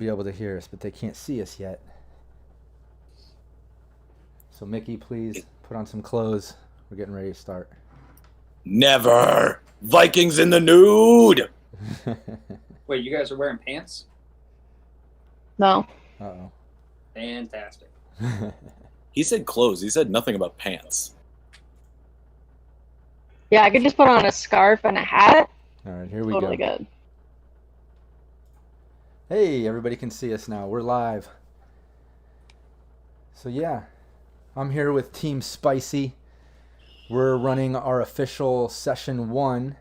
be able to hear us, but they can't see us yet. So Mickey, please put on some clothes. We're getting ready to start. Never! Vikings in the nude! Wait, you guys are wearing pants? No. Uh-oh. Fantastic. He said clothes. He said nothing about pants. Yeah, I could just put on a scarf and a hat. All right, here we Totally go. good. Hey, everybody can see us now. We're live. So yeah, I'm here with Team Spicy. We're running our official Session 1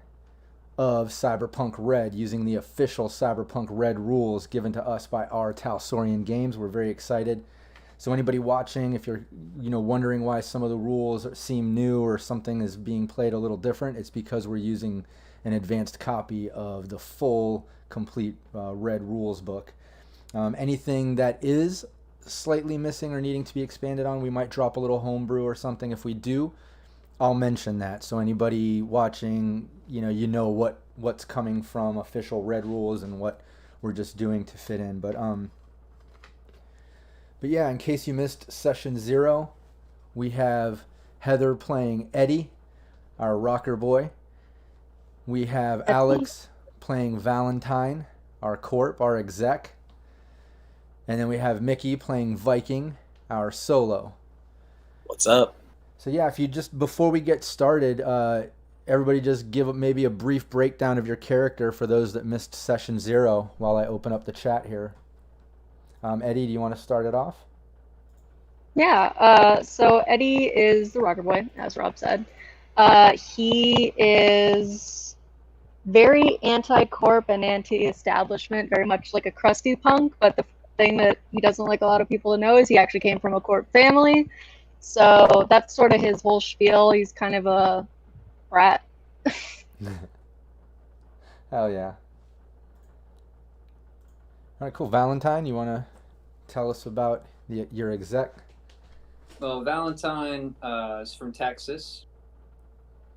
of Cyberpunk RED using the official Cyberpunk RED rules given to us by our Talsorian Games. We're very excited. So anybody watching, if you're wondering why some of the rules seem new or something is being played a little different, it's because we're using an advanced copy of the full, complete RED rules book. Anything that is slightly missing or needing to be expanded on, we might drop a little homebrew or something. If we do, I'll mention that. So anybody watching, you know what's coming from official RED rules and what we're just doing to fit in. But yeah, in case you missed Session 0, we have Heather playing Eddie, our rocker boy. We have Alex playing Valentine, our corp, our exec. And then we have Mickey playing Viking, our solo. What's up? So yeah, if you just, before we get started, everybody just give maybe a brief breakdown of your character for those that missed Session 0 while I open up the chat here. Eddie, do you want to start it off? Yeah, so Eddie is the rocker boy, as Rob said. He is very anti-corp and anti-establishment, very much like a crusty punk, but the thing that he doesn't like a lot of people to know is he actually came from a corp family. So that's sort of his whole spiel. He's kind of a brat. Hell yeah. All right, cool. Valentine, you want to tell us about your exec? Well, Valentine is from Texas.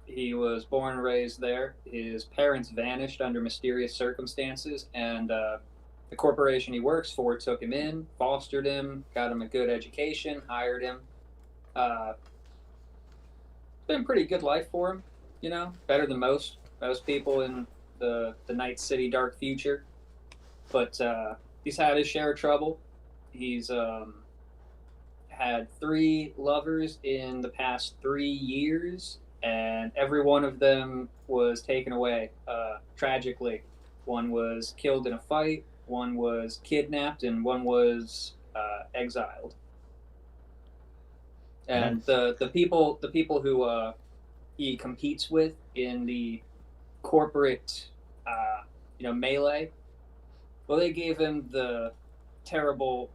He was born and raised there. His parents vanished under mysterious circumstances, and the corporation he works for took him in, fostered him, got him a good education, hired him. It's been a pretty good life for him, better than most people in the Night City dark future. But he's had his share of trouble. He's had 3 lovers in the past 3 years, and every one of them was taken away tragically. One was killed in a fight, one was kidnapped, and one was exiled. And Nice. the people who he competes with in the corporate melee, well, they gave him the terrible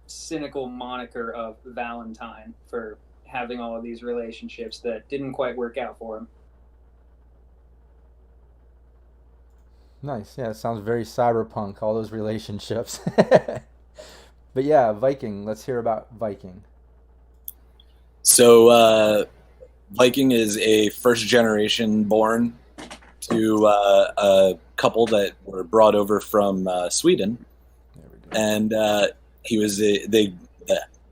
cynical moniker of Valentine for having all of these relationships that didn't quite work out for him. Nice. Yeah, it sounds very cyberpunk, all those relationships. But yeah, Viking. Let's hear about Viking. So, Viking is a first generation born to a couple that were brought over from Sweden. There we go. And he was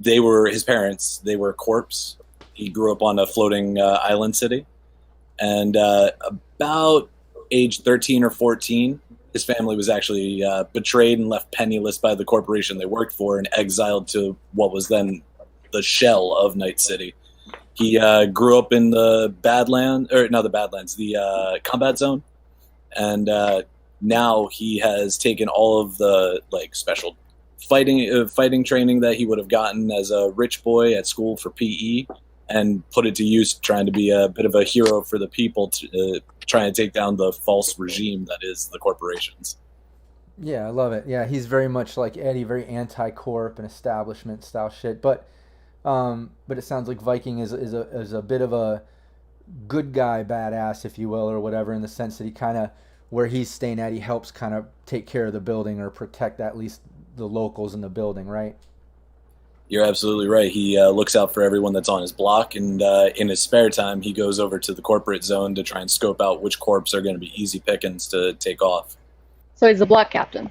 they were his parents. They were corpse. He grew up on a floating island city, and about age 13 or 14, his family was actually betrayed and left penniless by the corporation they worked for, and exiled to what was then the shell of Night City. He grew up in the the combat zone, and now he has taken all of the special fighting training that he would have gotten as a rich boy at school for PE, and put it to use trying to be a bit of a hero for the people, to trying to take down the false regime that is the corporations. Yeah, I love it. Yeah, he's very much like Eddie, very anti-corp and establishment style shit. But it sounds like Viking is a bit of a good guy, badass, if you will, or whatever, in the sense that he kind of, where he's staying at, he helps kind of take care of the building or protect at least the locals in the building, right? You're absolutely right. He looks out for everyone that's on his block, and in his spare time, he goes over to the corporate zone to try and scope out which corps are going to be easy pickings to take off. So he's the block captain.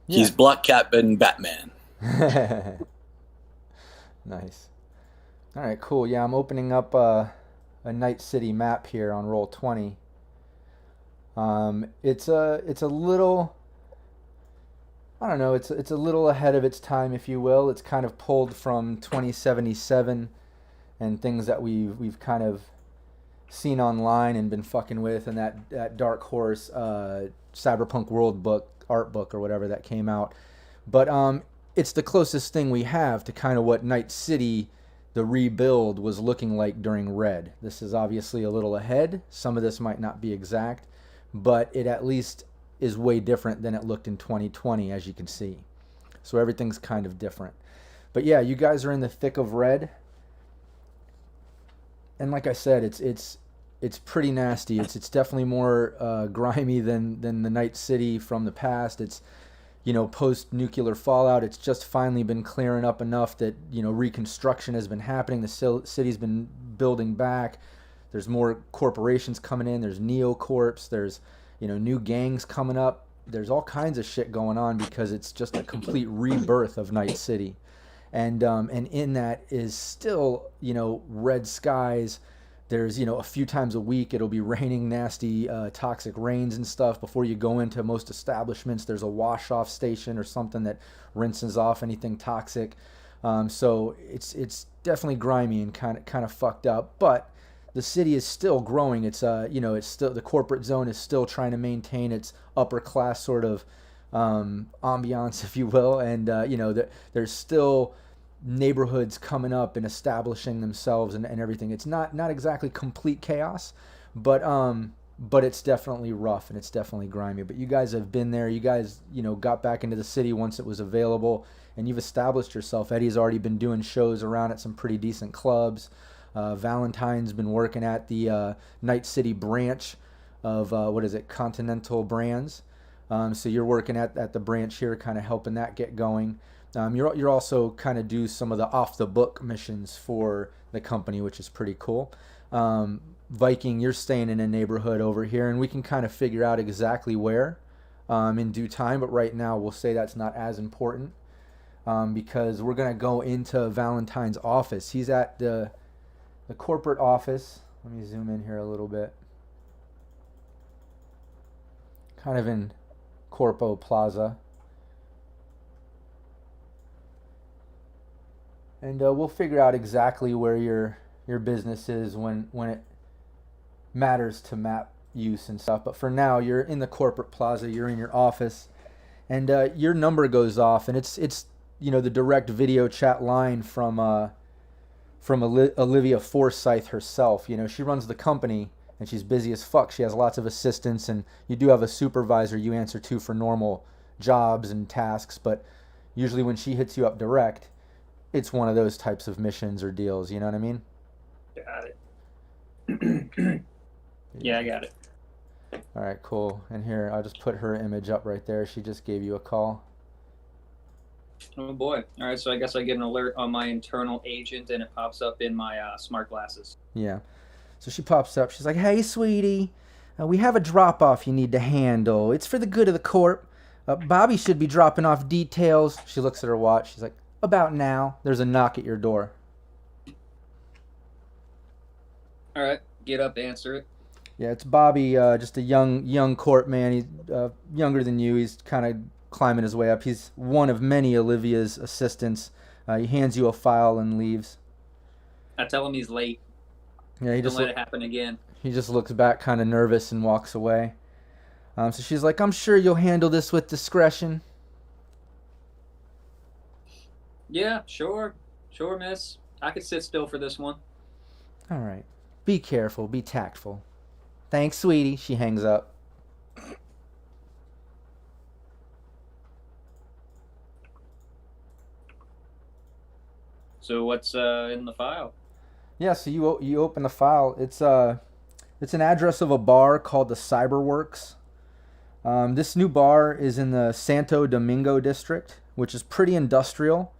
He's Black Cat and Batman. Nice. All right, cool. Yeah, I'm opening up a Night City map here on roll 20. It's a little, I don't know, it's a little ahead of its time, if you will. It's kind of pulled from 2077 and things that we've kind of seen online and been fucking with, and that Dark Horse Cyberpunk World book, art book or whatever that came out. But it's the closest thing we have to kind of what Night City, the rebuild, was looking like during Red. This is obviously a little ahead. Some of this might not be exact, but it at least is way different than it looked in 2020, as you can see. So everything's kind of different. But yeah, you guys are in the thick of Red. And like I said, it's pretty nasty. It's definitely more grimy than the Night City from the past. It's, you know, post-nuclear fallout. It's just finally been clearing up enough that, you know, reconstruction has been happening. The city's been building back. There's more corporations coming in. There's neocorps. There's, you know, new gangs coming up. There's all kinds of shit going on because it's just a complete rebirth of Night City. And in that is still, you know, red skies. There's, you know, a few times a week it'll be raining nasty toxic rains and stuff. Before you go into most establishments, there's a wash-off station or something that rinses off anything toxic. So it's definitely grimy and kind of fucked up. But the city is still growing. It's you know, it's still, the corporate zone is still trying to maintain its upper class sort of ambiance, if you will. And you know, there's still neighborhoods coming up and establishing themselves and everything. It's not exactly complete chaos, but it's definitely rough and it's definitely grimy. But you guys have been there. You guys, you know, got back into the city once it was available, and you've established yourself. Eddie's already been doing shows around at some pretty decent clubs. Valentine's been working at the Night City branch of Continental Brands. So you're working at the branch here, kind of helping that get going. You're also kind of do some of the off the book missions for the company, which is pretty cool. Viking, you're staying in a neighborhood over here, and we can kind of figure out exactly where in due time. But right now, we'll say that's not as important because we're gonna go into Valentine's office. He's at the corporate office. Let me zoom in here a little bit. Kind of in Corpo Plaza. And we'll figure out exactly where your business is when it matters to map use and stuff. But for now, you're in the corporate plaza. You're in your office, and your number goes off, and it's you know, the direct video chat line from Olivia Forsyth herself. You know, she runs the company, and she's busy as fuck. She has lots of assistants, and you do have a supervisor you answer to for normal jobs and tasks. But usually when she hits you up direct, it's one of those types of missions or deals, you know what I mean? Got it. Yeah, I got it. All right, cool. And here, I'll just put her image up right there. She just gave you a call. Oh boy. All right, so I guess I get an alert on my internal agent and it pops up in my smart glasses. Yeah. So she pops up. She's like, "Hey, sweetie, we have a drop-off you need to handle. It's for the good of the corp. Bobby should be dropping off details." She looks at her watch. She's like, "About now." There's a knock at your door. All right, get up, answer it. Yeah, it's Bobby, just a young corp man. He's younger than you. He's kind of climbing his way up. He's one of many Olivia's assistants. He hands you a file and leaves. I tell him he's late. Yeah, Don't let it happen again. He just looks back kind of nervous and walks away. So she's like, "I'm sure you'll handle this with discretion." Yeah, sure, miss. I could sit still for this one. All right. Be careful. Be tactful. Thanks, sweetie. She hangs up. So what's in the file? Yeah, so you open the file. It's an address of a bar called the Cyberworks. This new bar is in the Santo Domingo district, which is pretty industrial.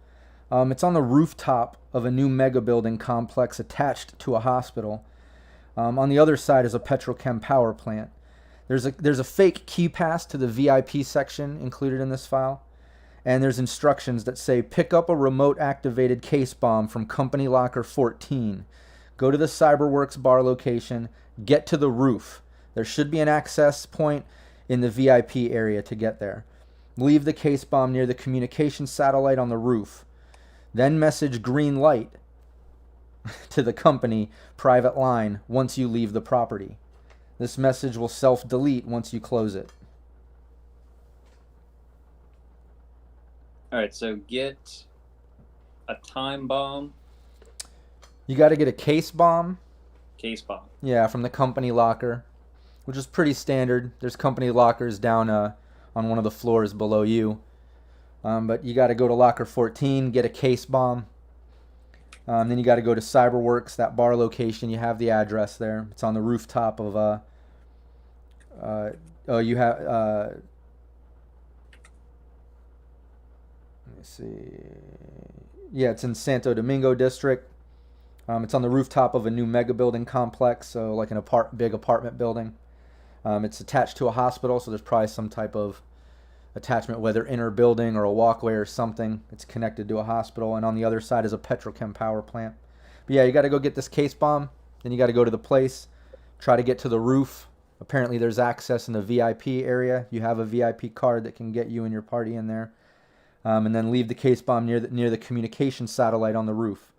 It's on the rooftop of a new mega building complex attached to a hospital. On the other side is a petrochem power plant. There's a fake key pass to the VIP section included in this file. and there's instructions that say pick up a remote activated case bomb from company locker 14. Go to the Cyberworks bar location, get to the roof. There should be an access point in the VIP area to get there. Leave the case bomb near the communication satellite on the roof. Then message green light to the company private line once you leave the property. This message will self-delete once you close it. All right, so get a time bomb. You got to get a case bomb. Case bomb. Yeah, from the company locker, which is pretty standard. There's company lockers down on one of the floors below you. But you got to go to locker 14, get a case bomb. Then you got to go to Cyberworks, that bar location. You have the address there. It's on the rooftop of you have let me see. Yeah, it's in Santo Domingo district. It's on the rooftop of a new mega building complex, so like an big apartment building. It's attached to a hospital, so there's probably some type of attachment, whether inner building or a walkway or something. It's connected to a hospital, and on the other side is a petrochem power plant. But yeah, you got to go get this case bomb. Then you got to go to the place, try to get to the roof. Apparently there's access in the VIP area. You have a VIP card that can get you and your party in there. And then leave the case bomb near the communication satellite on the roof.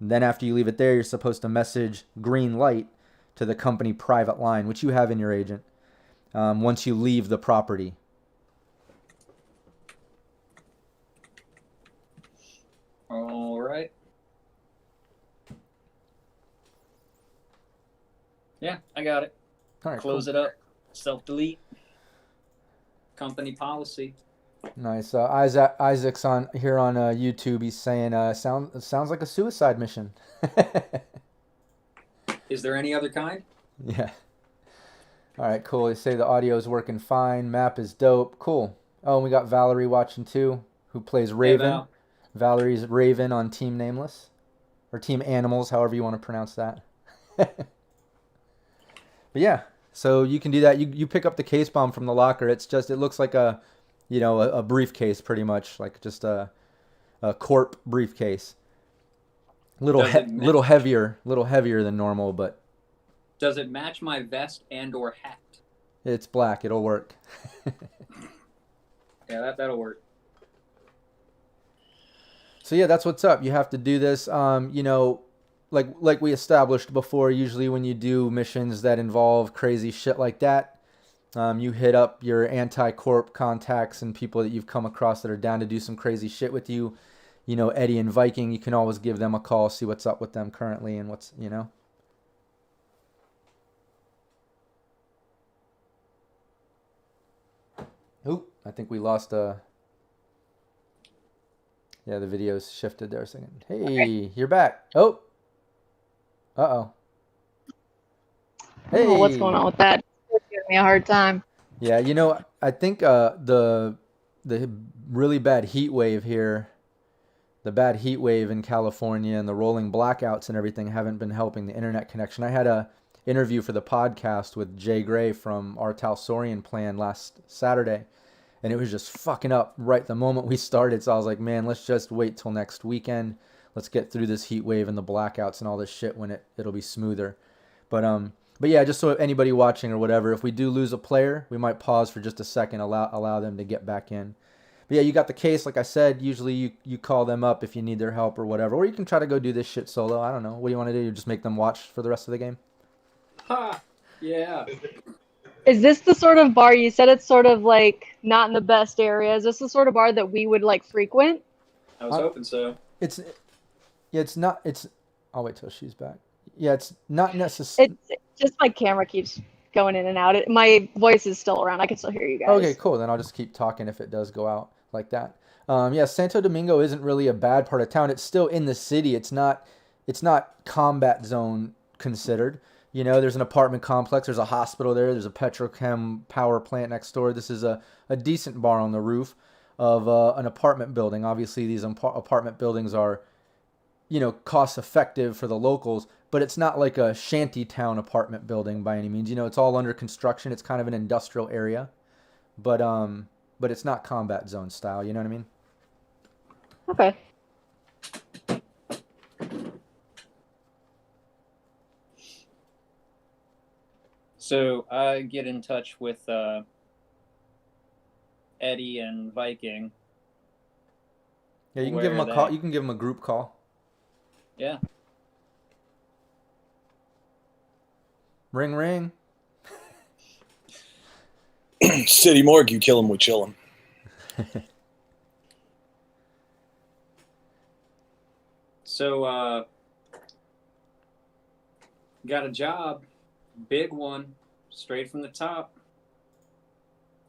And then after you leave it there, you're supposed to message green light to the company private line, which you have in your agent, once you leave the property. All right. Yeah, I got it. All right, Close cool. it up. Self-delete. Company policy. Nice. Isaac's on here on YouTube. He's saying, sounds like a suicide mission. Is there any other kind? Yeah. All right, cool. They say the audio is working fine. Map is dope. Cool. Oh, and we got Valerie watching too, who plays Raven. Hey, Val. Valerie's Raven on Team Nameless, or Team Animals, however you want to pronounce that. But yeah, so you can do that. You pick up the case bomb from the locker. It looks like a briefcase, pretty much, like just a corp briefcase. Little heavier than normal, but Does it match my vest and or hat? it's black. It'll work. Yeah, that'll work. So yeah, that's what's up. You have to do this. Like we established before, usually when you do missions that involve crazy shit like that, you hit up your anti-corp contacts and people that you've come across that are down to do some crazy shit with you. Eddie and Viking, you can always give them a call, see what's up with them currently and what's. Oop, I think we lost Yeah, the video's shifted there a second. Hey, okay. You're back. Oh. Uh-oh. Hey. Oh, what's going on with that? It's giving me a hard time. Yeah, I think the really bad heat wave here, the bad heat wave in California and the rolling blackouts and everything haven't been helping the internet connection. I had a interview for the podcast with Jay Gray from our Talsorian plan last Saturday, and it was just fucking up right the moment we started. So I was like, man, let's just wait till next weekend. Let's get through this heat wave and the blackouts and all this shit when it'll be smoother. But yeah, just so anybody watching or whatever, if we do lose a player, we might pause for just a second, allow them to get back in. But yeah, you got the case. Like I said, usually you call them up if you need their help or whatever. Or you can try to go do this shit solo. I don't know. What do you want to do? You just make them watch for the rest of the game? Ha! Yeah. Is this the sort of bar, you said it's sort of like not in the best area. Is this the sort of bar that we would like frequent? I was hoping so. I'll wait till she's back. Yeah, it's not necessary. It's just my camera keeps going in and out. My voice is still around. I can still hear you guys. Okay, cool. Then I'll just keep talking if it does go out like that. Yeah, Santo Domingo isn't really a bad part of town. It's still in the city. It's not combat zone considered. There's an apartment complex. There's a hospital there. There's a petrochem power plant next door. This is a decent bar on the roof of an apartment building. Obviously, these apartment buildings are, cost effective for the locals, but it's not like a shanty town apartment building by any means. It's all under construction. It's kind of an industrial area. But but it's not combat zone style. You know what I mean? Okay. So I get in touch with Eddie and Viking. Yeah, you can Where give them are a call. they? You can give them a group call. Yeah. Ring, ring. City morgue, you kill him, we chill him. So got a job, big one, straight from the top.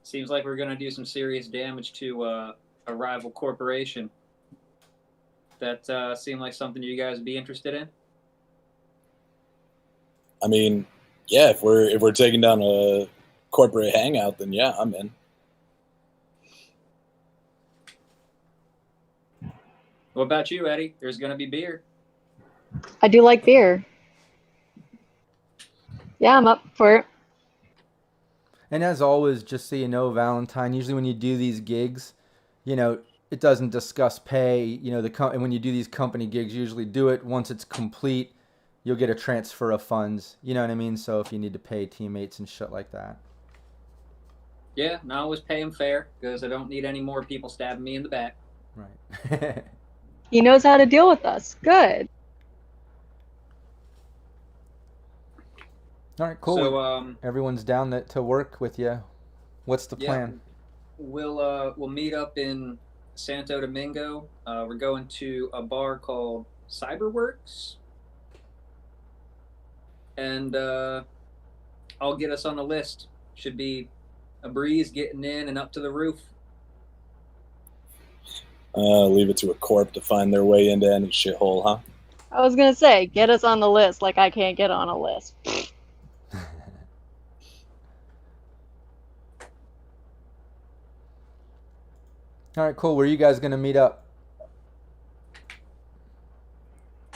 Seems like we're gonna do some serious damage to a rival corporation. That seemed like something you guys would be interested in. I mean, yeah, if we're taking down a corporate hangout, then yeah, I'm in. What about you, Eddie? There's gonna be beer. I do like beer. Yeah, I'm up for it. And as always, just so you know, Valentine, usually when you do these gigs, you know, it doesn't discuss pay. You know, and when you do these company gigs, you usually do it once it's complete. You'll get a transfer of funds. You know what I mean? So if you need to pay teammates and shit like that. Yeah, and I always pay him fair because I don't need any more people stabbing me in the back. Right. He knows how to deal with us. Good. All right, cool. So Everyone's down to work with you. What's the plan? we'll meet up in Santo Domingo. We're going to a bar called Cyberworks, and I'll get us on the list. Should be a breeze getting in and up to the roof. Leave it to a corp to find their way into any shithole, huh? I was gonna say, get us on the list like I can't get on a list. All right, cool. Where are you guys gonna meet up?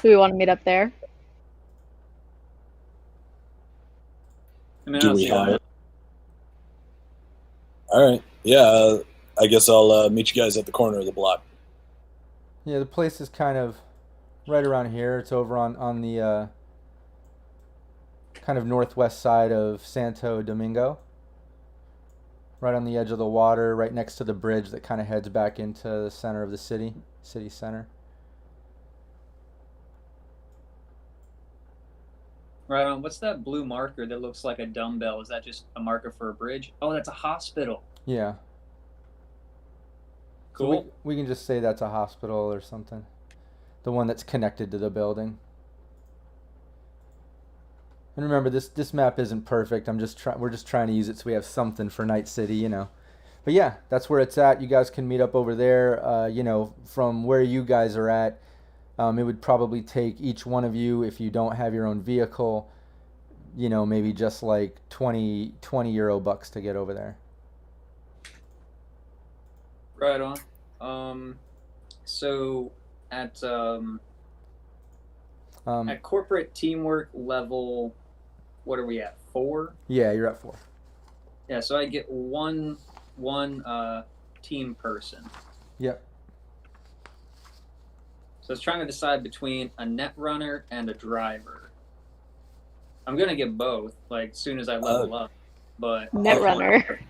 Do we want to meet up there? I mean, Do I don't we see why have not. it? All right. Yeah, I guess I'll meet you guys at the corner of the block. Yeah, the place is kind of right around here. It's over on the kind of northwest side of Santo Domingo. Right on the edge of the water, right next to the bridge that kind of heads back into the center of the city center. Right on. What's that blue marker that looks like a dumbbell? Is that just a marker for a bridge? Oh, that's a hospital. Yeah. Cool. So we can just say that's a hospital or something. The one that's connected to the building. And remember, this map isn't perfect. We're just trying to use it so we have something for Night City, you know. But yeah, that's where it's at. You guys can meet up over there. You know, from where you guys are at, it would probably take each one of you, if you don't have your own vehicle, you know, maybe just like 20 euro bucks to get over there. Right on. So at corporate teamwork level, what are we at? 4? Yeah, you're at 4. Yeah, so I get one team person. Yep. So I was trying to decide between a net runner and a driver. I'm gonna get both, like as soon as I level up. But Net runner.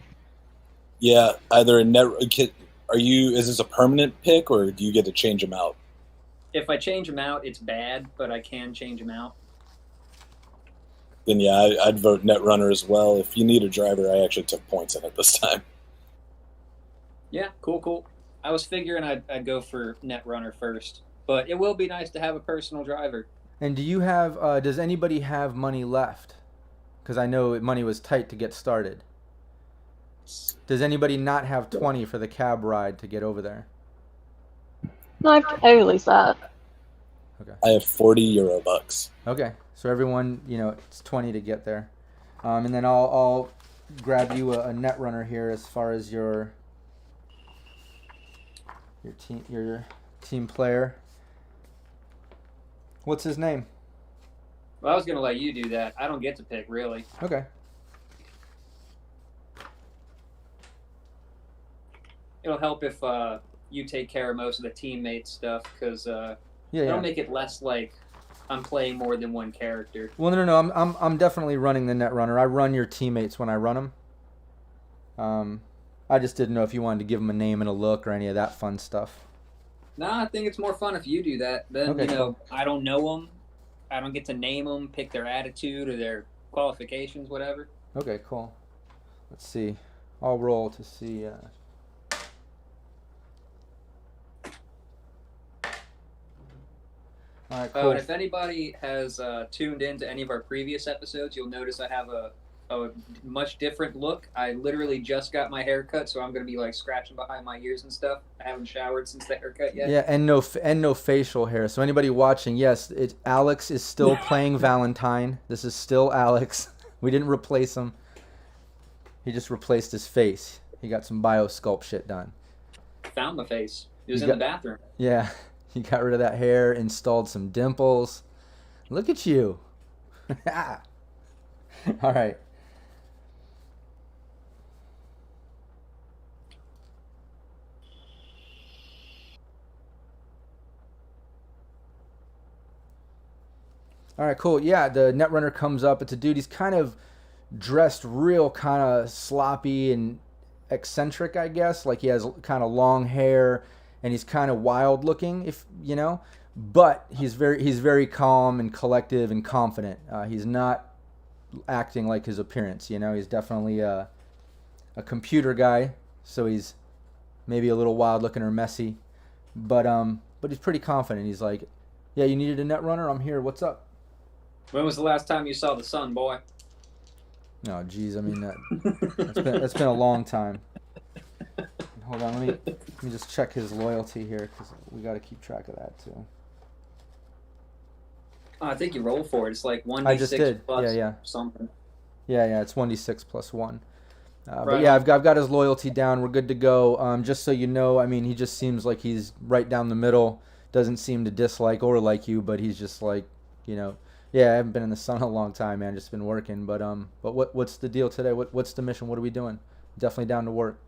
Yeah, either a net. Is this a permanent pick, or do you get to change them out? if I change them out, it's bad, but I can change them out. Then yeah, I'd vote Netrunner as well. If you need a driver, I actually took points in it this time. Yeah, cool. I was figuring I'd go for Netrunner first, but it will be nice to have a personal driver. And do you have? Does anybody have money left? Because I know money was tight to get started. Does anybody not have 20 for the cab ride to get over there? No, I have at least that. Okay. I have 40 euro bucks. Okay, so everyone, it's 20 to get there, and then I'll grab you a net runner here as far as your team player. What's his name? Well, I was gonna let you do that. I don't get to pick, really. Okay. it'll help if you take care of most of the teammate stuff, because Yeah, it'll yeah. make it less like I'm playing more than one character. Well, no. I'm definitely running the Netrunner. I run your teammates when I run them. I just didn't know if you wanted to give them a name and a look or any of that fun stuff. Nah, I think it's more fun if you do that. Then, Okay, cool. I don't know them. I don't get to name them, pick their attitude or their qualifications, whatever. Okay, cool. Let's see. I'll roll to see. All right, cool. And if anybody has tuned in to any of our previous episodes, you'll notice I have a much different look. I literally just got my hair cut, so I'm going to be like scratching behind my ears and stuff. I haven't showered since the haircut yet. Yeah, and no facial hair. So anybody watching, yes, Alex is still playing Valentine. This is still Alex. We didn't replace him. He just replaced his face. He got some biosculpt shit done. Found my face. It was in the bathroom. Yeah, he got rid of that hair, installed some dimples. Look at you. All right. All right, cool. Yeah, the Netrunner comes up. It's a dude. He's kind of dressed real kind of sloppy and eccentric, I guess. Like he has kind of long hair and he's kind of wild looking, if you know. But he's very calm and collective and confident. He's not acting like his appearance. You know, he's definitely a computer guy, so he's maybe a little wild looking or messy. But he's pretty confident. He's like, "Yeah, you needed a Netrunner? I'm here. What's up?" When was the last time you saw the sun, boy? No, geez, I mean that's been a long time. Hold on, let me just check his loyalty here because we got to keep track of that too. Oh, I think you rolled for it. It's like 1d6 I just did. plus Yeah. something. Yeah, it's 1d6 plus 1. Right. But yeah, I've got his loyalty down. We're good to go. Just so you know, I mean, he just seems like he's right down the middle. Doesn't seem to dislike or like you, but he's just like, you know. Yeah, I haven't been in the sun a long time, man. Just been working. But what's the deal today? What's the mission? What are we doing? Definitely down to work.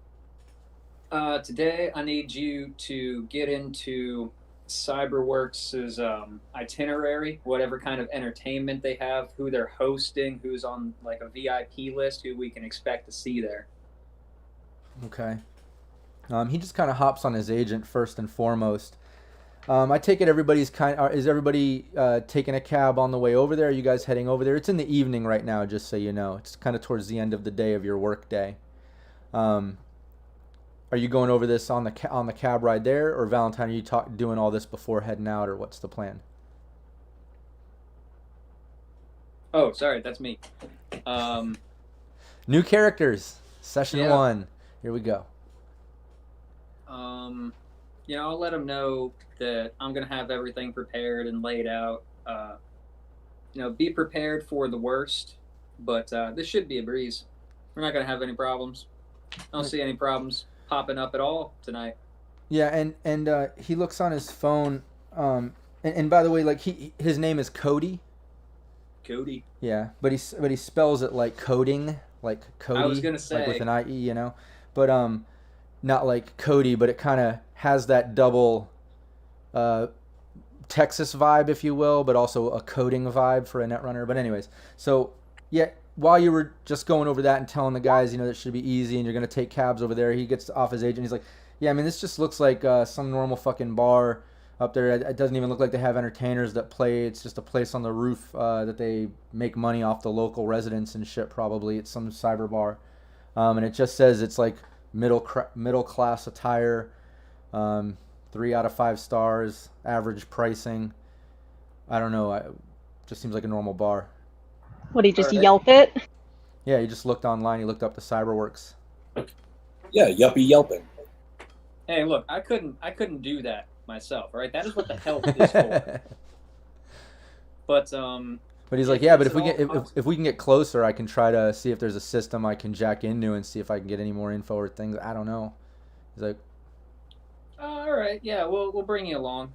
Today, I need you to get into Cyberworks' itinerary, whatever kind of entertainment they have, who they're hosting, who's on like a VIP list, who we can expect to see there. Okay. He just kind of hops on his agent first and foremost. I take it is everybody taking a cab on the way over there? Are you guys heading over there? It's in the evening right now, just so you know. It's kind of towards the end of the day of your work day. Are you going over this on the cab ride there, or Valentine? Are you doing all this before heading out, or what's the plan? Oh, sorry, that's me. New characters, session Yeah. 1. Here we go. I'll let them know that I'm gonna have everything prepared and laid out. Be prepared for the worst, but this should be a breeze. We're not gonna have any problems. I don't see any problems popping up at all tonight. Yeah, and he looks on his phone. And by the way, like his name is Cody. Cody. Yeah, but he spells it like coding, like Cody. I was gonna say, like with an IE, you know, but not like Cody, but it kind of has that double Texas vibe, if you will, but also a coding vibe for a Netrunner. But anyways, so yeah, while you were just going over that and telling the guys, that should be easy and you're gonna take cabs over there, he gets off his agent. He's like, yeah, I mean, this just looks like some normal fucking bar up there. It doesn't even look like they have entertainers that play. It's just a place on the roof that they make money off the local residents and shit. Probably it's some cyber bar, and it just says it's like middle class attire, 3 out of 5 stars, average pricing. I don't know. It just seems like a normal bar. What, do you just Alright. Yelp it? Yeah, he just looked online. He looked up the Cyberworks. Yeah, yuppie yelping. hey, look, I couldn't do that myself. All right, that is what the help is for. But But he's like, yeah, but if we can get closer, I can try to see if there's a system I can jack into and see if I can get any more info or things. I don't know. He's like, all right, yeah, we'll bring you along.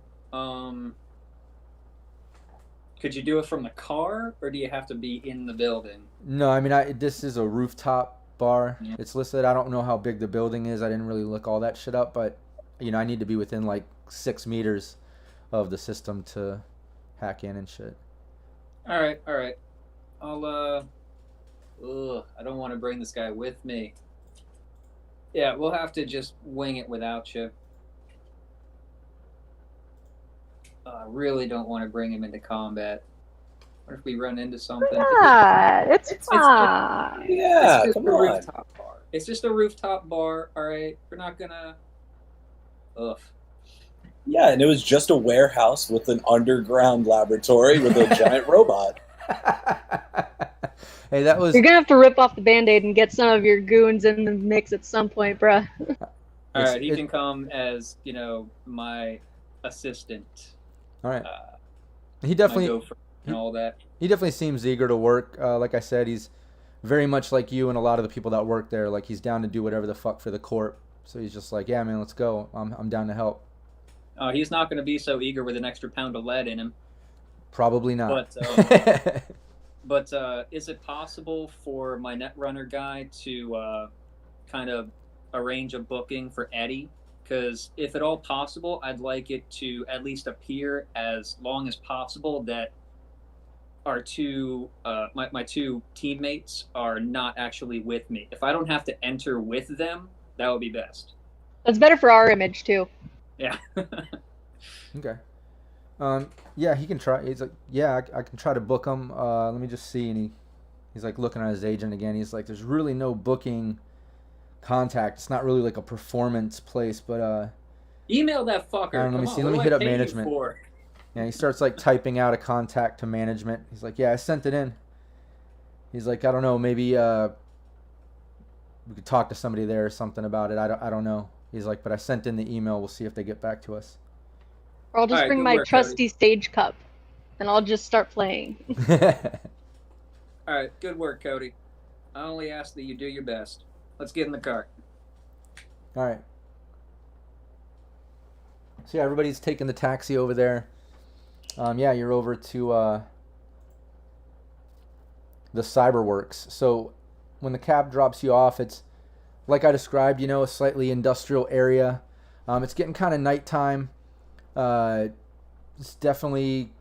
Could you do it from the car, or do you have to be in the building? no, I mean, this is a rooftop bar. Yeah. It's listed. I don't know how big the building is. I didn't really look all that shit up, but I need to be within like 6 meters of the system to hack in and shit. All right. I'll I don't want to bring this guy with me. Yeah, we'll have to just wing it without you. I really don't want to bring him into combat. What if we run into something? Yeah, it's fine. Yeah, it's just come a on. rooftop bar. It's just a rooftop bar, all right? We're not gonna... Ugh. Yeah, and it was just a warehouse with an underground laboratory with a giant robot. Hey, that was... You're gonna have to rip off the Band-Aid and get some of your goons in the mix at some point, bruh. All right, he can come as, my assistant. All right. He My definitely... gopher and all that. He definitely seems eager to work. Like I said, he's very much like you and a lot of the people that work there. Like, he's down to do whatever the fuck for the corp. So he's just like, yeah, man, let's go. I'm down to help. He's not going to be so eager with an extra pound of lead in him. Probably not. But is it possible for my Netrunner guy to kind of arrange a booking for Eddie? Because if at all possible, I'd like it to at least appear as long as possible that our two, my two teammates are not actually with me. If I don't have to enter with them, that would be best. That's better for our image too. Yeah. Okay. Yeah, he can try. He's like, yeah, I can try to book him. Let me just see. And he's like looking at his agent again. He's like, there's really no booking contact. It's not really like a performance place, but email that fucker. Let me see. Let me hit up management. For? Yeah, he starts like typing out a contact to management. He's like, yeah, I sent it in. He's like, I don't know, maybe we could talk to somebody there or something about it. I don't know. He's like, but I sent in the email. We'll see if they get back to us. Or I'll just bring my trusty stage cup, and I'll just start playing. All right, good work, Cody. I only ask that you do your best. Let's get in the car. All right. So yeah, everybody's taking the taxi over there. Yeah, you're over to the Cyberworks. So when the cab drops you off, it's like I described, a slightly industrial area. It's getting kind of nighttime. It's definitely,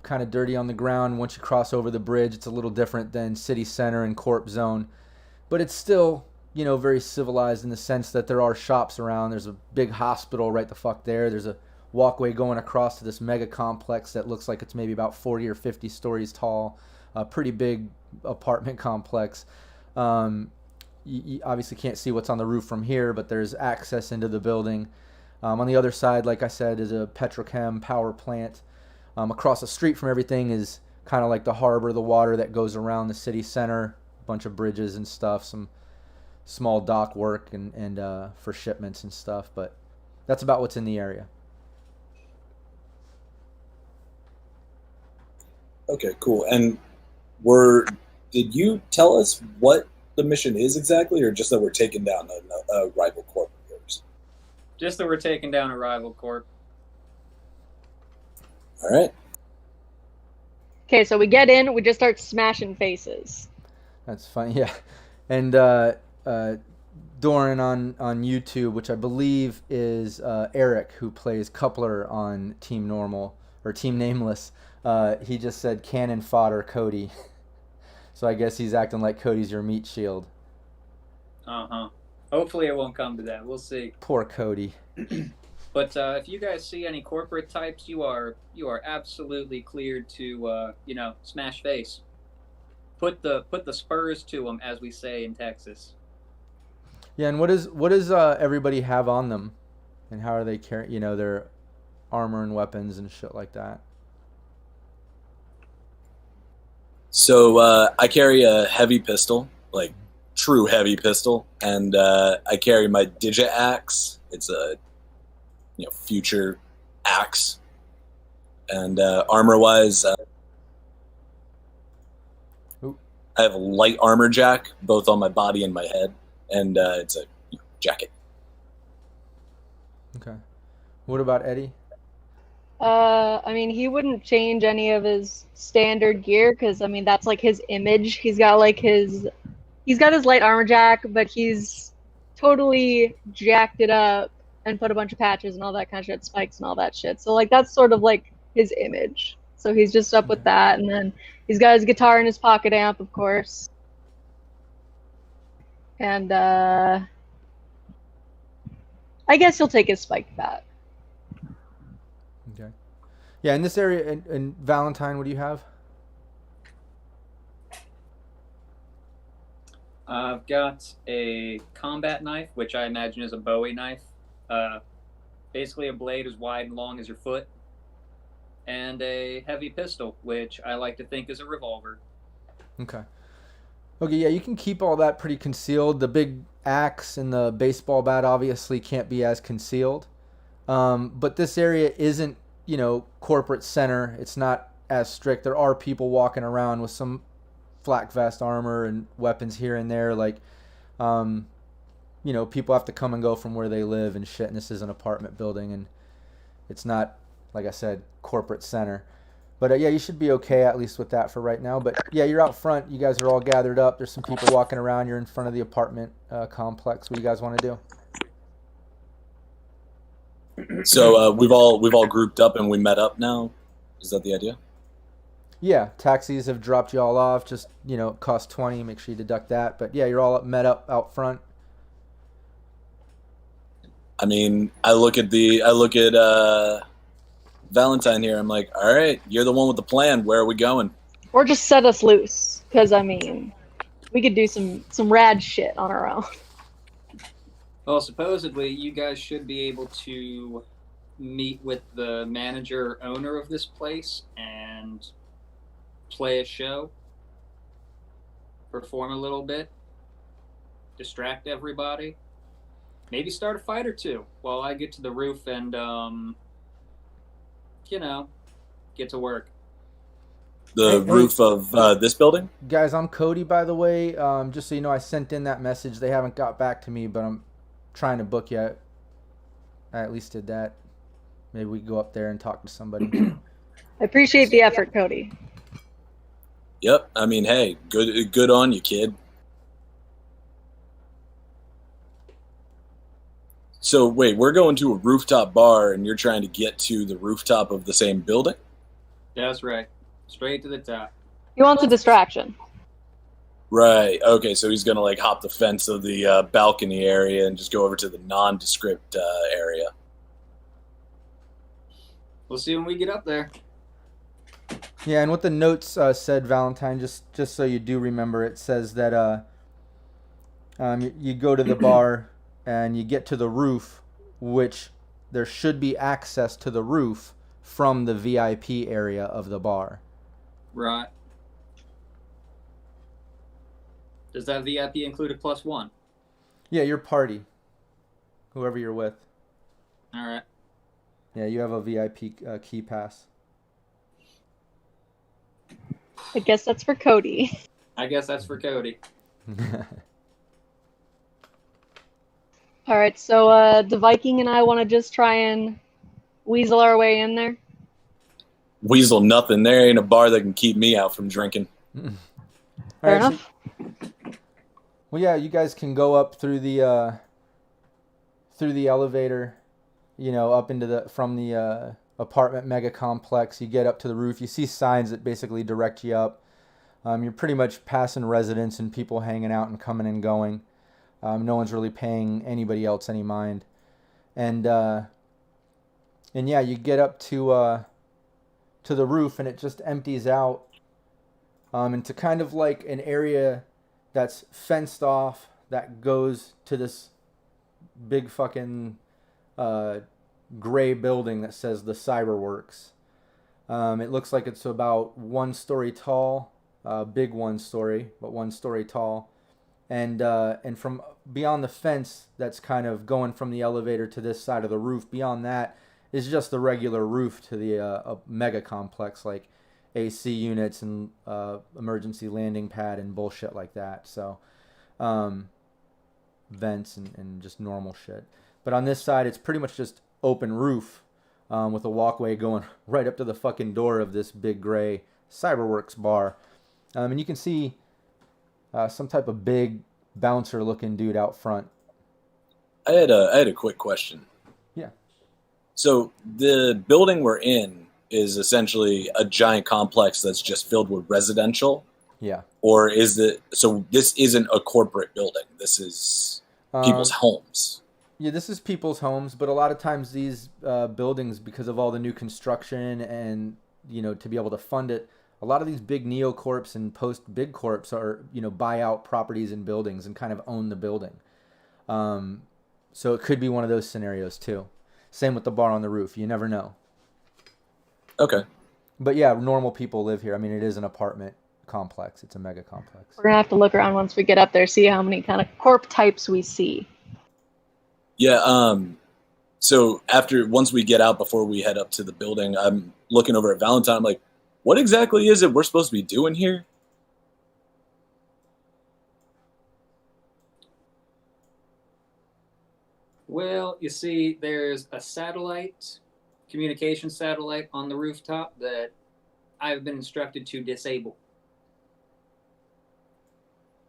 kind of dirty on the ground. Once you cross over the bridge, it's a little different than city center and Corp Zone. But it's still, very civilized in the sense that there are shops around. There's a big hospital right the fuck there. There's a walkway going across to this mega complex that looks like it's maybe about 40 or 50 stories tall. A pretty big apartment complex. You obviously can't see what's on the roof from here, but there's access into the building. On the other side, like I said, is a petrochem power plant. Across the street from everything is kind of like the harbor, the water that goes around the city center, a bunch of bridges and stuff, some small dock work and for shipments and stuff, but that's about what's in the area. Okay, cool. And did you tell us what the mission is exactly, or just that we're taking down a rival corp of yours? Just that we're taking down a rival corp. All right. Okay, so we get in, we just start smashing faces. That's funny, yeah. And Doran on YouTube, which I believe is Eric, who plays Coupler on Team Normal or Team Nameless. He just said cannon fodder Cody. So I guess he's acting like Cody's your meat shield. Uh-huh. Hopefully it won't come to that. We'll see. Poor Cody. But if you guys see any corporate types, you are absolutely cleared to smash face. Put the spurs to them, as we say in Texas. Yeah, and what does everybody have on them, and how are they carrying their armor and weapons and shit like that? So I carry a heavy pistol, like true heavy pistol, and I carry my Digi-Axe. It's a future axe, and armor-wise, I have a light armor jack, both on my body and my head, and it's a jacket. Okay. What about Eddie? He wouldn't change any of his standard gear because, that's like his image. He's got like his he's got his light armor jack, but he's totally jacked it up and put a bunch of patches and all that kind of shit, spikes and all that shit. So like that's sort of like his image. So he's just up with that, and then he's got his guitar and his pocket amp, of course. And I guess he'll take his spiked bat. Okay. Yeah, in this area, in Valentine, what do you have? I've got a combat knife, which I imagine is a Bowie knife. Basically, a blade as wide and long as your foot. And a heavy pistol, which I like to think is a revolver. Okay. Okay, yeah, you can keep all that pretty concealed. The big axe and the baseball bat obviously can't be as concealed. But this area isn't, corporate center. It's not as strict. There are people walking around with some flak vest armor and weapons here and there. Like, people have to come and go from where they live and shit. And this is an apartment building, and it's not, like I said, corporate center. But yeah, you should be okay at least with that for right now. But yeah, you're out front. You guys are all gathered up. There's some people walking around. You're in front of the apartment complex. What do you guys want to do? So we've all grouped up and we met up now. Is that the idea? Yeah, taxis have dropped you all off. Just it costs 20. Make sure you deduct that. But yeah, you're all met up out front. I mean, I look at Valentine here. I'm like, all right, you're the one with the plan. Where are we going? Or just set us loose, because I mean, we could do some rad shit on our own. Well, supposedly you guys should be able to meet with the manager or owner of this place and play a show, perform a little bit, distract everybody, maybe start a fight or two while I get to the roof and get to work. The roof of this building? Guys, I'm Cody, by the way. Just so you know, I sent in that message. They haven't got back to me, but I'm trying to book you. I at least did that. Maybe we can go up there and talk to somebody. I appreciate the effort, Cody. Yep. I mean, hey, good on you, kid. So wait, we're going to a rooftop bar, and you're trying to get to the rooftop of the same building? That's right. Straight to the top. He wants a distraction. Right. Okay, so he's going to hop the fence of the balcony area and just go over to the nondescript area. We'll see when we get up there. Yeah, and what the notes said, Valentine, just so you do remember, it says that you go to the bar and you get to the roof, which there should be access to the roof from the VIP area of the bar. Right. Does that VIP include a +1? Yeah, your party. Whoever you're with. All right. Yeah, you have a VIP key pass. I guess that's for Cody. I guess that's for Cody. All right, so the Viking and I want to just try and weasel our way in there. Weasel nothing. There ain't a bar that can keep me out from drinking. Fair enough. Well, yeah, you guys can go up through the elevator, up into from the apartment mega complex. You get up to the roof. You see signs that basically direct you up. You're pretty much passing residents and people hanging out and coming and going. No one's really paying anybody else any mind. And yeah, you get up to the roof, and it just empties out into kind of like an area that's fenced off that goes to this big fucking gray building that says the Cyberworks. It looks like it's about 1 story tall, big 1 story, but 1 story tall. And from beyond the fence that's kind of going from the elevator to this side of the roof, beyond that is just the regular roof to the mega complex, like AC units and emergency landing pad and bullshit like that. So vents and just normal shit. But on this side, it's pretty much just open roof with a walkway going right up to the fucking door of this big gray Cyberworks bar. And you can see some type of big bouncer-looking dude out front. I had a quick question. Yeah. So the building we're in is essentially a giant complex that's just filled with residential. Yeah. Or so this isn't a corporate building. This is people's homes. Yeah, this is people's homes, but a lot of times these buildings, because of all the new construction and, to be able to fund it, a lot of these big neocorps and post-big corps are, buy out properties and buildings and kind of own the building. So it could be one of those scenarios too. Same with the bar on the roof. You never know. Okay. But yeah, normal people live here. I mean, it is an apartment complex. It's a mega complex. We're going to have to look around once we get up there, see how many kind of corp types we see. Yeah, so once we get out, before we head up to the building, I'm looking over at Valentine. I'm like, what exactly is it we're supposed to be doing here? Well, you see, there's a communication satellite on the rooftop that I've been instructed to disable.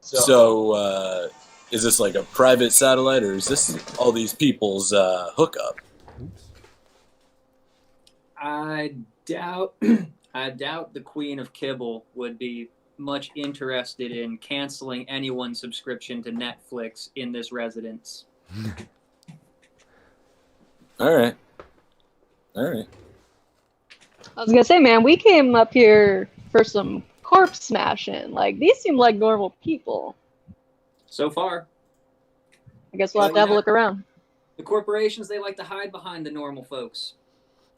So is this like a private satellite, or is this all these people's hookup? Oops. I doubt the Queen of Kibble would be much interested in canceling anyone's subscription to Netflix in this residence. All right. I was gonna say, man, we came up here for some corpse smashing. Like, these seem like normal people. So far. I guess we'll have to have a look around. The corporations, they like to hide behind the normal folks.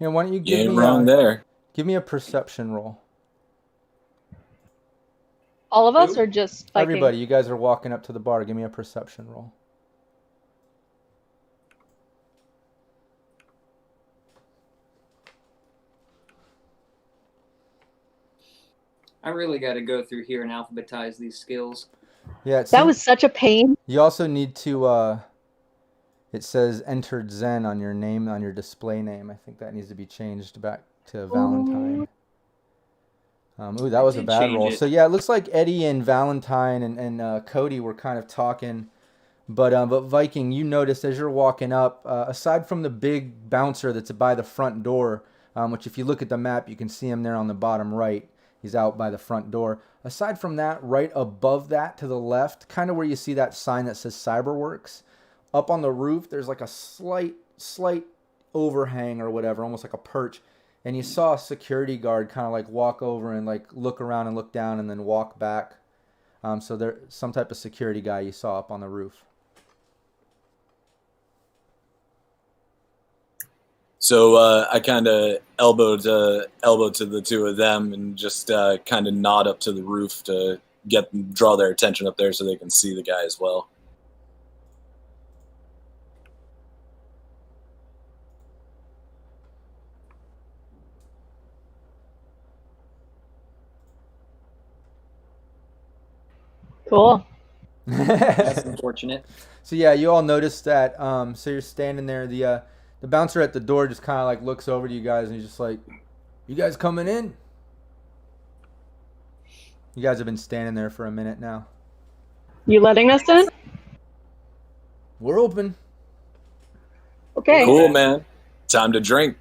Yeah, why don't you You give ain't me wrong there. Give me a perception roll. All of us Who? are just Viking? Everybody, you guys are walking up to the bar. Give me a perception roll. I really got to go through here and alphabetize these skills. Yeah, That was such a pain. You also need to. It says entered Zen on your name, on your display name. I think that needs to be changed back to Valentine. Ooh, that was a did bad change roll. it. So yeah, it looks like Eddie and Valentine and Cody were kind of talking, but Viking, you noticed as you're walking up, aside from the big bouncer that's by the front door, which if you look at the map, you can see him there on the bottom right. He's out by the front door. Aside from that, right above that to the left, kind of where you see that sign that says Cyberworks, up on the roof, there's like a slight overhang or whatever, almost like a perch. And you saw a security guard kind of like walk over and like look around and look down and then walk back. So there's some type of security guy you saw up on the roof. So I kind of elbow to the two of them and just kind of nod up to the roof to draw their attention up there so they can see the guy as well. Cool. That's unfortunate. So yeah, you all noticed that. So you're standing there. The bouncer at the door just kind of like looks over to you guys and he's just like, "You guys coming in?" You guys have been standing there for a minute now. You letting us in? We're open. Okay. Cool, man. Time to drink.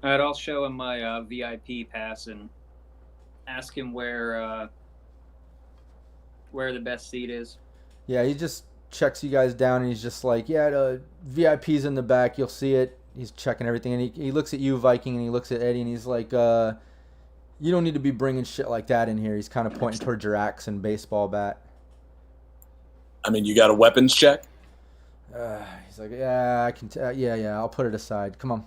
All right, I'll show him my VIP pass and ask him where the best seat is. Yeah, he just checks you guys down and he's just like, "Yeah, the VIP's in the back. You'll see it." He's checking everything and he looks at you, Viking, and he looks at Eddie and he's like, "You don't need to be bringing shit like that in here." He's kind of pointing towards your axe and baseball bat. I mean, you got a weapons check? He's like, "Yeah, I can. Yeah, I'll put it aside. Come on."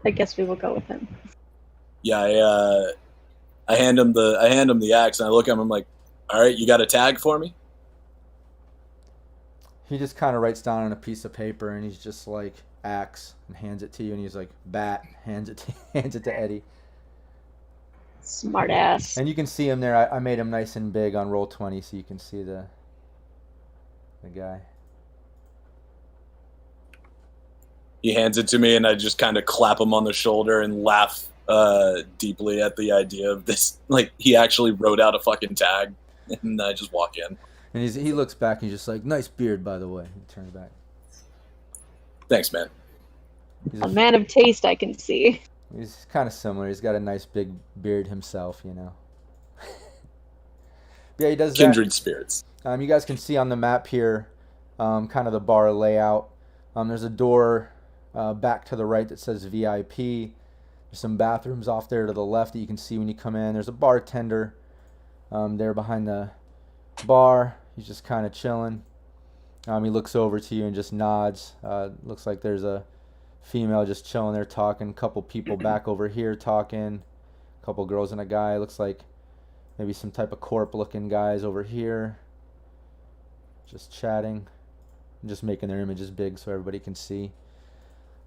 I guess we will go with him. Yeah, I hand him the axe and I look at him. I'm like, "All right, you got a tag for me?" He just kind of writes down on a piece of paper and he's just like, "Axe," and hands it to you. And he's like, "Bat," hands it to Eddie. Smart ass. And you can see him there. I made him nice and big on Roll20 so you can see the guy. He hands it to me and I just kind of clap him on the shoulder and laugh deeply at the idea of this. Like, he actually wrote out a fucking tag, and I just walk in. And he looks back and he's just like, nice beard, by the way. He turns back. Thanks, man. He's A man of taste, I can see. He's kind of similar. He's got a nice big beard himself, you know. Yeah, he does that. Kindred spirits. You guys can see on the map here, kind of the bar layout. There's a door back to the right that says VIP. There's some bathrooms off there to the left that you can see when you come in. There's a bartender there behind the bar. He's just kind of chilling. He looks over to you and just nods. Looks like there's a female just chilling there talking. A couple people back over here talking. A couple girls and a guy. Looks like maybe some type of corp looking guys over here. Just chatting. And just making their images big so everybody can see.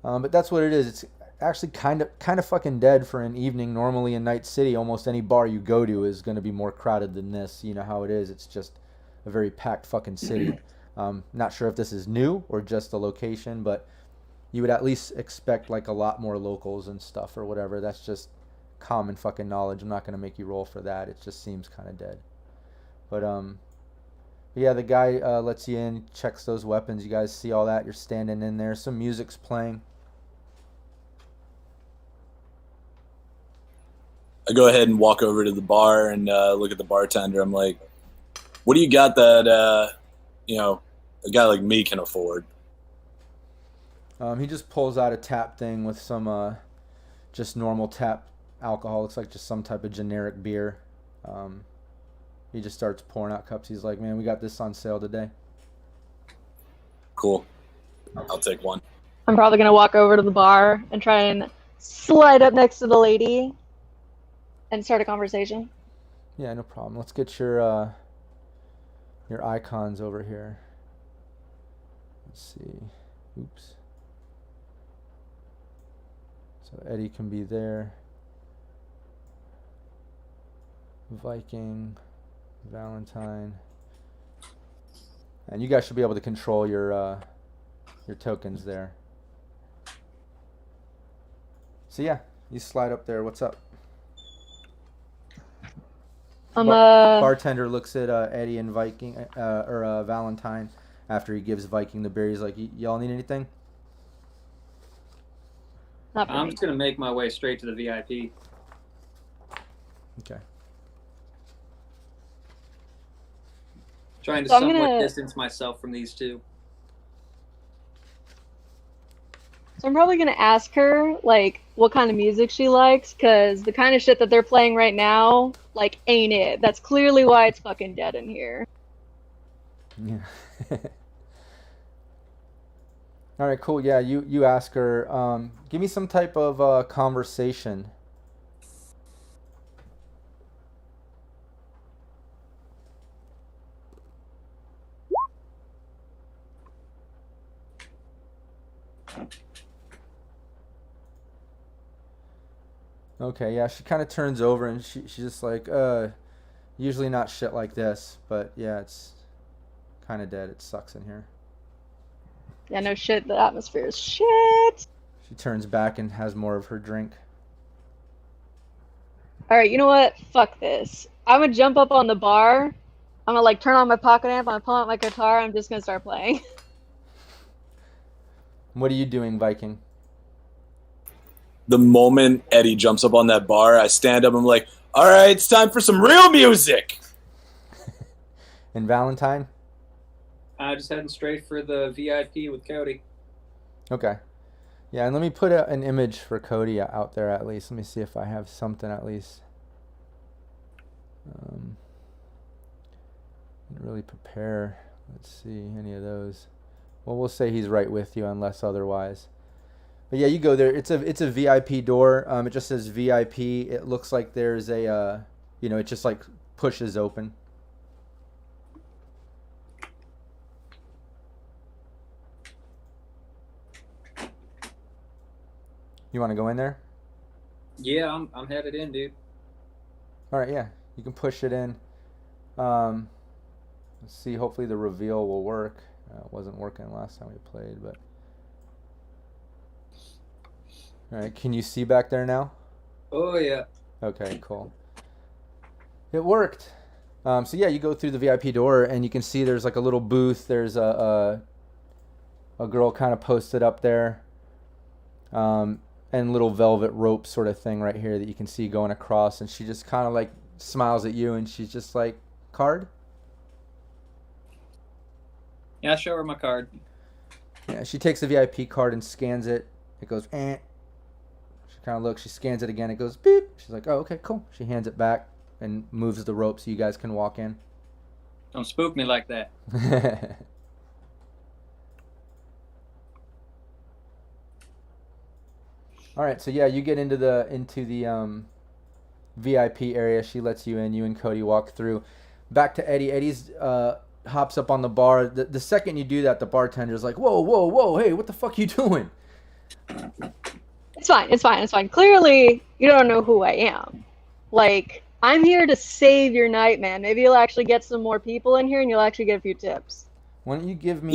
But that's what it is. It's actually kind of fucking dead for an evening. Normally in Night City, almost any bar you go to is going to be more crowded than this. You know how it is. It's just a very packed fucking city. Not sure if this is new or just the location, but you would at least expect like a lot more locals and stuff or whatever. That's just common fucking knowledge. I'm not going to make you roll for that. It just seems kind of dead. But yeah, the guy lets you in, checks those weapons. You guys see all that? You're standing in there. Some music's playing. I go ahead and walk over to the bar and look at the bartender. I'm like, what do you got that, a guy like me can afford? He just pulls out a tap thing with some just normal tap alcohol. Looks like just some type of generic beer. He just starts pouring out cups. He's like, man, we got this on sale today. Cool. I'll take one. I'm probably going to walk over to the bar and try and slide up next to the lady and start a conversation. Yeah, no problem. Let's get your icons over here. Let's see. Oops. So Eddie can be there. Viking, Valentine. And you guys should be able to control your tokens there. So yeah, you slide up there. What's up? Bartender looks at Eddie and Viking or Valentine after he gives Viking the beer. He's like, y'all need anything? I'm just gonna make my way straight to the VIP. Okay. Trying to somewhat distance myself from these two. So I'm probably going to ask her, like, what kind of music she likes, because the kind of shit that they're playing right now, like, ain't it. That's clearly why it's fucking dead in here. Yeah. All right, cool. Yeah, you ask her. Give me some type of conversation. Okay, yeah, she kind of turns over and she's just like, usually not shit like this, but yeah, it's kind of dead. It sucks in here. Yeah, no shit, the atmosphere is shit. She turns back and has more of her drink. Alright, you know what? Fuck this. I'm gonna jump up on the bar. I'm gonna, like, turn on my pocket amp. I'm gonna pull out my guitar. I'm just gonna start playing. What are you doing, Viking? The moment Eddie jumps up on that bar, I stand up and I'm like, all right, it's time for some real music. And Valentine? Just heading straight for the VIP with Cody. Okay. Yeah, and let me put an image for Cody out there at least. Let me see if I have something at least. Didn't really prepare. Let's see, any of those. Well, we'll say he's right with you unless otherwise. But yeah, you go there. It's a VIP door. It just says VIP. It looks like there's a, it just like pushes open. You want to go in there? Yeah, I'm headed in, dude. All right, yeah, you can push it in. Let's see. Hopefully the reveal will work. It wasn't working last time we played, but. All right, can you see back there now? Oh yeah. Okay, cool. It worked. So yeah, you go through the VIP door and you can see there's like a little booth. There's a girl kind of posted up there, and little velvet rope sort of thing right here that you can see going across. And she just kind of like smiles at you and she's just like, card? Yeah, show her my card. Yeah, she takes the VIP card and scans it. It goes, eh. She kind of looks, she scans it again. It goes, beep. She's like, oh, okay, cool. She hands it back and moves the rope so you guys can walk in. Don't spook me like that. All right, so yeah, you get into the VIP area. She lets you in. You and Cody walk through. Back to Eddie. Eddie's hops up on the bar. The second you do that, the bartender's like, whoa, whoa, whoa, hey, what the fuck you doing? It's fine. It's fine. It's fine. Clearly, you don't know who I am. Like, I'm here to save your night, man. Maybe you'll actually get some more people in here, and you'll actually get a few tips. Why don't you give me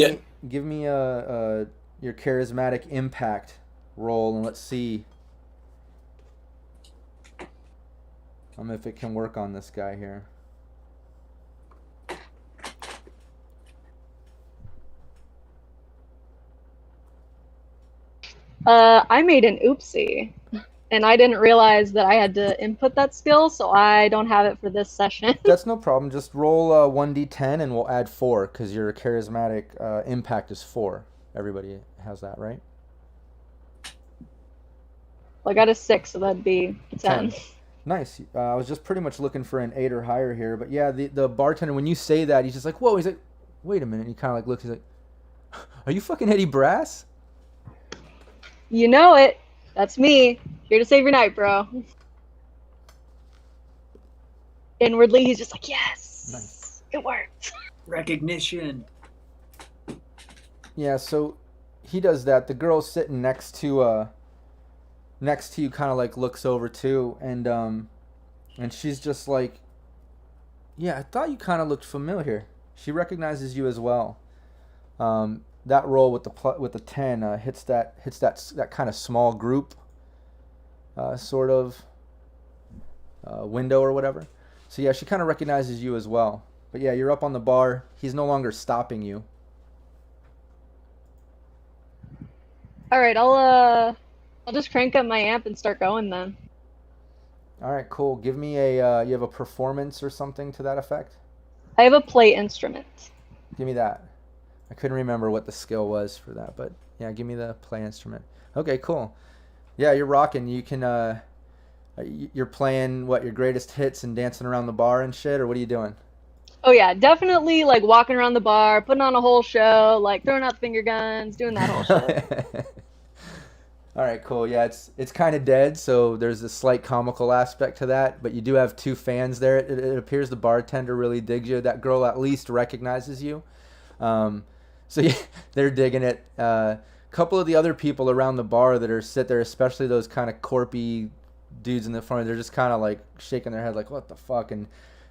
your charismatic impact roll, and let's see if it can work on this guy here. I made an oopsie, and I didn't realize that I had to input that skill, so I don't have it for this session. That's no problem. Just roll 1d10 and we'll add 4 because your charismatic impact is 4. Everybody has that, right? Well, I got a 6, so that'd be 10. Nice. I was just pretty much looking for an 8 or higher here, but yeah, the bartender, when you say that, he's just like, whoa. He's like, wait a minute. He kind of like looks. He's like, are you fucking Eddie Brass? You know it. That's me. Here to save your night, bro. Inwardly, he's just like, yes, Nice. It worked. Recognition. Yeah, so he does that. The girl sitting next to you kind of like looks over too, and she's just like, yeah, I thought you kind of looked familiar. She recognizes you as well. That roll with the 10 hits that kind of small group sort of window or whatever. So yeah, she kind of recognizes you as well. But yeah, you're up on the bar. He's no longer stopping you. All right, I'll just crank up my amp and start going then. All right, cool. Give me you have a performance or something to that effect? I have a play instrument. Give me that. I couldn't remember what the skill was for that, but yeah, give me the play instrument. Okay, cool. Yeah, you're rocking. You can you're playing what, your greatest hits and dancing around the bar and shit, or what are you doing? Oh yeah, definitely like walking around the bar, putting on a whole show, like throwing out the finger guns, doing that whole shit. All right, cool. Yeah, it's kind of dead, so there's a slight comical aspect to that, but you do have 2 fans there. It appears the bartender really digs you. That girl at least recognizes you. So yeah, they're digging it. Couple of the other people around the bar that are sit there, especially those kind of corpy dudes in the front, they're just kind of like shaking their head like, what the fuck? And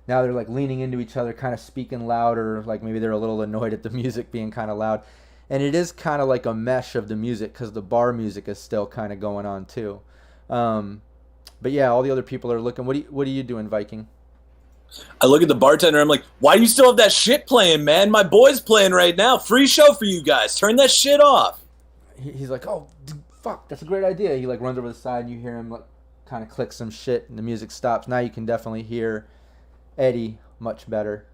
now they're like leaning into each other, kind of speaking louder, like maybe they're a little annoyed at the music being kind of loud. And it is kind of like a mesh of the music because the bar music is still kind of going on too. But yeah, all the other people are looking. What are you doing, Viking? I look at the bartender. I'm like, why do you still have that shit playing, man? My boy's playing right now. Free show for you guys. Turn that shit off. He's like, oh, fuck, that's a great idea. He like runs over the side and you hear him like kind of click some shit and the music stops. Now you can definitely hear Eddie much better.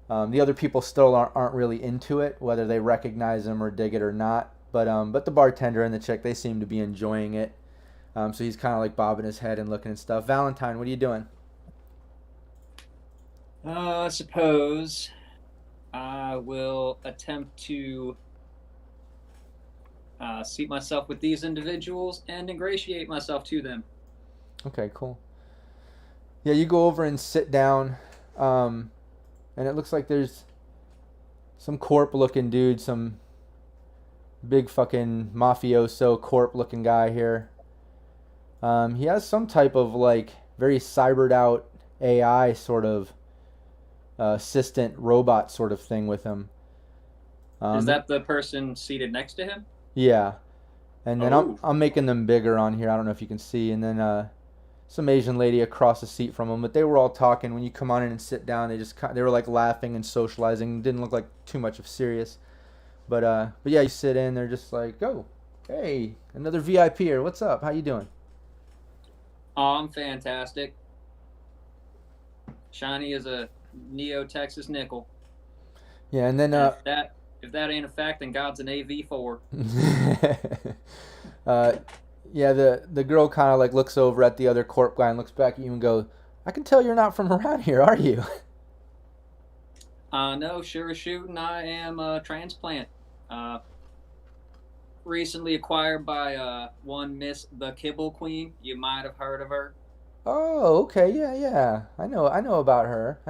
The other people still aren't really into it, whether they recognize him or dig it or not. But the bartender and the chick, they seem to be enjoying it. So he's kind of like bobbing his head and looking and stuff. Valentine, what are you doing? I suppose I will attempt to seat myself with these individuals and ingratiate myself to them. Okay, cool. Yeah, you go over and sit down, and it looks like there's some corp-looking dude, some big fucking mafioso corp-looking guy here. He has some type of like very cybered out AI sort of assistant robot sort of thing with him. Is that the person seated next to him? Yeah. And then Oh. I'm making them bigger on here. I don't know if you can see. And then some Asian lady across the seat from them, but they were all talking. When you come on in and sit down, they were like laughing and socializing. Didn't look like too much of serious. But yeah, you sit in. They're just like, oh, hey, another VIP here. What's up? How you doing? Oh, I'm fantastic. Shiny as a Neo Texas nickel. Yeah, and then If that ain't a fact, then God's an AV4. yeah, the girl kind of like looks over at the other corp guy and looks back at you and goes, I can tell you're not from around here, are you? No, sure as shooting, I am a transplant. Recently acquired by one Miss the Kibble Queen. You might have heard of her. Oh, okay, yeah. I know about her.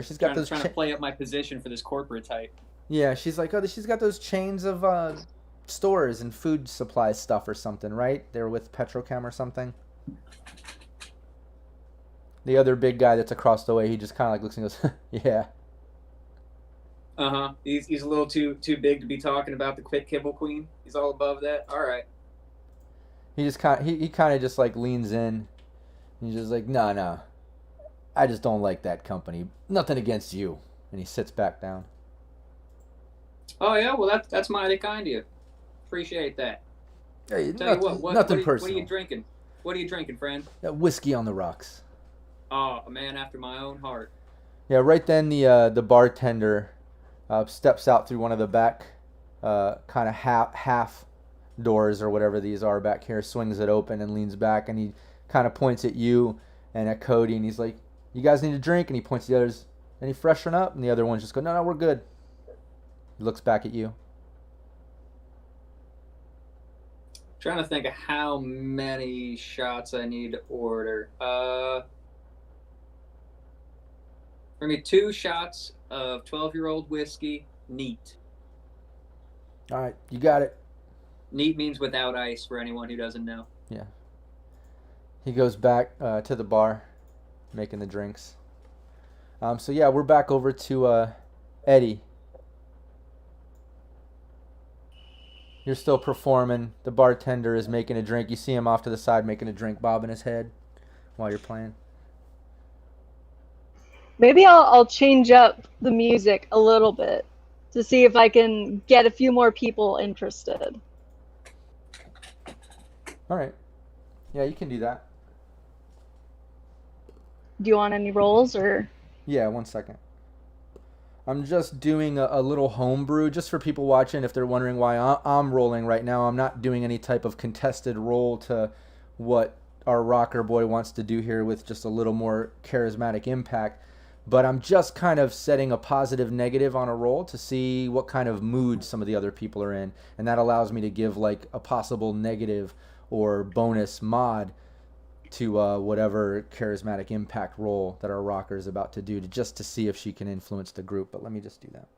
She's got those Trying to play up my position for this corporate type. Yeah, she's like, oh, she's got those chains of stores and food supply stuff or something, right? They're with Petrochem or something. The other big guy that's across the way, he just kind of like looks and goes, yeah. He's a little too big to be talking about the quick Kibble Queen. He's all above that. All right. He kind of just like leans in. He's just like, no. I just don't like that company. Nothing against you. And he sits back down. Oh yeah, well that's mighty kind of you. Appreciate that. Hey, Tell nothing, you what nothing what personal. are you drinking? What are you drinking, friend? Whiskey on the rocks. Oh, a man after my own heart. Yeah, right then the bartender steps out through one of the back kind of half doors or whatever these are back here, swings it open and leans back, and he kind of points at you and at Cody, and he's like, you guys need a drink? And he points to the others, any freshen up? And the other ones just go, no, we're good. He looks back at you. Trying to think of how many shots I need to order. For me, 2 shots of 12-year-old whiskey, neat. All right, you got it. Neat means without ice for anyone who doesn't know. Yeah. He goes back to the bar, making the drinks. So yeah, we're back over to Eddie. You're still performing. The bartender is making a drink. You see him off to the side making a drink, bobbing his head while you're playing. Maybe I'll change up the music a little bit to see if I can get a few more people interested. All right. Yeah, you can do that. Do you want any rolls or? Yeah, 1 second. I'm just doing a little homebrew just for people watching if they're wondering why I'm rolling right now. I'm not doing any type of contested roll to what our rocker boy wants to do here with just a little more charismatic impact. But I'm just kind of setting a positive negative on a roll to see what kind of mood some of the other people are in. And that allows me to give like a possible negative or bonus mod to whatever charismatic impact roll that our rocker is about to do, just to see if she can influence the group. But let me just do that.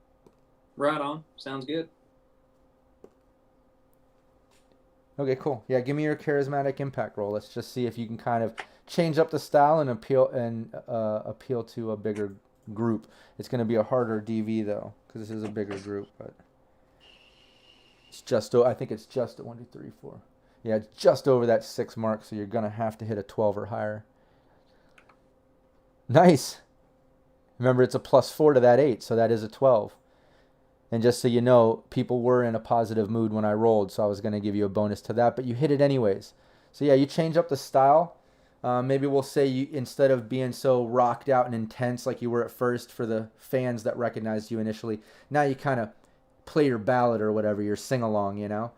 Right on. Sounds good. Okay, cool. Yeah, give me your charismatic impact roll. Let's just see if you can kind of change up the style and appeal to a bigger group. It's going to be a harder DV though, because this is a bigger group. But it's just, I think it's just a 1, 2, 3, 4. Yeah, it's just over that 6 mark, so you're going to have to hit a 12 or higher. Nice. Remember, it's a +4 to that 8, so that is a 12. And just so you know, people were in a positive mood when I rolled, so I was going to give you a bonus to that, but you hit it anyways. So yeah, you change up the style. Maybe we'll say you, instead of being so rocked out and intense like you were at first for the fans that recognized you initially, now you kind of play your ballad or whatever, your sing-along, you know?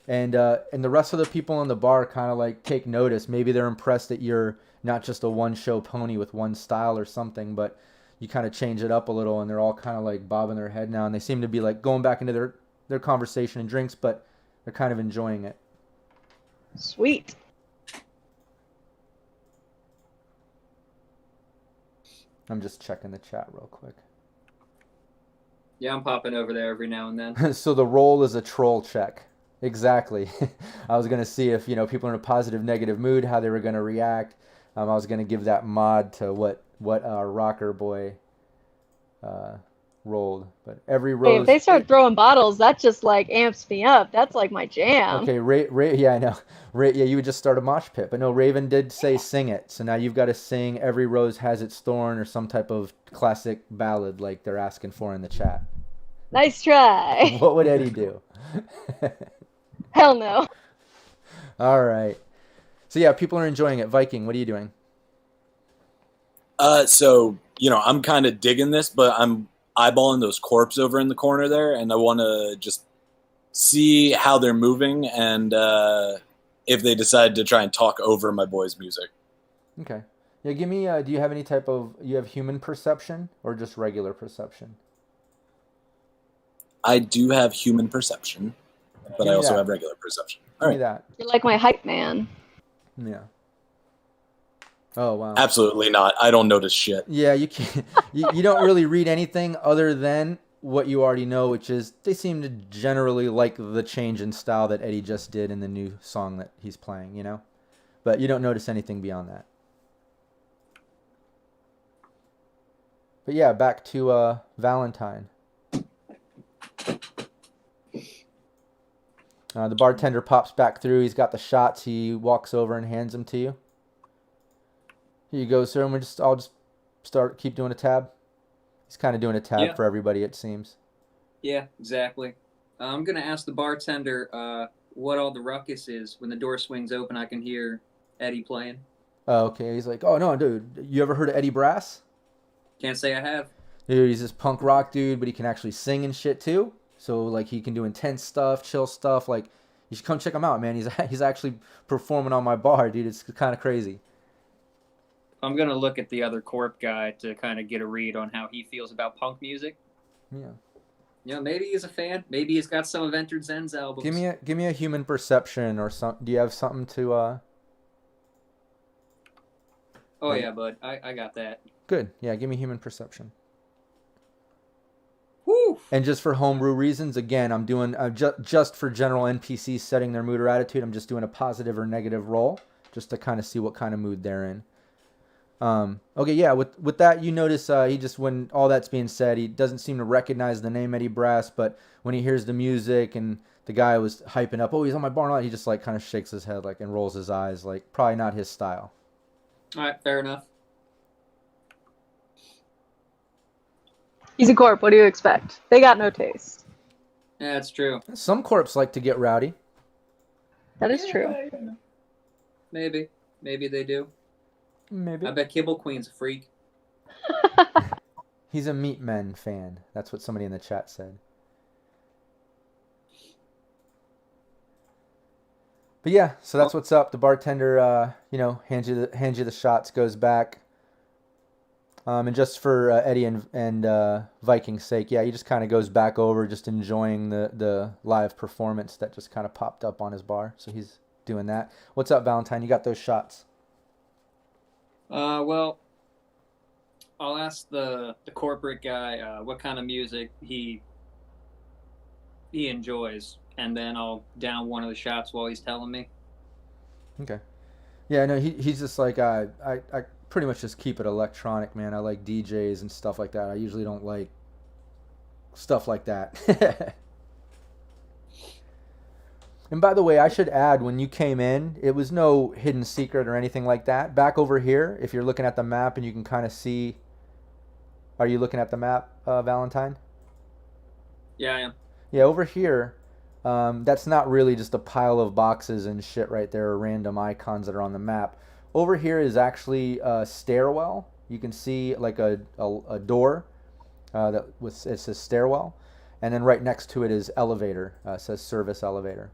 And the rest of the people in the bar kind of like take notice. Maybe they're impressed that you're not just a one-show pony with one style or something, but you kind of change it up a little, and they're all kind of like bobbing their head now, and they seem to be like going back into their conversation and drinks, but they're kind of enjoying it. Sweet. I'm just checking the chat real quick. Yeah, I'm popping over there every now and then. So the roll is a troll check. Exactly. I was going to see if, people are in a positive, negative mood, how they were going to react. I was going to give that mod to what our rocker boy rolled, but every Hey, rose. if they start throwing bottles, that just like amps me up. That's like my jam. Okay, yeah, I know. Yeah, you would just start a mosh pit, but no, Raven did say sing it, so now you've got to sing "Every Rose Has Its Thorn" or some type of classic ballad like they're asking for in the chat. Nice try. What would Eddie do? Hell no. All right. So yeah, people are enjoying it. Viking, what are you doing? So I'm kind of digging this, but I'm eyeballing those corpses over in the corner there, and I want to just see how they're moving and if they decide to try and talk over my boy's music. Okay. Yeah, give me. Do you have any type of? You have human perception or just regular perception? I do have human perception, but I also have regular perception. Give me that. You're like my hype man. Yeah. Oh wow. Absolutely not. I don't notice shit. Yeah, you can't. You don't really read anything other than what you already know, which is they seem to generally like the change in style that Eddie just did in the new song that he's playing. But you don't notice anything beyond that. But yeah, back to Valentine. The bartender pops back through. He's got the shots. He walks over and hands them to you. Here you go, sir. And I'll just keep doing a tab. He's kind of doing a tab for everybody, it seems. Yeah, exactly. I'm gonna ask the bartender what all the ruckus is. When the door swings open, I can hear Eddie playing. Oh, okay. He's like, oh no, dude. You ever heard of Eddie Brass? Can't say I have. Dude, he's this punk rock dude, but he can actually sing and shit too. So like he can do intense stuff, chill stuff. Like you should come check him out, man. He's actually performing on my bar, dude. It's kind of crazy. I'm gonna look at the other corp guy to kind of get a read on how he feels about punk music. Yeah. Maybe he's a fan. Maybe he's got some of Entered Zen's albums. Give me a human perception or something. Do you have something to? Oh yeah, bud. I got that. Good. Yeah, give me human perception. Woo! And just for homebrew reasons, again, I'm doing just for general NPCs setting their mood or attitude. I'm just doing a positive or negative roll, just to kind of see what kind of mood they're in. Okay, yeah. With that, you notice he just, when all that's being said, he doesn't seem to recognize the name Eddie Brass, but when he hears the music and the guy was hyping up, oh, he's on my bar, he just like kind of shakes his head like and rolls his eyes, like probably not his style. All right, fair enough. He's a corp. What do you expect? They got no taste. Yeah, that's true. Some corps like to get rowdy. That is true. Maybe they do. Maybe. I bet Kibble Queen's a freak. He's a Meat Men fan. That's what somebody in the chat said. But yeah, so that's what's up. The bartender, hands you the shots, goes back. And just for Eddie and Viking's sake, yeah, he just kind of goes back over, just enjoying the live performance that just kind of popped up on his bar. So he's doing that. What's up, Valentine? You got those shots? Well, I'll ask the corporate guy what kind of music he enjoys, and then I'll down one of the shots while he's telling me. Okay. Yeah, no, he's just like I pretty much just keep it electronic, man. I like DJs and stuff like that. I usually don't like stuff like that. And by the way, I should add, when you came in, it was no hidden secret or anything like that. Back over here, if you're looking at the map and you can kind of see... Are you looking at the map, Valentine? Yeah, I am. Yeah, over here, that's not really just a pile of boxes and shit right there, or random icons that are on the map. Over here is actually a stairwell. You can see like a door it says stairwell. And then right next to it is elevator. It says service elevator.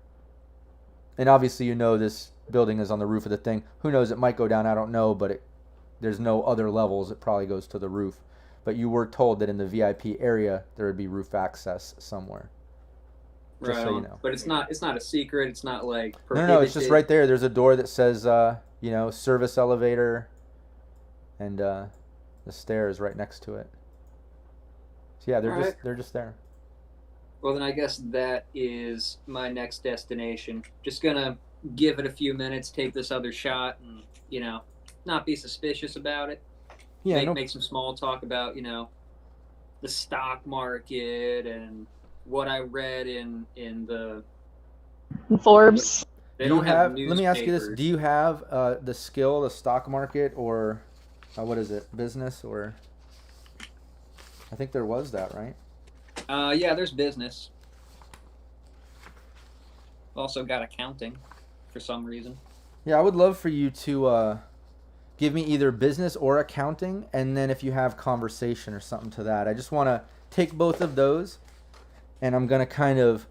And obviously this building is on the roof of the thing. Who knows, it might go down, I don't know, but there's no other levels. It probably goes to the roof. But you were told that in the VIP area there would be roof access somewhere. Just so you know. But it's not a secret. It's not like prohibited. No, it's just right there. There's a door that says service elevator, and the stairs right next to it. So yeah, they're just there. Well, then I guess that is my next destination. Just gonna give it a few minutes, take this other shot, and not be suspicious about it. Yeah, make some small talk about the the stock market and what I read in the Forbes. they don't have Let me ask you this: newspapers. do you have the skill, the stock market, or what is it, business, or? I think there was that, right? Yeah, there's business. Also got accounting for some reason. Yeah, I would love for you to give me either business or accounting, and then if you have conversation or something to that. I just want to take both of those, and I'm going to kind of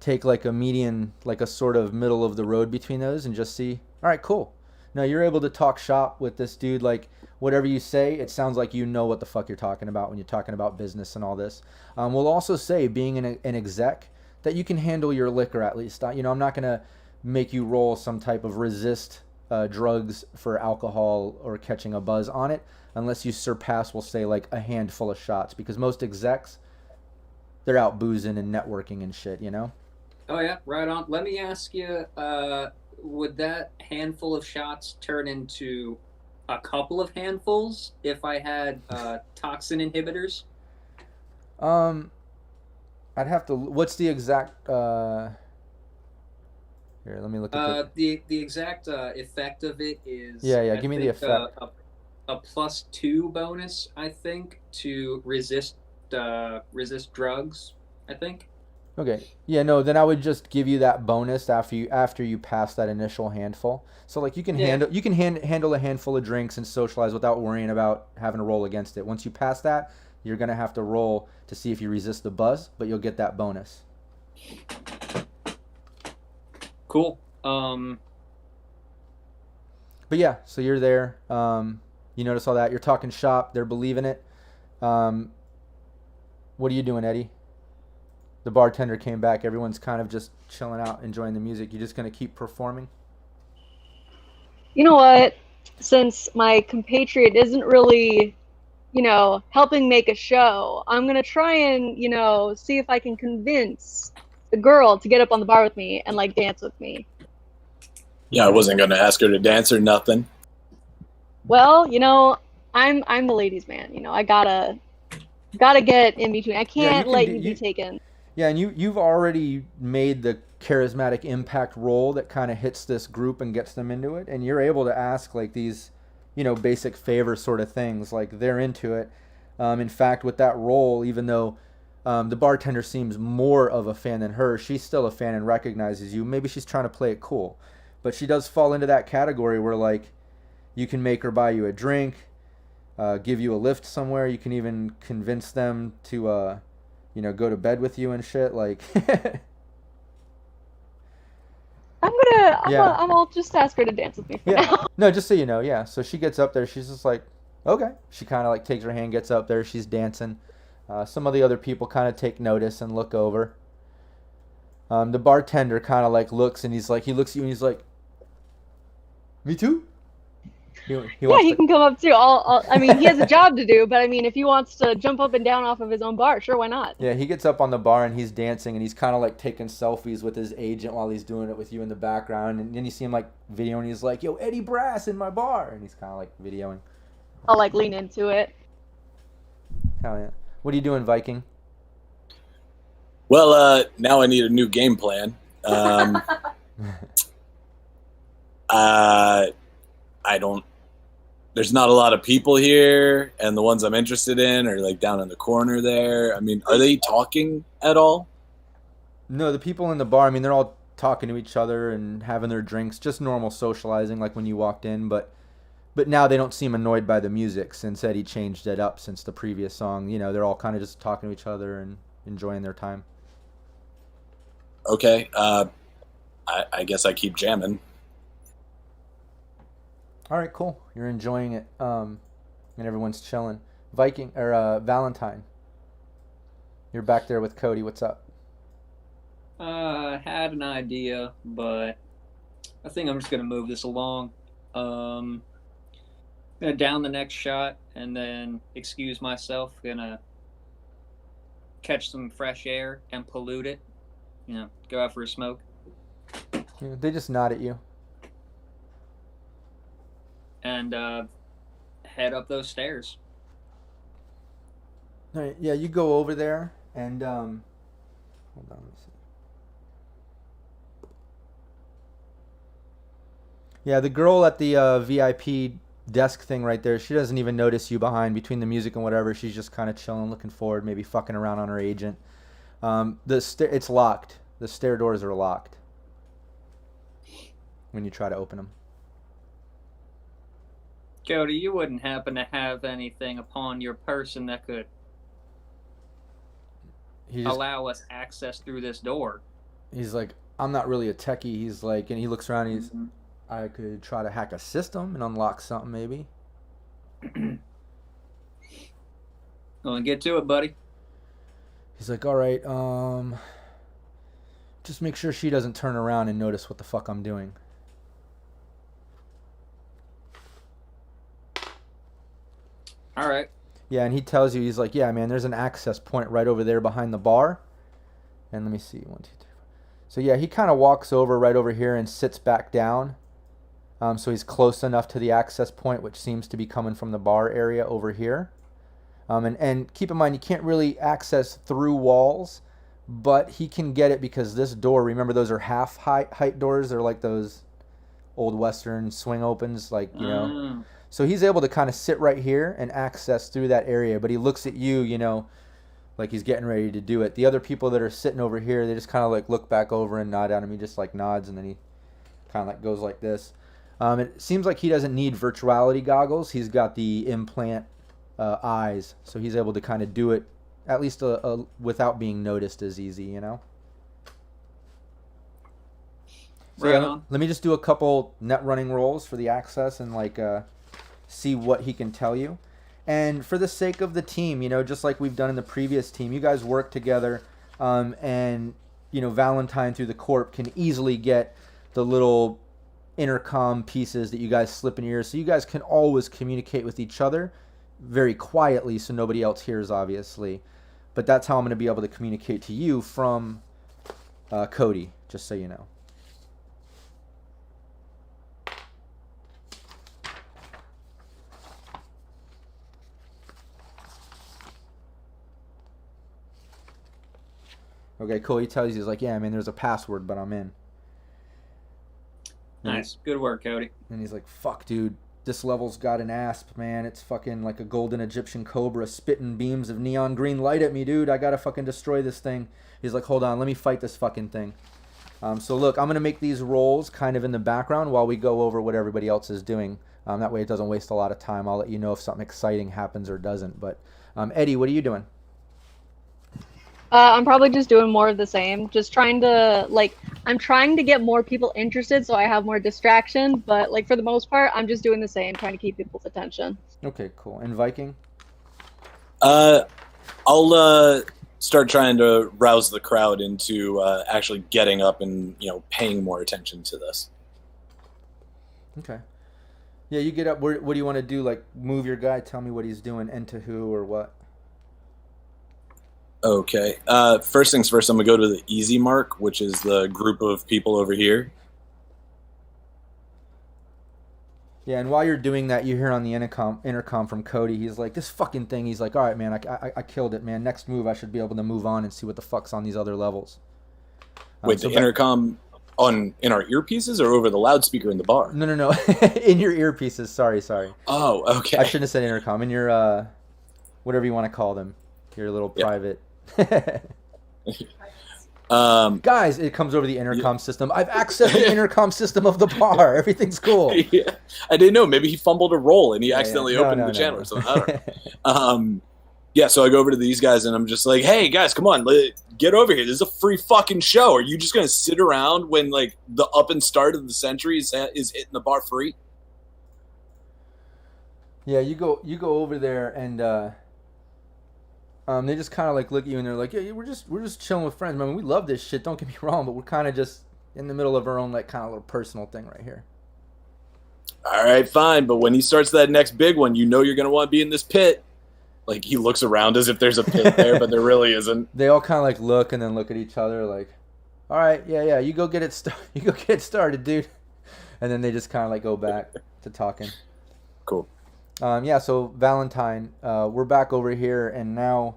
take like a median, like a sort of middle of the road between those and just see, all right, cool. Now you're able to talk shop with this dude, like whatever you say, it sounds like you know what the fuck you're talking about when you're talking about business and all this. We'll also say, being an exec, that you can handle your liquor at least. I'm not going to make you roll some type of resist drugs for alcohol or catching a buzz on it unless you surpass, we'll say, like a handful of shots, because most execs, they're out boozing and networking and shit, Oh yeah, right on. Let me ask you, would that handful of shots turn into a couple of handfuls if I had toxin inhibitors? I'd have to. What's the exact? Here, let me look at the exact effect of it is, Yeah. I Give me the think, effect. a +2 bonus, I think, to resist drugs. I think. Okay. Yeah. No. Then I would just give you that bonus after you pass that initial handful. So like you can Yeah. handle a handful of drinks and socialize without worrying about having to roll against it. Once you pass that, you're gonna have to roll to see if you resist the buzz, but you'll get that bonus. Cool. But yeah, so you're there. You notice all that. You're talking shop. They're believing it. What are you doing, Eddie? The bartender came back. Everyone's kind of just chilling out, enjoying the music. You're just going to keep performing? You know what? Since my compatriot isn't really, helping make a show, I'm going to try and, see if I can convince the girl to get up on the bar with me and, like, dance with me. Yeah, I wasn't going to ask her to dance or nothing. Well, I'm the ladies' man. I gotta get in between. I can't let you be taken. Yeah, and you've already made the charismatic impact role that kind of hits this group and gets them into it, and you're able to ask like these, basic favor sort of things. Like they're into it. In fact, with that role, even though the bartender seems more of a fan than her, she's still a fan and recognizes you. Maybe she's trying to play it cool, but she does fall into that category where like you can make her buy you a drink, give you a lift somewhere. You can even convince them to go to bed with you and shit. Like, I'll just ask her to dance with me for now. No, just so you know, yeah. So she gets up there. She's just like, okay. She kind of like takes her hand, gets up there. She's dancing. Some of the other people kind of take notice and look over. The bartender kind of like looks and he looks at you and he's like, me too? He can come up too. I mean, he has a job to do, but I mean, if he wants to jump up and down off of his own bar, sure, why not? Yeah, he gets up on the bar and he's dancing and he's kind of like taking selfies with his agent while he's doing it with you in the background. And then you see him like videoing. He's like, yo, Eddie Brass in my bar. And he's kind of like videoing. I'll like lean into it. Hell yeah. What are you doing, Viking? Well, now I need a new game plan. I don't. There's not a lot of people here, and the ones I'm interested in are like down in the corner there. I mean, are they talking at all? No, the people in the bar, I mean, they're all talking to each other and having their drinks, just normal socializing like when you walked in, but now they don't seem annoyed by the music since Eddie changed it up since the previous song. They're all kind of just talking to each other and enjoying their time. Okay, I guess I keep jamming. All right, cool. You're enjoying it, and everyone's chilling. Viking or Valentine, you're back there with Cody. What's up? I had an idea, but I think I'm just gonna move this along. Gonna down the next shot and then excuse myself. Gonna catch some fresh air and pollute it. Go out for a smoke. Yeah, they just nod at you. And head up those stairs. All right, yeah, you go over there and hold on. Let me see. Yeah, the girl at the VIP desk thing right there, she doesn't even notice you behind between the music and whatever. She's just kind of chilling, looking forward, maybe fucking around on her agent. It's locked. The stair doors are locked when you try to open them. Jody, you wouldn't happen to have anything upon your person that could allow us access through this door? He's like, I'm not really a techie. He's like, and he looks around. I could try to hack a system and unlock something, maybe. Well, get to it, buddy. He's like, all right, just make sure she doesn't turn around and notice what the fuck I'm doing. All right. Yeah, and he tells you, he's like, yeah, man, there's an access point right over there behind the bar. And let me see, 1, 2, 3, 4. So yeah, he kind of walks over right over here and sits back down. So he's close enough to the access point, which seems to be coming from the bar area over here. And keep in mind, you can't really access through walls, but he can get it because this door, remember, those are half height doors. They're like those old Western swing opens, like, you know. So he's able to kind of sit right here and access through that area, but he looks at you, you know, like he's getting ready to do it. The other people that are sitting over here, they just kind of like look back over and nod at him. He just like nods, and then he kind of like goes like this. It seems like he doesn't need virtuality goggles. He's got the implant eyes, so he's able to kind of do it at least without being noticed as easy, you know. So Right yeah, on. let me just do a couple net running rolls for the access and like see what he can tell you. And for the sake of the team, you know, just like we've done in the previous team, you guys work together, and you know, Valentine through the Corp can easily get the little intercom pieces that you guys slip in your ears, so you guys can always communicate with each other very quietly so nobody else hears, obviously. But that's how I'm going to be able to communicate to you from Cody, just so you know. Okay, cool. He tells you, he's like, yeah, man, there's a password, but I'm in. Nice. Good work, Cody. And he's like, fuck, dude. This level's got an asp, man. It's fucking like a golden Egyptian cobra spitting beams of neon green light at me, dude. I gotta fucking destroy this thing. He's like, hold on, let me fight this fucking thing. So look, I'm gonna make these rolls kind of in the background while we go over what everybody else is doing. That way it doesn't waste a lot of time. I'll let you know if something exciting happens or doesn't. But Eddie, what are you doing? I'm probably just doing more of the same. Just trying to, like, I'm trying to get more people interested so I have more distraction. But, like, for the most part, I'm just doing the same, trying to keep people's attention. Okay, cool. And Viking? I'll start trying to rouse the crowd into actually getting up and, you know, paying more attention to this. Okay. Yeah, you get up. What do you want to do? Like, move your guy, tell me what he's doing, and to who or what? Okay. First things first, I'm going to go to the easy mark, which is the group of people over here. Yeah, and while you're doing that, you hear on the intercom from Cody, he's like, this fucking thing, he's like, all right, man, I killed it, man. Next move, I should be able to move on and see what the fuck's on these other levels. Wait, the intercom in our earpieces or over the loudspeaker in the bar? No. In your earpieces, sorry. Oh, okay. I shouldn't have said intercom. In your, whatever you want to call them. Your little private... Guys, it comes over the intercom system. I've accessed the intercom system of the bar. Everything's cool. Yeah. I didn't know. Maybe he fumbled a roll and he accidentally opened the channel or something. I don't know. Yeah, so I go over to these guys and I'm just like, hey, guys, come on. Get over here. This is a free fucking show. Are you just going to sit around when, like, the up and start of the century is hitting the bar free? Yeah, you go over there and... they just kind of like look at you and they're like, yeah, we're just chilling with friends. I mean, we love this shit. Don't get me wrong, but we're kind of just in the middle of our own like kind of little personal thing right here. All right, fine. But when he starts that next big one, you know you're going to want to be in this pit. Like, he looks around as if there's a pit there, but there really isn't. They all kind of like look and then look at each other like, all right, yeah, you go get it started, dude. And then they just kind of like go back to talking. Cool. Yeah, so Valentine, we're back over here, and now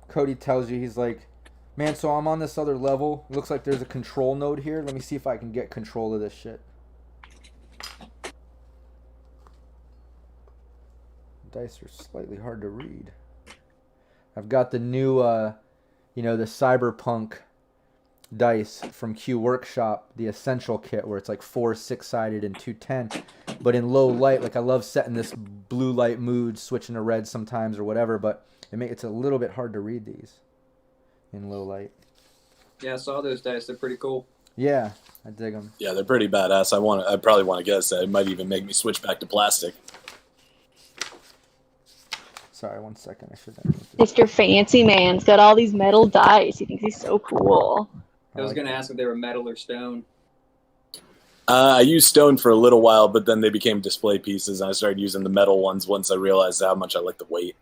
Cody tells you, he's like, man, so I'm on this other level. Looks like there's a control node here. Let me see if I can get control of this shit. Dice are slightly hard to read. I've got the new, the Cyberpunk dice from Q Workshop, the Essential Kit, where it's like 4 6-sided and 2 10. But in low light, like I love setting this blue light mood, switching to red sometimes or whatever, but it's a little bit hard to read these in low light. Yeah, I saw those dice. They're pretty cool. Yeah, I dig them. Yeah, they're pretty badass. I probably want to guess that it might even make me switch back to plastic. Sorry, 1 second. I should have. Mr. Fancy Man's got all these metal dice. He thinks he's so cool. I was going to ask if they were metal or stone. I used stone for a little while, but then they became display pieces, and I started using the metal ones once I realized how much I like the weight.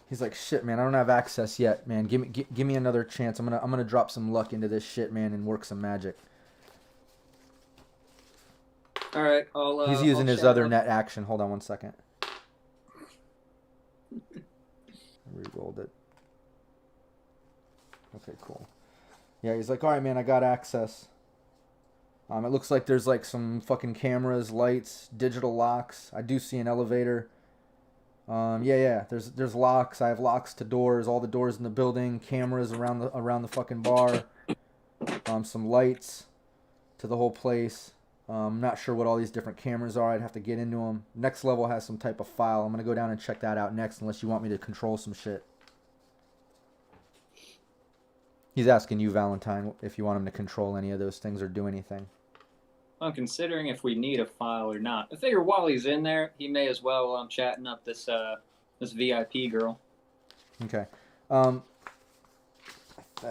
He's like, shit, man, I don't have access yet, man. Give me another chance. I'm gonna drop some luck into this shit, man, and work some magic. All right, He's using his other net action. Hold on 1 second. Rerolled it. Okay, cool. Yeah, he's like, all right, man, I got access. It looks like there's like some fucking cameras, lights, digital locks. I do see an elevator. Yeah. There's locks. I have locks to doors, all the doors in the building, cameras around the fucking bar. Some lights to the whole place. I'm not sure what all these different cameras are. I'd have to get into them. Next level has some type of file. I'm gonna go down and check that out next, unless you want me to control some shit. He's asking you, Valentine, if you want him to control any of those things or do anything. I'm considering if we need a file or not. I figure while he's in there, he may as well while I'm chatting up this VIP girl. Okay. I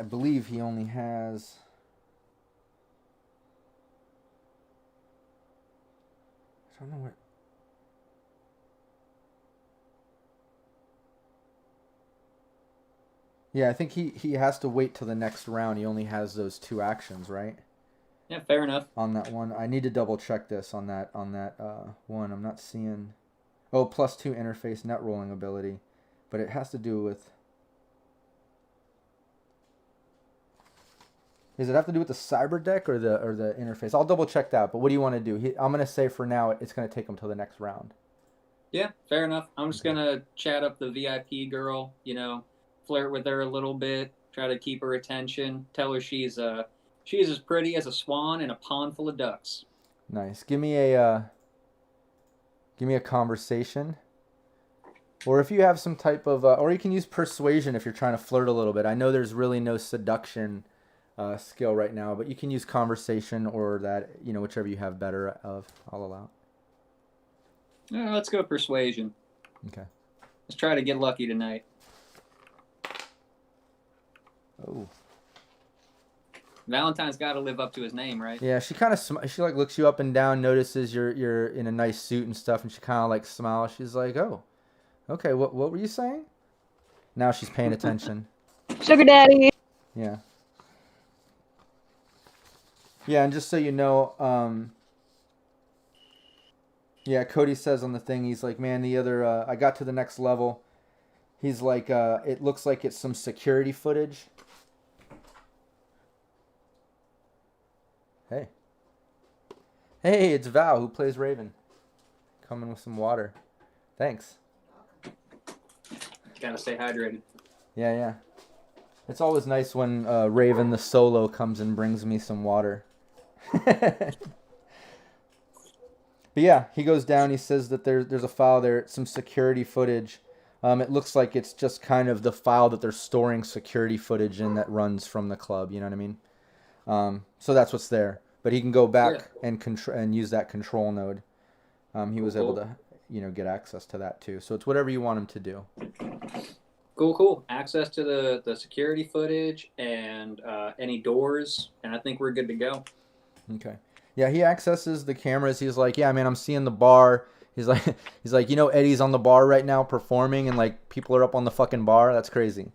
believe he only has... I don't know what... Yeah, I think he has to wait till the next round. He only has those 2 actions, right? Yeah, fair enough. On that one, I need to double check this on that one. I'm not seeing. Oh, +2 interface net rolling ability, but it has to do with. Does it have to do with the cyber deck or the interface? I'll double check that. But what do you want to do? I'm gonna say for now it's gonna take him till the next round. Yeah, fair enough. I'm just gonna chat up the VIP girl. Flirt with her a little bit. Try to keep her attention. Tell her she's as pretty as a swan in a pond full of ducks. Nice. Give me a conversation, or if you have some type of, or you can use persuasion if you're trying to flirt a little bit. I know there's really no seduction skill right now, but you can use conversation or that, whichever you have better of. I'll allow. Yeah, let's go persuasion. Okay. Let's try to get lucky tonight. Oh. Valentine's got to live up to his name, right? Yeah, she kind of she like looks you up and down, notices you're in a nice suit and stuff, and she kind of like smiles. She's like, "Oh, okay. What were you saying?" Now she's paying attention. Sugar daddy. Yeah. Yeah, and just so you know, yeah, Cody says on the thing, he's like, "Man, the other I got to the next level." He's like, "It looks like it's some security footage." Hey, it's Val who plays Raven. Coming with some water. Thanks. Gotta stay hydrated. Yeah. It's always nice when Raven the solo comes and brings me some water. But yeah, he goes down. He says that there's a file there, some security footage. It looks like it's just kind of the file that they're storing security footage in that runs from the club. You know what I mean? So that's what's there. But he can go back and use that control node. He was able to, get access to that too. So it's whatever you want him to do. Cool. Access to the security footage and any doors, and I think we're good to go. Okay. Yeah, he accesses the cameras. He's like, yeah, man, I'm seeing the bar. He's like, Eddie's on the bar right now performing, and like people are up on the fucking bar. That's crazy.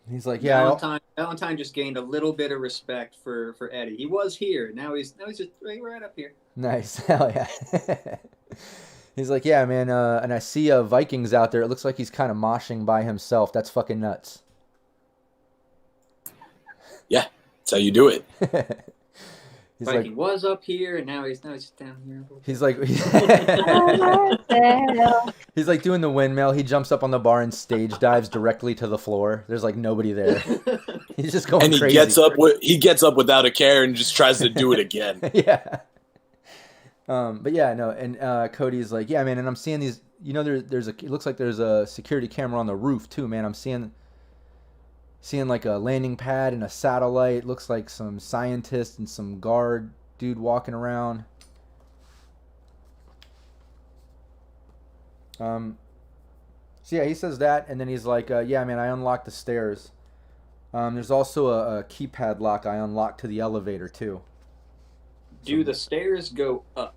He's like, yeah. Valentine just gained a little bit of respect for Eddie. He was here. Now he's just right up here. Nice. Hell yeah. He's like, yeah, man, and I see Vikings out there. It looks like he's kind of moshing by himself. That's fucking nuts. Yeah, that's how you do it. He's Like he like, was up here, and now he's down here. he's like, Oh, he's like doing the windmill. He jumps up on the bar and stage dives directly to the floor. There's like nobody there. He's just going And he crazy. gets up without a care and just tries to do it again. Yeah. But yeah, no, and Cody's like, yeah, man, and I'm seeing these. You know, it looks like there's a security camera on the roof too, man. I'm seeing like a landing pad and a satellite. Looks like some scientist and some guard dude walking around. So yeah, he says that, and then he's like, yeah, man, I unlocked the stairs. There's also a keypad lock I unlocked to the elevator too. Do the stairs go up?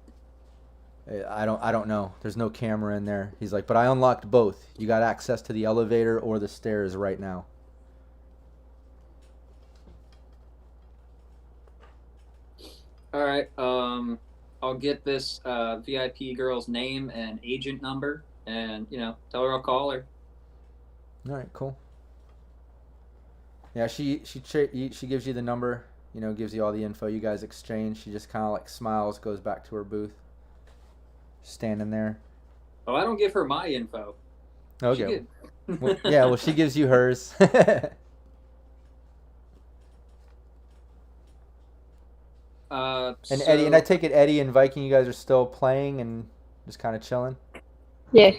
I don't know. There's no camera in there. He's like, but I unlocked both. You got access to the elevator or the stairs right now. All right. I'll get this VIP girl's name and agent number, and tell her I'll call her. All right, cool. Yeah, she gives you the number. Gives you all the info. You guys exchange. She just kind of like smiles, goes back to her booth, standing there. Oh, I don't give her my info. Okay. Well, she gives you hers. And Eddie, and I take it Eddie and Viking, you guys are still playing and just kind of chilling. yeah.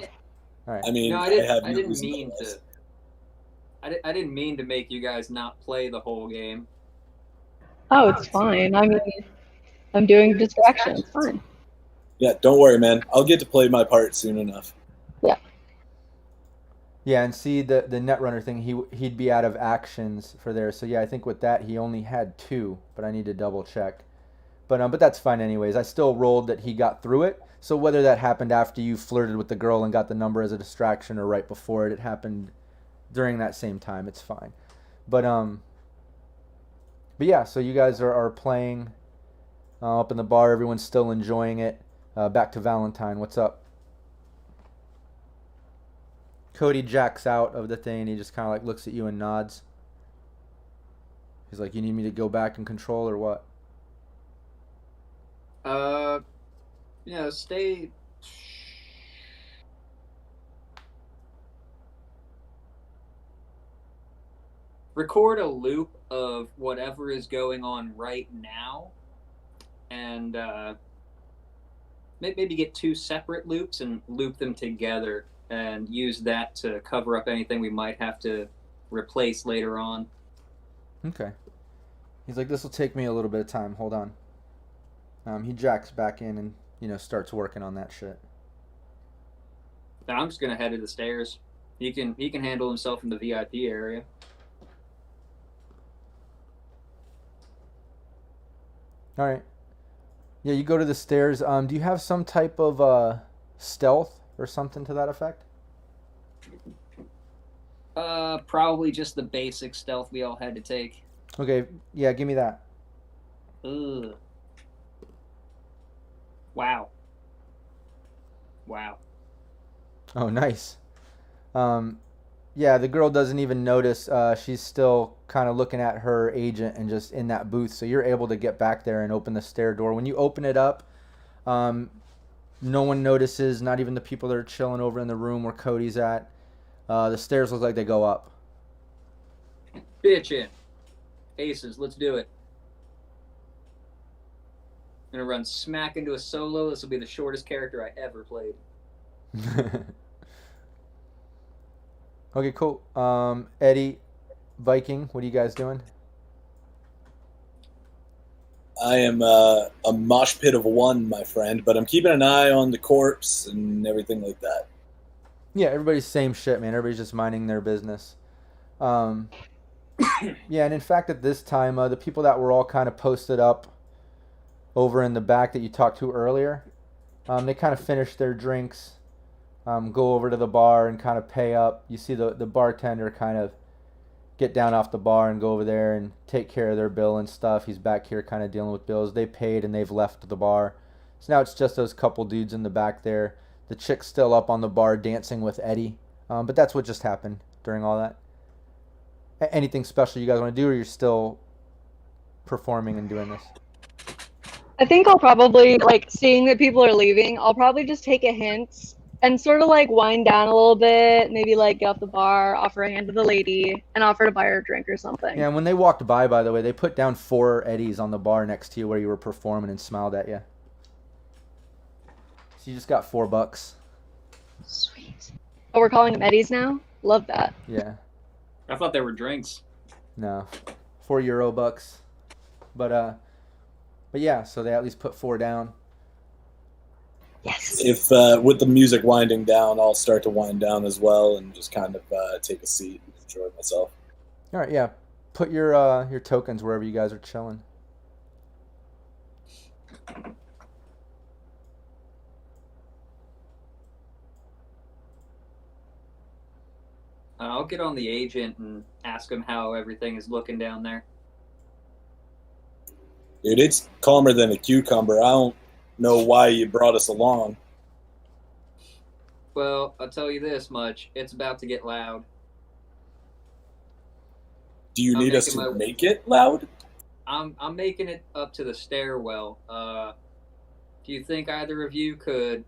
All right. I mean, No, I didn't mean to. I didn't mean to make you guys not play the whole game. Oh, it's fine. I mean, I'm doing distraction. It's fine. Yeah, don't worry, man. I'll get to play my part soon enough. Yeah, and see the Netrunner thing, he'd be out of actions for there. So yeah, I think with that he only had 2, but I need to double check. But that's fine anyways. I still rolled that he got through it. So whether that happened after you flirted with the girl and got the number as a distraction or right before it happened during that same time, it's fine. But yeah, so you guys are playing up in the bar. Everyone's still enjoying it. Back to Valentine. What's up? Cody jacks out of the thing and he just kind of like looks at you and nods. He's like, you need me to go back and control or what? Stay. Record a loop of whatever is going on right now, and maybe get 2 separate loops and loop them together, and use that to cover up anything we might have to replace later on. Okay. He's like, this will take me a little bit of time. Hold on. He jacks back in and starts working on that shit. Now I'm just gonna head to the stairs. He can handle himself in the VIP area. All right. Yeah, you go to the stairs. Do you have some type of stealth or something to that effect? Probably just the basic stealth we all had to take. Okay. Yeah, give me that. Ugh. Wow. Oh, nice. Yeah, the girl doesn't even notice. She's still kind of looking at her agent and just in that booth. So you're able to get back there and open the stair door. When you open it up, no one notices, not even the people that are chilling over in the room where Cody's at. The stairs look like they go up. Bitchin'. Aces, let's do it. I'm gonna run smack into a solo. This will be the shortest character I ever played. Okay, cool. Eddie, Viking, what are you guys doing? I am a mosh pit of 1, my friend, but I'm keeping an eye on the corpse and everything like that. Yeah, everybody's same shit, man. Everybody's just minding their business. Yeah, and in fact, at this time, the people that were all kind of posted up over in the back that you talked to earlier, they kind of finish their drinks, go over to the bar and kind of pay up. You see the bartender kind of get down off the bar and go over there and take care of their bill and stuff. He's back here kind of dealing with bills. They paid and they've left the bar. So now it's just those couple dudes in the back there. The chick's still up on the bar dancing with Eddie. But that's what just happened during all that. Anything special you guys want to do, or you're still performing and doing this? I think I'll probably, like, seeing that people are leaving, I'll probably just take a hint and sort of, like, wind down a little bit, maybe, like, get off the bar, offer a hand to the lady, and offer to buy her a drink or something. Yeah, and when they walked by the way, they put down 4 Eddies on the bar next to you where you were performing and smiled at you. So you just got $4. Sweet. Oh, we're calling them Eddies now? Love that. Yeah. I thought they were drinks. No. €4 bucks. But yeah, so they at least put 4 down. Yes. If with the music winding down, I'll start to wind down as well and just kind of take a seat and enjoy myself. All right, yeah. Put your tokens wherever you guys are chilling. I'll get on the agent and ask him how everything is looking down there. Dude, it's calmer than a cucumber. I don't know why you brought us along. Well, I'll tell you this much. It's about to get loud. Do you I'm need us making to my- make it loud? I'm making it up to the stairwell. Do you think either of you could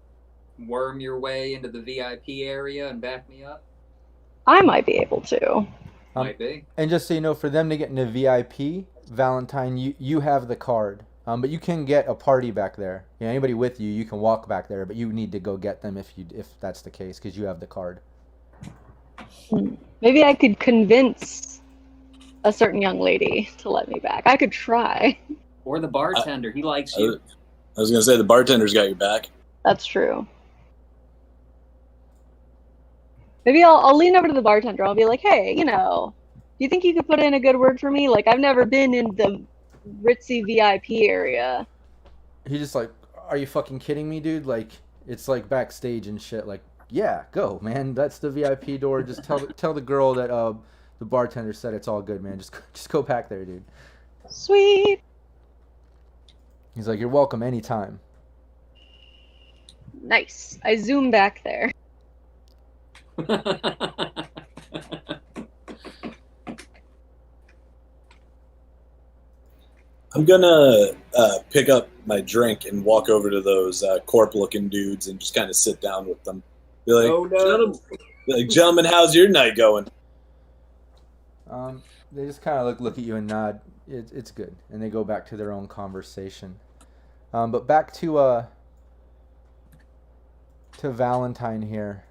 worm your way into the VIP area and back me up? I might be able to. Might be. And just so you know, for them to get into VIP, Valentine, you have the card. But you can get a party back there. You know, anybody with you, you can walk back there, but you need to go get them if that's the case, because you have the card. Maybe I could convince a certain young lady to let me back. I could try. Or the bartender. He likes you. I was going to say the bartender's got your back. That's true. Maybe I'll lean over to the bartender. I'll be like, hey, do you think you could put in a good word for me? Like, I've never been in the ritzy VIP area. He's just like, are you fucking kidding me, dude? Like, it's like backstage and shit. Like, yeah, go, man. That's the VIP door. Just tell the girl that the bartender said it's all good, man. Just go back there, dude. Sweet. He's like, you're welcome anytime. Nice. I zoom back there. I'm going to pick up my drink and walk over to those corp-looking dudes and just kind of sit down with them. Be like, Oh, no. Gentlemen, how's your night going? They just kind of look at you and nod. It's good, and they go back to their own conversation. But back to Valentine here.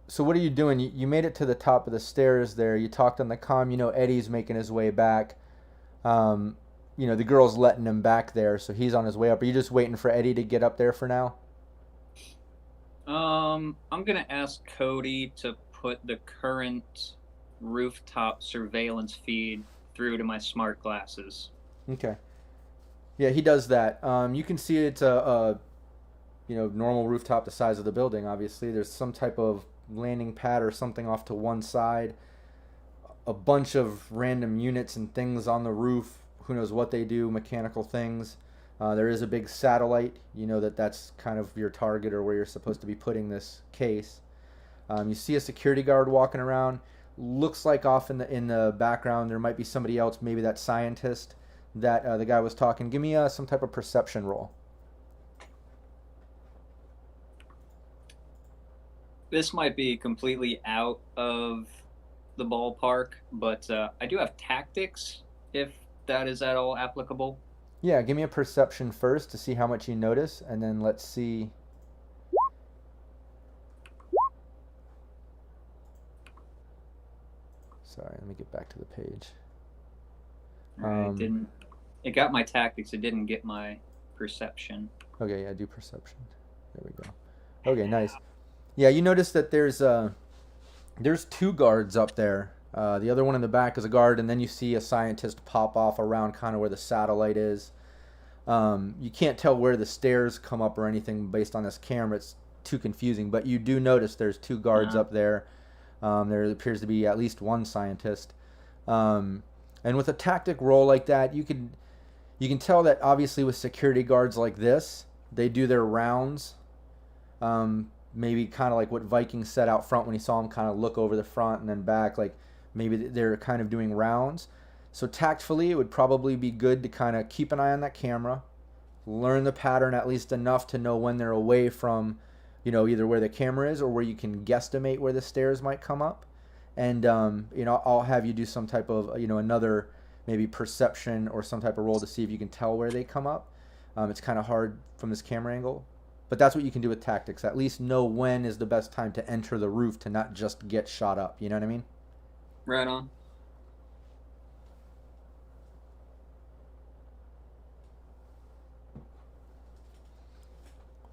So what are you doing? You made it to the top of the stairs there. You talked on the comm. Eddie's making his way back. The girl's letting him back there, so he's on his way up. Are you just waiting for Eddie to get up there for now? I'm gonna ask Cody to put the current rooftop surveillance feed through to my smart glasses. Okay. Yeah, he does that. You can see it's a normal rooftop the size of the building, obviously. There's some type of landing pad or something off to one side. A bunch of random units and things on the roof. Who knows what they do, mechanical things. There is a big satellite. You know that's kind of your target or where you're supposed to be putting this case. You see a security guard walking around. Looks like off in the background there might be somebody else, maybe that scientist that the guy was talking. Give me some type of perception roll. This might be completely out of the ballpark, but I do have tactics, if that is at all applicable. Yeah, give me a perception first to see how much you notice, and then let's see. Sorry, let me get back to the page. It got my tactics, it didn't get my perception. Okay, yeah, do perception. There we go. Okay, nice. Yeah, you notice that there's 2 guards up there. The other one in the back is a guard, and then you see a scientist pop off around kind of where the satellite is. You can't tell where the stairs come up or anything based on this camera. It's too confusing, but you do notice there's 2 guards up there. There appears to be at least one scientist. And with a tactic roll like that, you You can tell that obviously with security guards like this, they do their rounds. Maybe kind of like what Vikings said out front when he saw him kind of look over the front and then back. Like maybe they're kind of doing rounds. So tactfully, it would probably be good to kind of keep an eye on that camera, learn the pattern at least enough to know when they're away from, either where the camera is or where you can guesstimate where the stairs might come up. And, I'll have you do some type of, another maybe perception or some type of roll to see if you can tell where they come up. It's kind of hard from this camera angle. But that's what you can do with tactics. At least know when is the best time to enter the roof to not just get shot up. You know what I mean? Right on.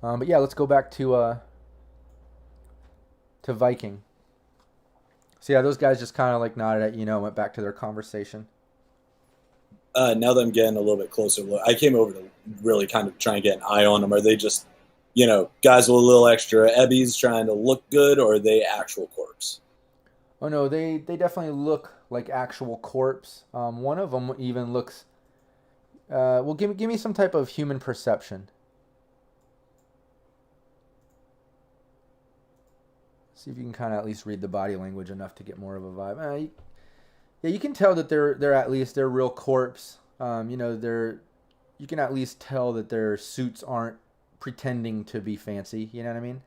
But yeah, let's go back to Viking. So yeah, those guys just kind of like nodded at went back to their conversation. Now that I'm getting a little bit closer, I came over to really kind of try and get an eye on them. Are they just, guys with a little extra ebbies trying to look good, or are they actual corpse? Oh no, they definitely look like actual corpse. One of them even looks. Well, give me some type of human perception. See if you can kind of at least read the body language enough to get more of a vibe. Yeah, you can tell that they're real corpse. You can at least tell that their suits aren't pretending to be fancy. You know what I mean?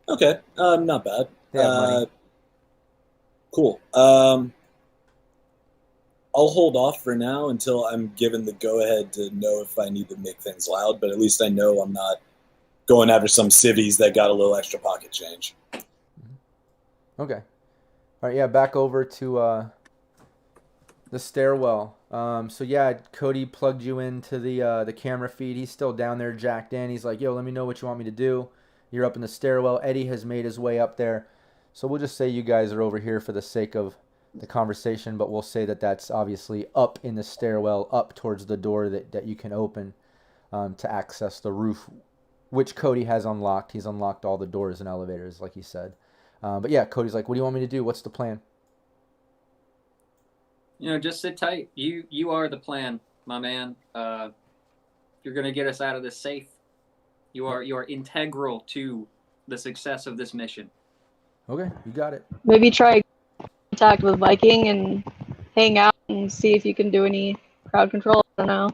Okay, not bad. Money. Cool. I'll hold off for now until I'm given the go-ahead to know if I need to make things loud, but at least I know I'm not going after some civvies that got a little extra pocket change. Okay. All right, yeah, back over to the stairwell. So yeah, Cody plugged you into the camera feed. He's still down there jacked in. He's like, yo, let me know what you want me to do. You're up in the stairwell. Eddie has made his way up there. So we'll just say you guys are over here for the sake of the conversation, but we'll say that that's obviously up in the stairwell, up towards the door that you can open to access the roof, which Cody has unlocked. He's unlocked all the doors and elevators, like he said. But yeah, Cody's like, what do you want me to do? What's the plan? Just sit tight. You are the plan, my man. You're going to get us out of this safe. You are integral to the success of this mission. Okay, you got it. Maybe try contact with Viking and hang out and see if you can do any crowd control. I don't know.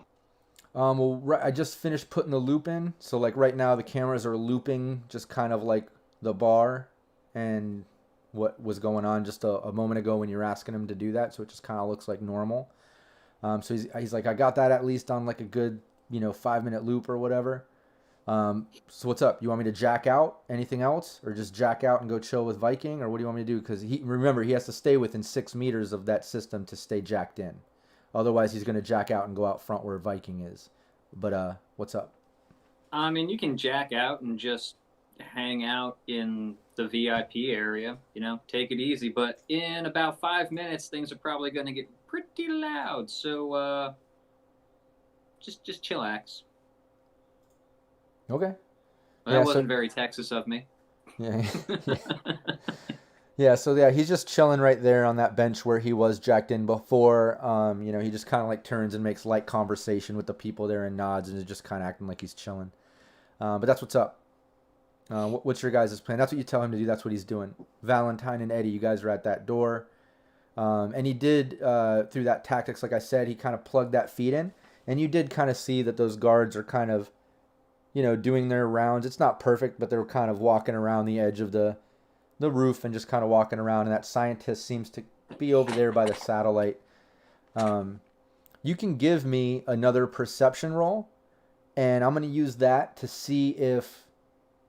Well, I just finished putting the loop in. So like right now the cameras are looping just kind of like the bar and what was going on just a moment ago when you were asking him to do that. So it just kind of looks like normal. So he's like, I got that at least on like a good, 5-minute loop or whatever. So what's up? You want me to jack out? Anything else? Or just jack out and go chill with Viking? Or what do you want me to do? Because remember, he has to stay within 6 meters of that system to stay jacked in. Otherwise, he's going to jack out and go out front where Viking is. But what's up? I mean, you can jack out and just hang out in the VIP area, take it easy. But in about 5 minutes, things are probably going to get pretty loud. So just chillax. Okay. Well, that wasn't very Texas of me. Yeah. Yeah, so yeah, he's just chilling right there on that bench where he was jacked in before. He just kind of like turns and makes light conversation with the people there and nods and is just kind of acting like he's chilling. But that's what's up. What's your guys' plan? That's what you tell him to do. That's what he's doing. Valentine and Eddie, you guys are at that door. And he did, through that tactics, like I said, he kind of plugged that feed in. And you did kind of see that those guards are kind of, doing their rounds. It's not perfect, but they're kind of walking around the edge of the roof and just kind of walking around. And that scientist seems to be over there by the satellite. You can give me another perception roll. And I'm going to use that to see if,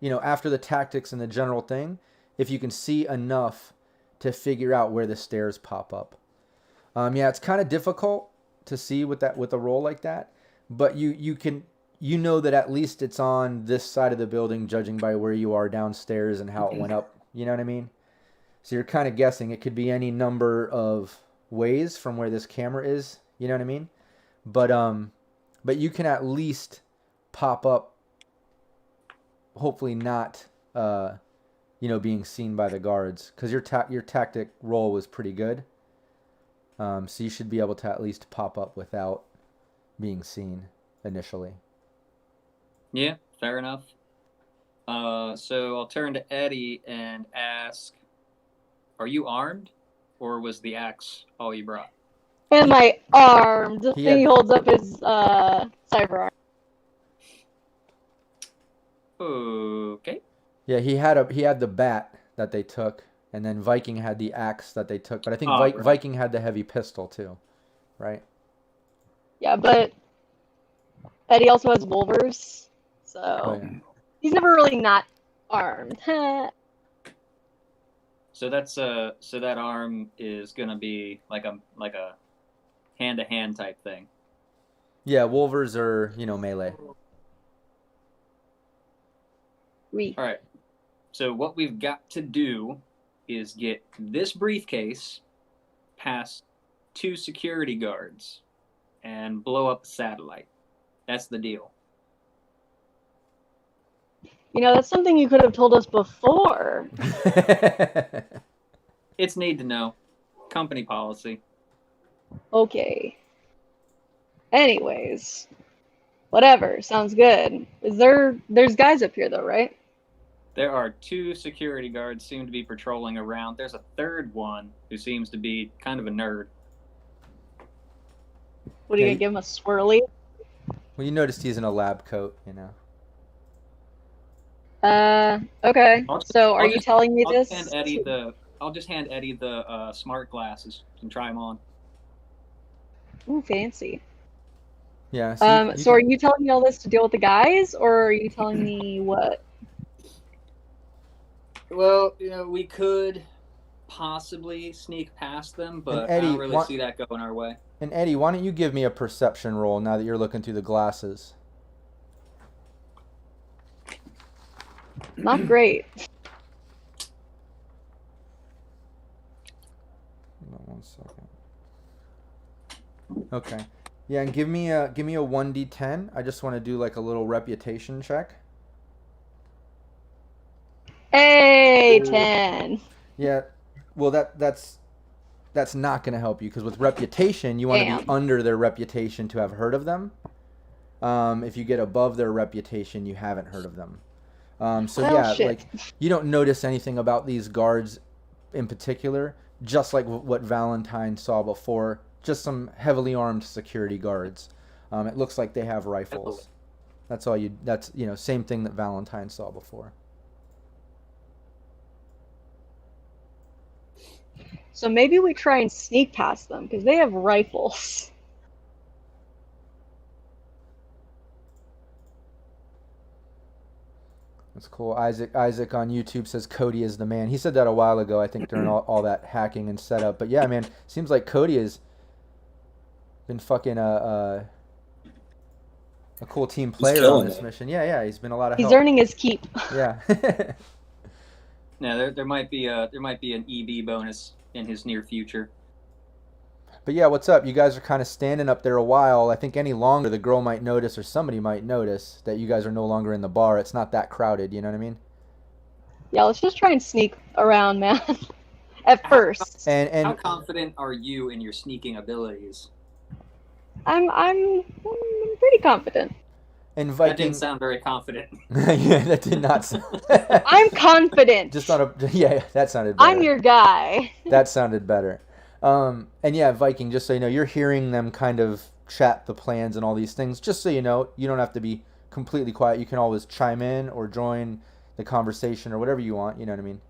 after the tactics and the general thing, if you can see enough to figure out where the stairs pop up. Yeah, it's kind of difficult to see with a roll like that, but you can, that at least it's on this side of the building, judging by where you are downstairs and how it went up. You know what I mean? So you're kind of guessing. It could be any number of ways from where this camera is. You know what I mean? But you can at least pop up, hopefully not, being seen by the guards, because your tactic roll was pretty good. So you should be able to at least pop up without being seen initially. Yeah, fair enough. So I'll turn to Eddie and ask, are you armed, or was the axe all you brought? Am I armed? He And he had- holds up his cyber arm. Okay. Yeah, he had the bat that they took, and then Viking had the axe that they took. But I think Oh, right. Viking had the heavy pistol too, right? Yeah, but Eddie also has Wolvers, so Oh, yeah. he's never really not armed. So that's so that arm is gonna be like a hand-to-hand type thing. Yeah, Wolvers are, melee. We. All right. So what we've got to do is get this briefcase past 2 security guards and blow up the satellite. That's the deal. That's something you could have told us before. It's need to know. Company policy. Okay. Anyways, whatever. Sounds good. There's guys up here though, right? There are 2 security guards seem to be patrolling around. There's a third one who seems to be kind of a nerd. What are you Yeah, gonna give him, a swirly? Well, you noticed he's in a lab coat, Okay. So are I'll you just- telling me I'll this? just hand Eddie the smart glasses and try them on. Ooh, fancy. Yeah. So are you telling me all this to deal with the guys, or are you telling me what? Well, we could possibly sneak past them, but Eddie, I don't really see that going our way. And Eddie, why don't you give me a perception roll now that you're looking through the glasses? Not great. Hold on 1 second. Okay. Yeah, and give me a 1d10. I just want to do like a little reputation check. Hey, 10. Yeah. Well, that's not going to help you because with reputation, you want to be Damn. under their reputation to have heard of them. If you get above their reputation, you haven't heard of them. So Well, yeah, shit. like you don't notice anything about these guards in particular, just like what Valentine saw before, just some heavily armed security guards. It looks like they have rifles. That's same thing that Valentine saw before. So maybe we try and sneak past them because they have rifles. That's cool. Isaac on YouTube says Cody is the man. He said that a while ago, I think, during all that hacking and setup. But yeah, man, seems like Cody has been fucking a cool team player on killing this it. mission. Yeah, he's been a lot of He's help. earning his keep. Yeah. Yeah, there might be an EB bonus in his near future. But yeah, what's up? You guys are kind of standing up there a while. I think any longer, the girl might notice or somebody might notice that you guys are no longer in the bar. It's not that crowded, you know what I mean? Yeah, let's just try and sneak around, man. At first. How And confident are you in your sneaking abilities? I'm pretty confident. and That Viking. didn't sound very confident. Yeah, that did not sound. I'm confident. Just on a yeah, that sounded better. I'm your guy. That sounded better. And yeah, Viking, just so you know, you're hearing them kind of chat the plans and all these things. Just so you know, you don't have to be completely quiet. You can always chime in or join the conversation or whatever you want. You know what I mean?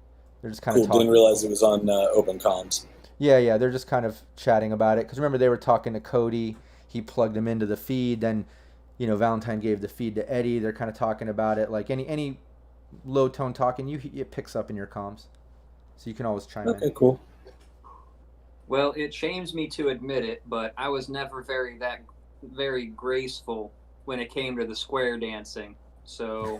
They're just kind Cool. of talking. Didn't realize it was on open comms. Yeah, they're just kind of chatting about it. Because remember, they were talking to Cody. He plugged him into the feed. Then, Valentine gave the feed to Eddie. They're kind of talking about it. Like any low tone talking, it picks up in your comms, so you can always chime Okay, in. cool. Well, it shames me to admit it, but I was never very graceful when it came to the square dancing. So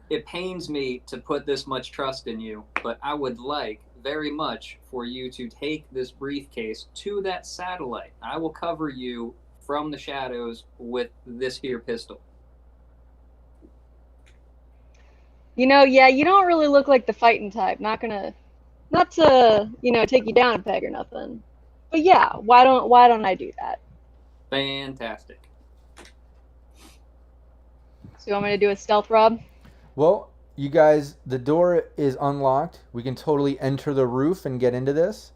it pains me to put this much trust in you, but I would like very much for you to take this briefcase to that satellite. I will cover you from the shadows with this here pistol. Yeah, you don't really look like the fighting type. Not to, take you down a peg or nothing. But yeah, why don't I do that? Fantastic. So you want me to do a stealth, Rob? Well, you guys, the door is unlocked. We can totally enter the roof and get into this.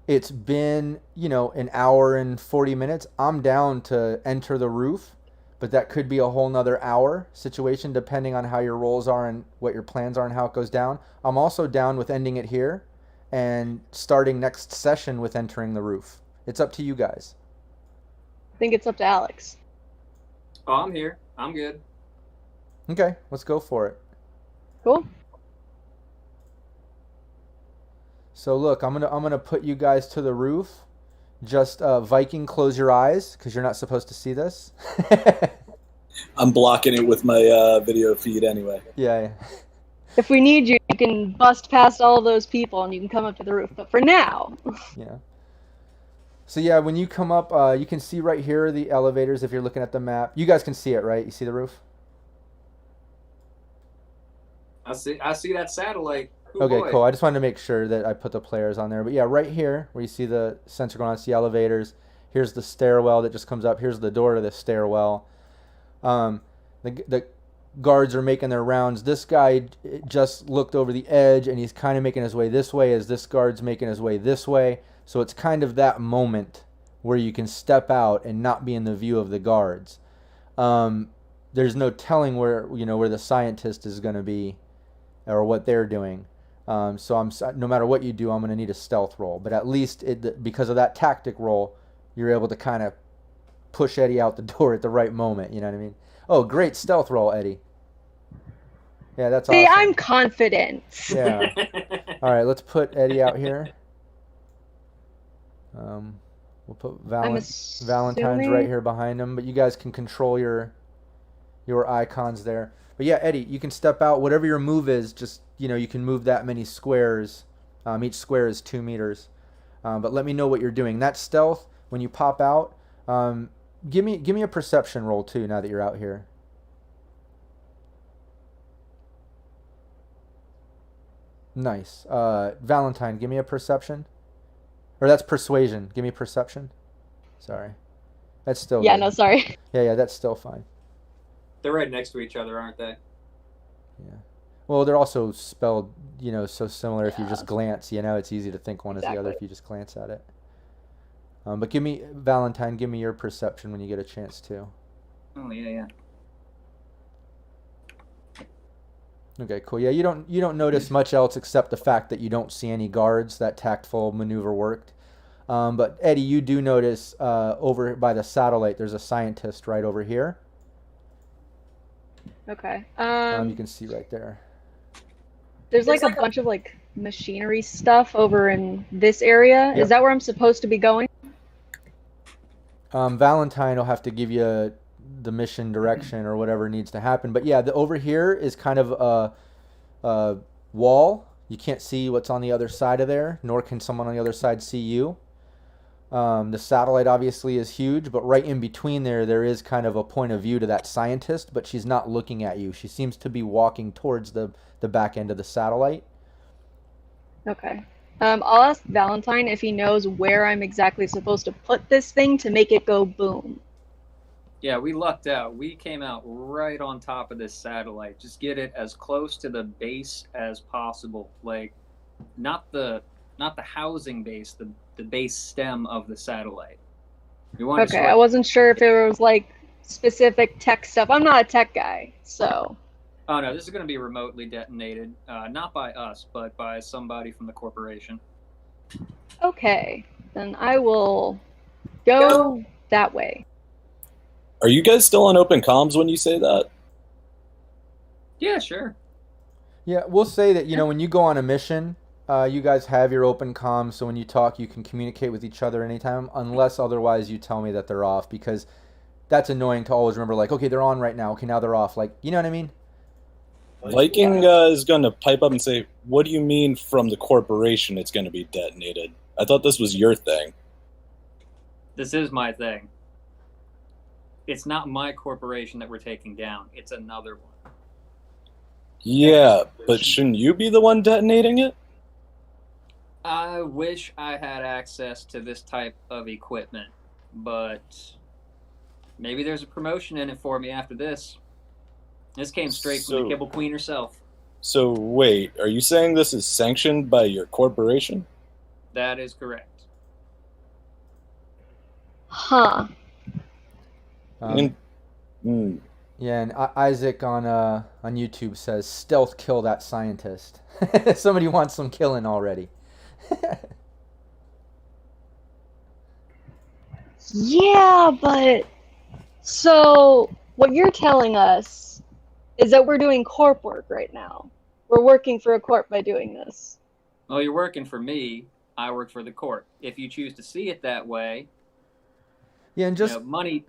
It's been, an hour and 40 minutes. I'm down to enter the roof, but that could be a whole nother hour situation depending on how your rolls are and what your plans are and how it goes down. I'm also down with ending it here and starting next session with entering the roof. It's up to you guys. I think it's up to Alex. Oh, I'm here. I'm good. Okay, let's go for it. Cool. So look, I'm gonna put you guys to the roof. Just Viking, close your eyes because you're not supposed to see this. I'm blocking it with my video feed anyway. Yeah. If we need you, you can bust past all those people and you can come up to the roof. But for now, Yeah. So yeah, when you come up, you can see right here the elevators. If you're looking at the map, you guys can see it, right? You see the roof? I see that satellite. Ooh, Okay, boy. cool. I just wanted to make sure that I put the players on there. But yeah, right here where you see the sensor going on, see elevators. Here's the stairwell that just comes up. Here's the door to the stairwell. The guards are making their rounds. This guy just looked over the edge and he's kind of making his way this way as this guard's making his way this way. So it's kind of that moment where you can step out and not be in the view of the guards. There's no telling where the scientist is going to be or what they're doing. So no matter what you do, I'm going to need a stealth roll. But at least because of that tactic roll, you're able to kind of push Eddie out the door at the right moment. You know what I mean? Oh, great stealth roll, Eddie. Yeah, that's see, awesome. I'm confident. Yeah. All right, let's put Eddie out here. We'll put Valentine's right here behind him. But you guys can control your icons there. But yeah, Eddie, you can step out. Whatever your move is, just you can move that many squares. Each square is 2 meters. But let me know what you're doing. That stealth, when you pop out, give me a perception roll too. Now that you're out here. Nice. Valentine, give me a perception. Or that's persuasion. Give me perception. Sorry. That's still Yeah, good. no, sorry. Yeah, that's still fine. They're right next to each other, aren't they? Yeah. Well, they're also spelled, so similar. If you Yeah. just glance, it's easy to think one is the other Exactly. if you just glance at it. But Valentine, give me your perception when you get a chance to. Oh yeah. Okay, cool. Yeah, you don't notice much else except the fact that you don't see any guards. That tactful maneuver worked. But Eddie, you do notice over by the satellite, there's a scientist right over here. Okay. You can see right there. There's like a bunch of like machinery stuff over in this area. Yep. Is that where I'm supposed to be going? Valentine will have to give you the mission direction or whatever needs to happen. But yeah, over here is kind of a wall. You can't see what's on the other side of there, nor can someone on the other side see you. The satellite obviously is huge, but right in between there is kind of a point of view to that scientist, but she's not looking at you. She seems to be walking towards the back end of the satellite. Okay. I'll ask Valentine if he knows where I'm exactly supposed to put this thing to make it go boom. Yeah, we lucked out. We came out right on top of this satellite. Just get it as close to the base as possible. Like, not the housing base, the base stem of the satellite. We wanted Okay, I wasn't sure if there was like specific tech stuff. I'm not a tech guy, so. Oh no, this is going to be remotely detonated, not by us, but by somebody from the corporation. Okay, then I will go that way. Are you guys still on open comms when you say that? Yeah, sure. Yeah, we'll say that, when you go on a mission, you guys have your open comms, so when you talk, you can communicate with each other anytime, unless otherwise you tell me that they're off, because that's annoying to always remember, like, okay, they're on right now, okay, now they're off, like, you know what I mean? Viking is going to pipe up and say, what do you mean from the corporation it's going to be detonated? I thought this was your thing. This is my thing. It's not my corporation that we're taking down. It's another one. Yeah, but shouldn't you be the one detonating it? I wish I had access to this type of equipment, but maybe there's a promotion in it for me after this. This came straight from the Kibble Queen herself. So wait, are you saying this is sanctioned by your corporation? That is correct. Huh. Yeah, and Isaac on YouTube says stealth kill that scientist. Somebody wants some killing already. Yeah, but so what you're telling us is that we're doing corp work right now. We're working for a corp by doing this. Well, you're working for me. I work for the corp. If you choose to see it that way, Yeah, and just money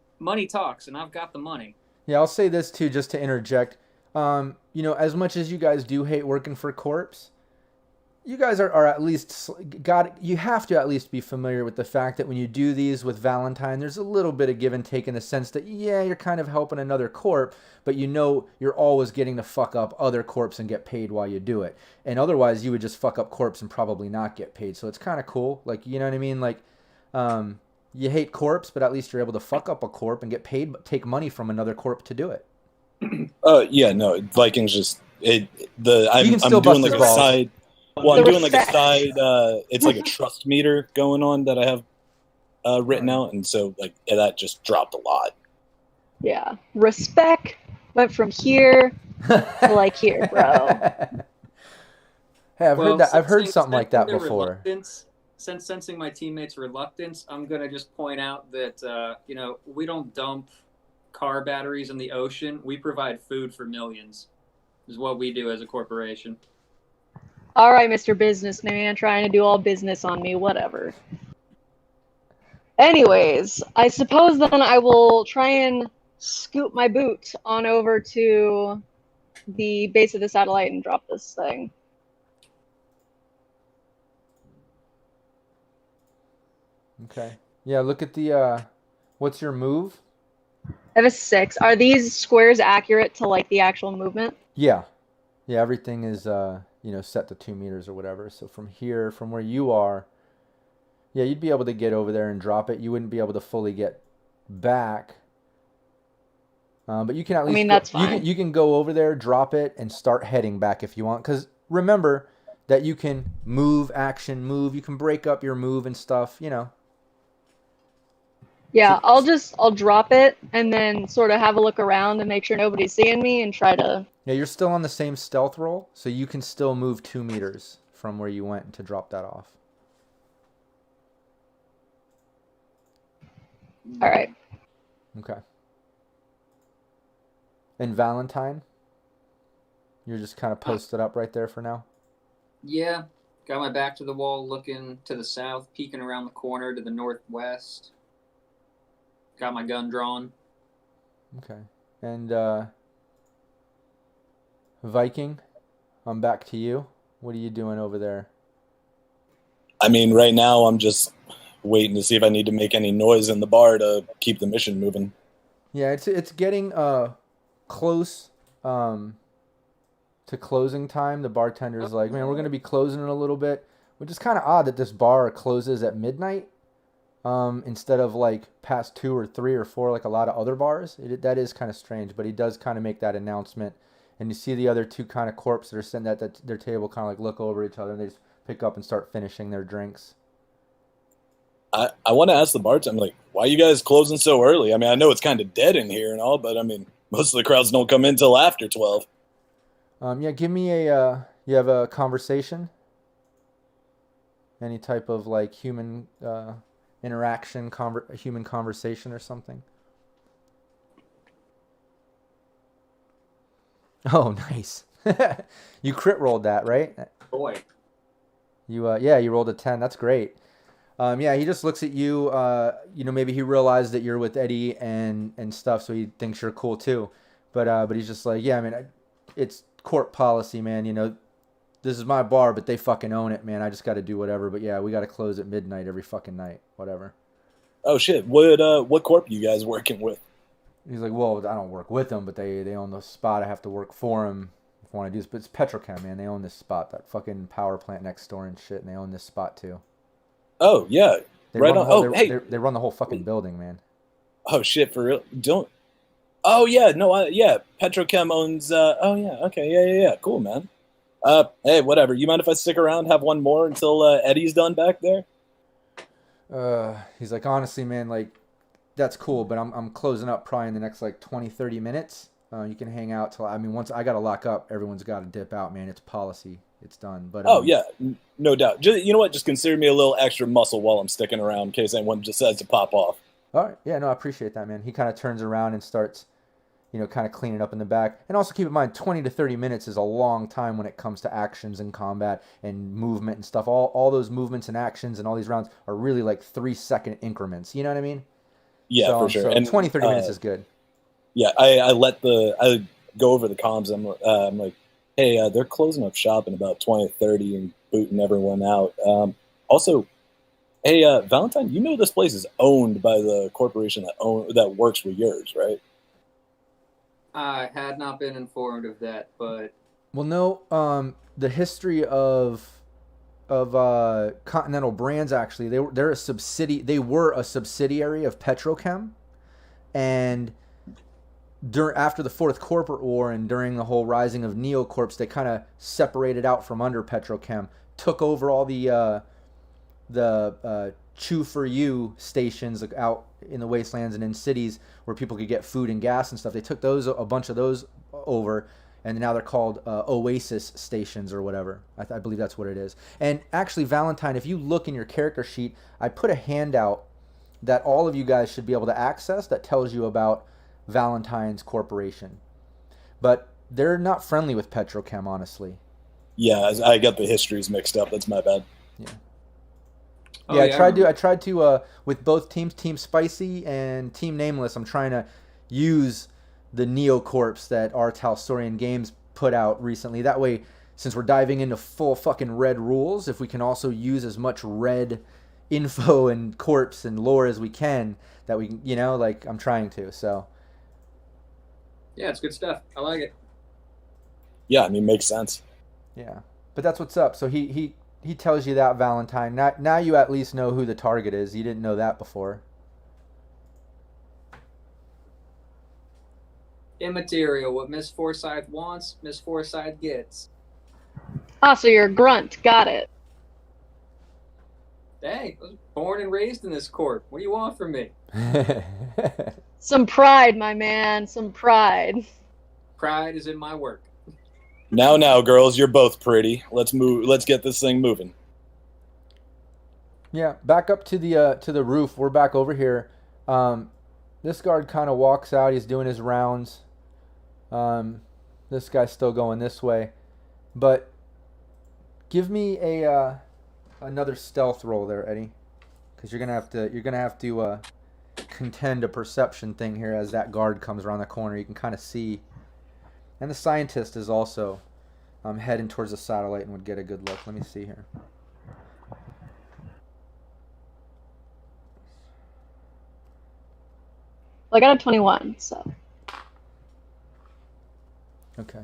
talks, and I've got the money. Yeah, I'll say this too, just to interject. As much as you guys do hate working for corps, you guys are at least you have to at least be familiar with the fact that when you do these with Valentine, there's a little bit of give and take in the sense that, yeah, you're kind of helping another corp, but you're always getting to fuck up other corps and get paid while you do it. And otherwise, you would just fuck up corps and probably not get paid. So it's kind of cool. Like, you know what I mean? Like, you hate corps, but at least you're able to fuck up a corp and get paid, but take money from another corp to do it. Yeah, no, Vikings just I'm still doing bust like his a balls. side. Well, I'm The doing like a respect. side. It's like a trust meter going on that I have written out, and so like that just dropped a lot. Yeah. Respect went from here to like here, bro. Hey, I've heard something like that their before. Sensing my teammates' reluctance, I'm gonna just point out that we don't dump car batteries in the ocean. We provide food for millions. Is what we do as a corporation. All right, Mr. Businessman, trying to do all business on me, whatever. Anyways, I suppose then I will try and scoot my boot on over to the base of the satellite and drop this thing. Okay. Yeah, look at the, what's your move? I have a 6. Are these squares accurate to like the actual movement? Yeah. Yeah, everything is, set to 2 meters or whatever. So from here, from where you are, yeah, you'd be able to get over there and drop it. You wouldn't be able to fully get back. But you can at least, that's fine. You can go over there, drop it, and start heading back if you want. Because remember that you can move, action, move. You can break up your move and stuff, Yeah, I'll drop it and then sort of have a look around and make sure nobody's seeing me and try to... Yeah, you're still on the same stealth roll, so you can still move 2 meters from where you went to drop that off. All right. Okay. And Valentine? You're just kind of posted up right there for now? Yeah, got my back to the wall, looking to the south, peeking around the corner to the northwest. Got my gun drawn. Okay. And Viking, I'm back to you. What are you doing over there? I mean, right now I'm just waiting to see if I need to make any noise in the bar to keep the mission moving. Yeah, it's getting close to closing time. The bartender's like, man, we're going to be closing in a little bit, which is kind of odd that this bar closes at midnight instead of like past 2 or 3 or 4 like a lot of other bars. That is kind of strange, but he does kind of make that announcement. And you see the other 2 kind of corps that are sitting at their table kind of like look over each other and they just pick up and start finishing their drinks. I want to ask the bartender, like, why are you guys closing so early? I mean, I know it's kind of dead in here and all, but I mean, most of the crowds don't come in till after 12. Yeah, give me you have a conversation? Any type of like human interaction, human conversation or something? Oh, nice. You crit rolled that, right? Boy. You rolled a 10. That's great. Yeah, he just looks at you. Maybe he realized that you're with Eddie and stuff, so he thinks you're cool too. But he's just like, yeah, I mean, it's court policy, man. This is my bar, but they fucking own it, man. I just got to do whatever. But yeah, we got to close at midnight every fucking night, whatever. Oh shit! What corp you guys working with? He's like, well, I don't work with them, but they own the spot. I have to work for them want to do this, but it's Petrochem, man. They own this spot, that fucking power plant next door and shit, and they own this spot too. Oh yeah, They right run on. the whole, Oh hey, they run the whole fucking building, man. oh shit, for real? Don't. Oh yeah, no, yeah. Petrochem owns. Oh yeah, okay, yeah. Cool, man. Hey, whatever. You mind if I stick around, have one more until Eddie's done back there? He's like, honestly, man, like, that's cool, but I'm closing up probably in the next like 20, 30 minutes. You can hang out till, I mean, once I got to lock up, everyone's got to dip out, man. It's policy. It's done. But oh yeah, no doubt. You know what? Just consider me a little extra muscle while I'm sticking around in case anyone decides to pop off. All right. Yeah, no, I appreciate that, man. He kind of turns around and starts, kind of cleaning up in the back. And also keep in mind, 20 to 30 minutes is a long time when it comes to actions and combat and movement and stuff. All those movements and actions and all these rounds are really like 3-second increments. You know what I mean? Yeah, for sure. So And 20, 30 minutes is good. Yeah, I go over the comms. I'm like, hey, they're closing up shop in about 20:30 and booting everyone out. Also, hey, Valentine, you know this place is owned by the corporation that works for yours, right? I had not been informed of that, but Well, no, the history of Continental Brands, actually, they were a subsidiary of Petrochem, and after the Fourth Corporate War and during the whole rising of neocorps, they kind of separated out from under Petrochem, took over all the Chew for You stations out in the wastelands and in cities where people could get food and gas and stuff. They took a bunch of those over, and now they're called Oasis stations or whatever. I believe that's what it is. And actually, Valentine, if you look in your character sheet, I put a handout that all of you guys should be able to access that tells you about Valentine's Corporation. But they're not friendly with Petrochem, honestly. Yeah, I got the histories mixed up. That's my bad. Yeah. Oh, Yeah, yeah, I tried to with both teams, Team Spicy and Team Nameless, I'm trying to use the Neocorps that our Talsorian Games put out recently. That way, since we're diving into full fucking red rules, if we can also use as much red info and corpse and lore as we can, that we can, like I'm trying to. So yeah, it's good stuff. I like it. Yeah, I mean, makes sense. yeah, but that's what's up. So he tells you that, Valentine. Now you at least know who the target is. You didn't know that before. Immaterial. What Miss Forsyth wants, Miss Forsyth gets. Ah, so you're a grunt. Got it. Hey, I was born and raised in this corp. What do you want from me? Some pride, my man. Some pride. Pride is in my work. Now, girls, you're both pretty. Let's move. Let's get this thing moving. Yeah, back up to the roof. We're back over here. This guard kind of walks out. He's doing his rounds. This guy's still going this way, but give me another stealth roll there, Eddie, because you're gonna have to contend a perception thing here as that guard comes around the corner. You can kind of see, and the scientist is also heading towards the satellite and would get a good look. Let me see here. Well, I got a 21, so. Okay.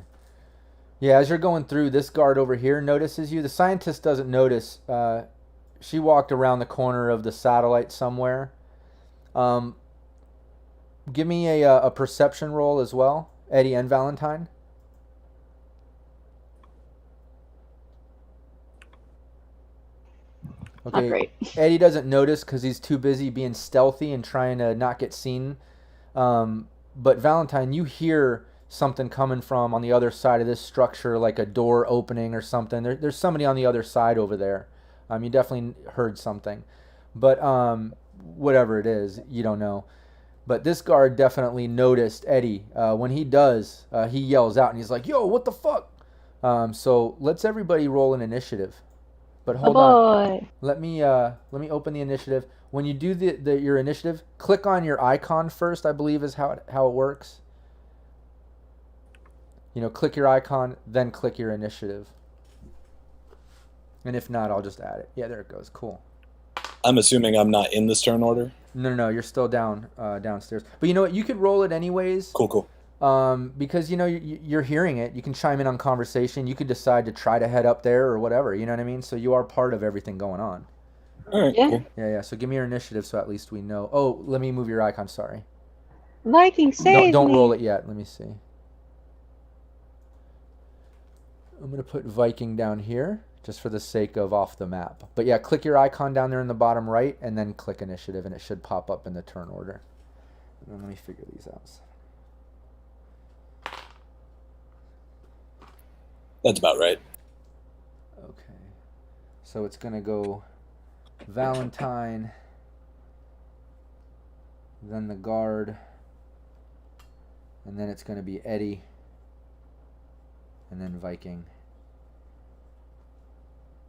Yeah, as you're going through, this guard over here notices you. The scientist doesn't notice. She walked around the corner of the satellite somewhere. Give me a perception roll as well, Eddie and Valentine. Okay. Not great. Eddie doesn't notice because he's too busy being stealthy and trying to not get seen. But Valentine, you hear something coming from on the other side of this structure, like a door opening or something. There's somebody on the other side over there. You definitely heard something. But whatever it is, you don't know. But this guard definitely noticed Eddie. When he does, he yells out and he's like, "Yo, what the fuck?" So let's everybody roll an initiative. But hold on. Let me open the initiative. When you do your initiative, click on your icon first, I believe is how it works. Click your icon, then click your initiative. And if not, I'll just add it. Yeah, there it goes. Cool. I'm assuming I'm not in this turn order. No, you're still downstairs. But you know what? You could roll it anyways. Cool. Because you're hearing it. You can chime in on conversation. You could decide to try to head up there or whatever. You know what I mean? So you are part of everything going on. All right, Yeah. cool. Yeah. So give me your initiative, so at least we know. Oh, let me move your icon. Sorry. Viking, save Don't me. roll it yet. Let me see. I'm gonna put Viking down here just for the sake of off the map. But yeah, click your icon down there in the bottom right, and then click initiative, and it should pop up in the turn order. And then let me figure these out. That's about right. Okay. So it's gonna go Valentine, then the guard, and then it's gonna be Eddie, and then Viking.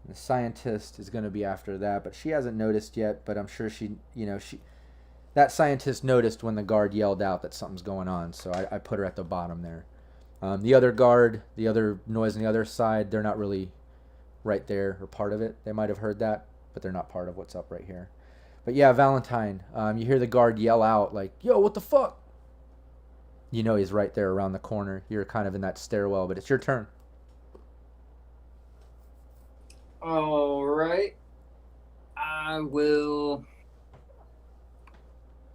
The scientist is going to be after that, but she hasn't noticed yet, but I'm sure that scientist noticed when the guard yelled out that something's going on, so I put her at the bottom there. The other guard, the other noise on the other side, they're not really right there or part of it. They might have heard that, but they're not part of what's up right here. But yeah, Valentine, you hear the guard yell out like, "Yo, what the fuck?" You know he's right there around the corner. You're kind of in that stairwell, but it's your turn. All right. I will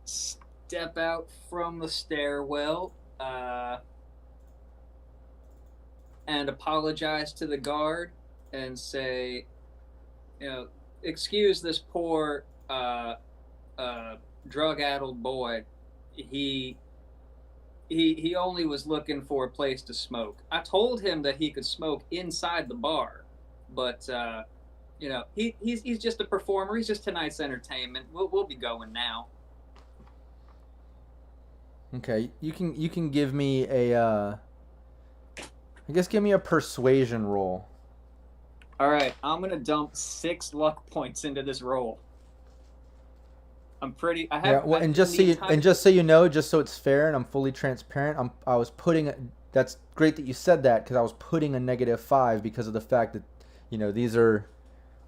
step out from the stairwell and apologize to the guard and say, excuse this poor drug-addled boy. He only was looking for a place to smoke. I told him that he could smoke inside the bar. But he's just a performer. He's just tonight's entertainment. We'll be going now. Okay, you can give me I guess give me a persuasion roll. All right, I'm gonna dump 6 luck points into this roll. Just so you know, just so it's fair and I'm fully transparent, that's great that you said that, because I was putting a -5 because of the fact that these are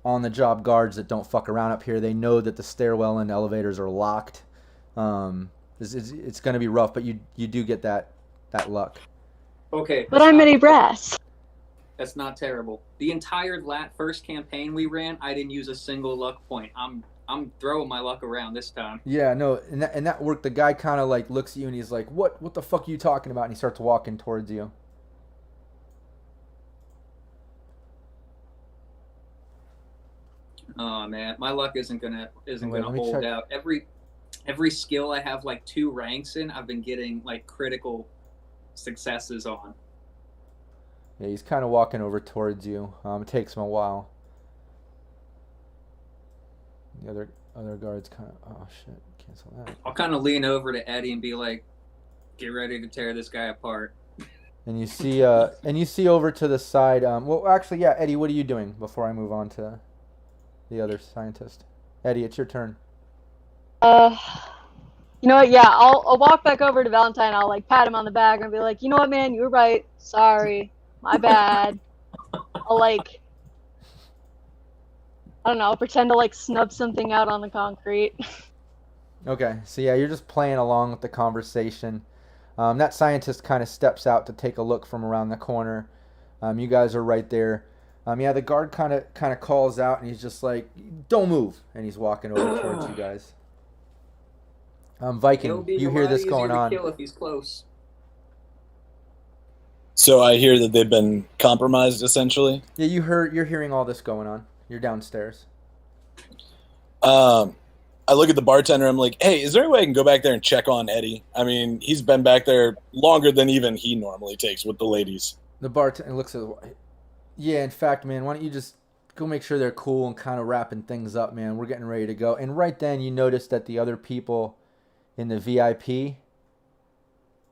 on-the-job guards that don't fuck around up here. They know that the stairwell and elevators are locked. It's going to be rough, but you do get that luck. Okay. But I'm mini brass. That's not terrible. The entire first campaign we ran, I didn't use a single luck point. I'm throwing my luck around this time. Yeah, no, and that worked. The guy kind of like looks at you and he's like, "What the fuck are you talking about?" And he starts walking towards you. Oh man, my luck isn't gonna hold out. Every skill I have like 2 ranks in, I've been getting like critical successes on. Yeah, he's kind of walking over towards you. It takes him a while. The other guards kind of, oh shit, cancel that. I'll kind of lean over to Eddie and be like, "Get ready to tear this guy apart." And you see over to the side. Well, actually, yeah, Eddie, what are you doing before I move on to the other scientist? Eddie, it's your turn. You know what? Yeah, I'll walk back over to Valentine. I'll like pat him on the back and be like, "You know what, man? You were right. Sorry, my bad." I'll like, I don't know, pretend to like snub something out on the concrete. Okay, so yeah, you're just playing along with the conversation. That scientist kind of steps out to take a look from around the corner. You guys are right there. Yeah, the guard kind of calls out, and he's just like, "Don't move," and he's walking over towards you guys. Viking, you hear this going on? Kill if he's close. So I hear that they've been compromised, essentially. Yeah, you're hearing all this going on. You're downstairs. I look at the bartender. I'm like, "Hey, is there any way I can go back there and check on Eddie? I mean, he's been back there longer than even he normally takes with the ladies." The bartender looks at. Yeah, in fact, man, why don't you just go make sure they're cool and kind of wrapping things up, man. We're getting ready to go. And right then, you notice that the other people in the VIP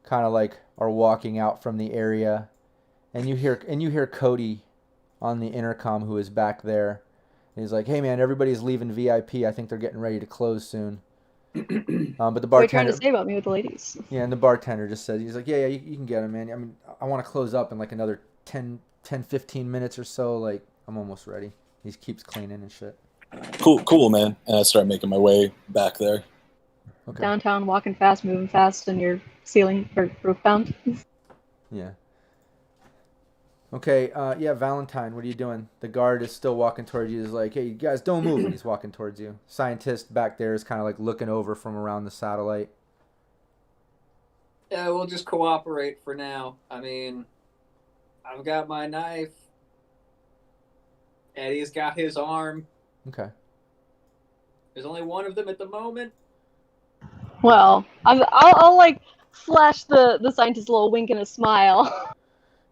kind of like are walking out from the area, and you hear Cody on the intercom, who is back there. And he's like, "Hey man, everybody's leaving VIP. I think they're getting ready to close soon." But the bartender. What are you trying to say about me with the ladies? Yeah, and the bartender just says, he's like, "Yeah, you can get them, man. I mean, I want to close up in like another 10-15 minutes or so. Like, I'm almost ready." He keeps cleaning and shit. Cool, man. And I start making my way back there. Okay. Downtown, walking fast, moving fast, and you're ceiling or roof bound. Yeah. Okay, yeah, Valentine, what are you doing? The guard is still walking towards you. He's like, hey, you guys, don't move. And he's walking towards you. Scientist back there is kind of like looking over from around the satellite. Yeah, we'll just cooperate for now. I mean, I've got my knife. Eddie's got his arm. Okay. There's only one of them at the moment. Well, I'll like flash the scientist a little wink and a smile.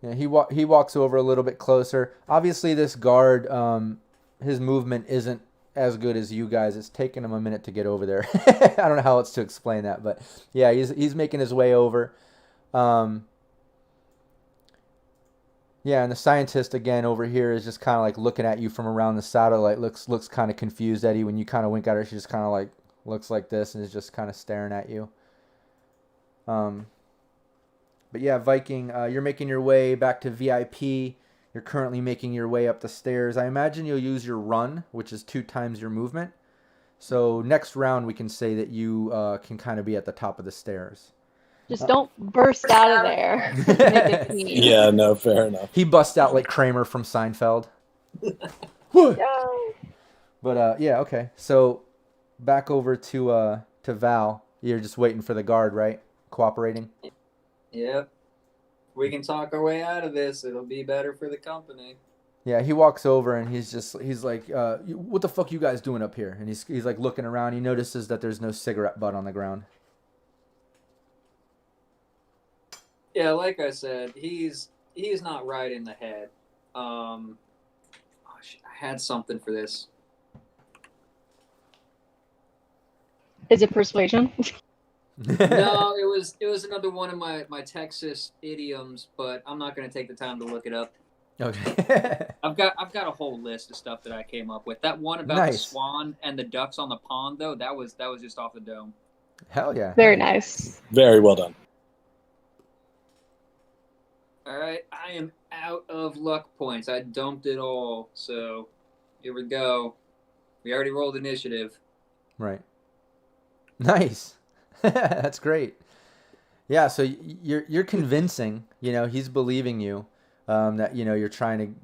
Yeah, he walks over a little bit closer. Obviously, this guard, his movement isn't as good as you guys. It's taking him a minute to get over there. I don't know how else to explain that, but yeah, he's making his way over. Yeah, and the scientist again over here is just kind of like looking at you from around the satellite. Looks kind of confused, Eddie. When you kind of wink at her, she just kind of like looks like this and is just kind of staring at you. But yeah, Viking, you're making your way back to VIP. You're currently making your way up the stairs. I imagine you'll use your run, which is 2 times your movement. So next round, we can say that you can kind of be at the top of the stairs. Just don't burst out of there. Make it clean. Yeah, no, fair enough. He busts out like Kramer from Seinfeld. No. But yeah, okay. So back over to Val. You're just waiting for the guard, right? Cooperating. Yep. We can talk our way out of this. It'll be better for the company. Yeah, he walks over and he's like, what the fuck you guys doing up here? And he's like looking around. He notices that there's no cigarette butt on the ground. Yeah, like I said, he's not right in the head. I had something for this. Is it persuasion? No, it was another one of my Texas idioms, but I'm not going to take the time to look it up. Okay. I've got a whole list of stuff that I came up with. That one about the swan and the ducks on the pond, though, that was just off the dome. Hell yeah. Very nice. Very well done. All right, I am out of luck points. I dumped it all, so here we go. We already rolled initiative. Right. Nice. That's great. Yeah, so you're convincing, he's believing you that, you're trying to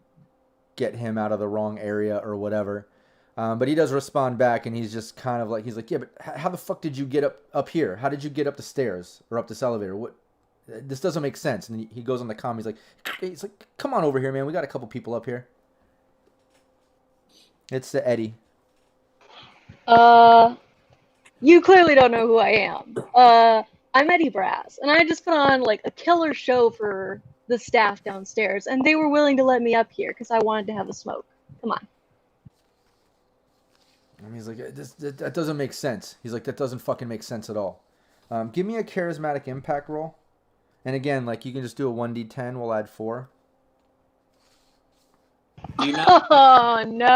get him out of the wrong area or whatever. But he does respond back, and he's just kind of like, he's like, yeah, but how the fuck did you get up here? How did you get up the stairs or up this elevator? What? This doesn't make sense. And he goes on the comm. He's like, come on over here, man. We got a couple people up here. It's the Eddie. You clearly don't know who I am. I'm Eddie Brass, and I just put on like a killer show for the staff downstairs, and they were willing to let me up here because I wanted to have a smoke. Come on. And he's like, that doesn't make sense. He's like, that doesn't fucking make sense at all. Give me a charismatic impact roll. And again, like, you can just do a 1d10. We'll add 4. Do you not? Oh, no.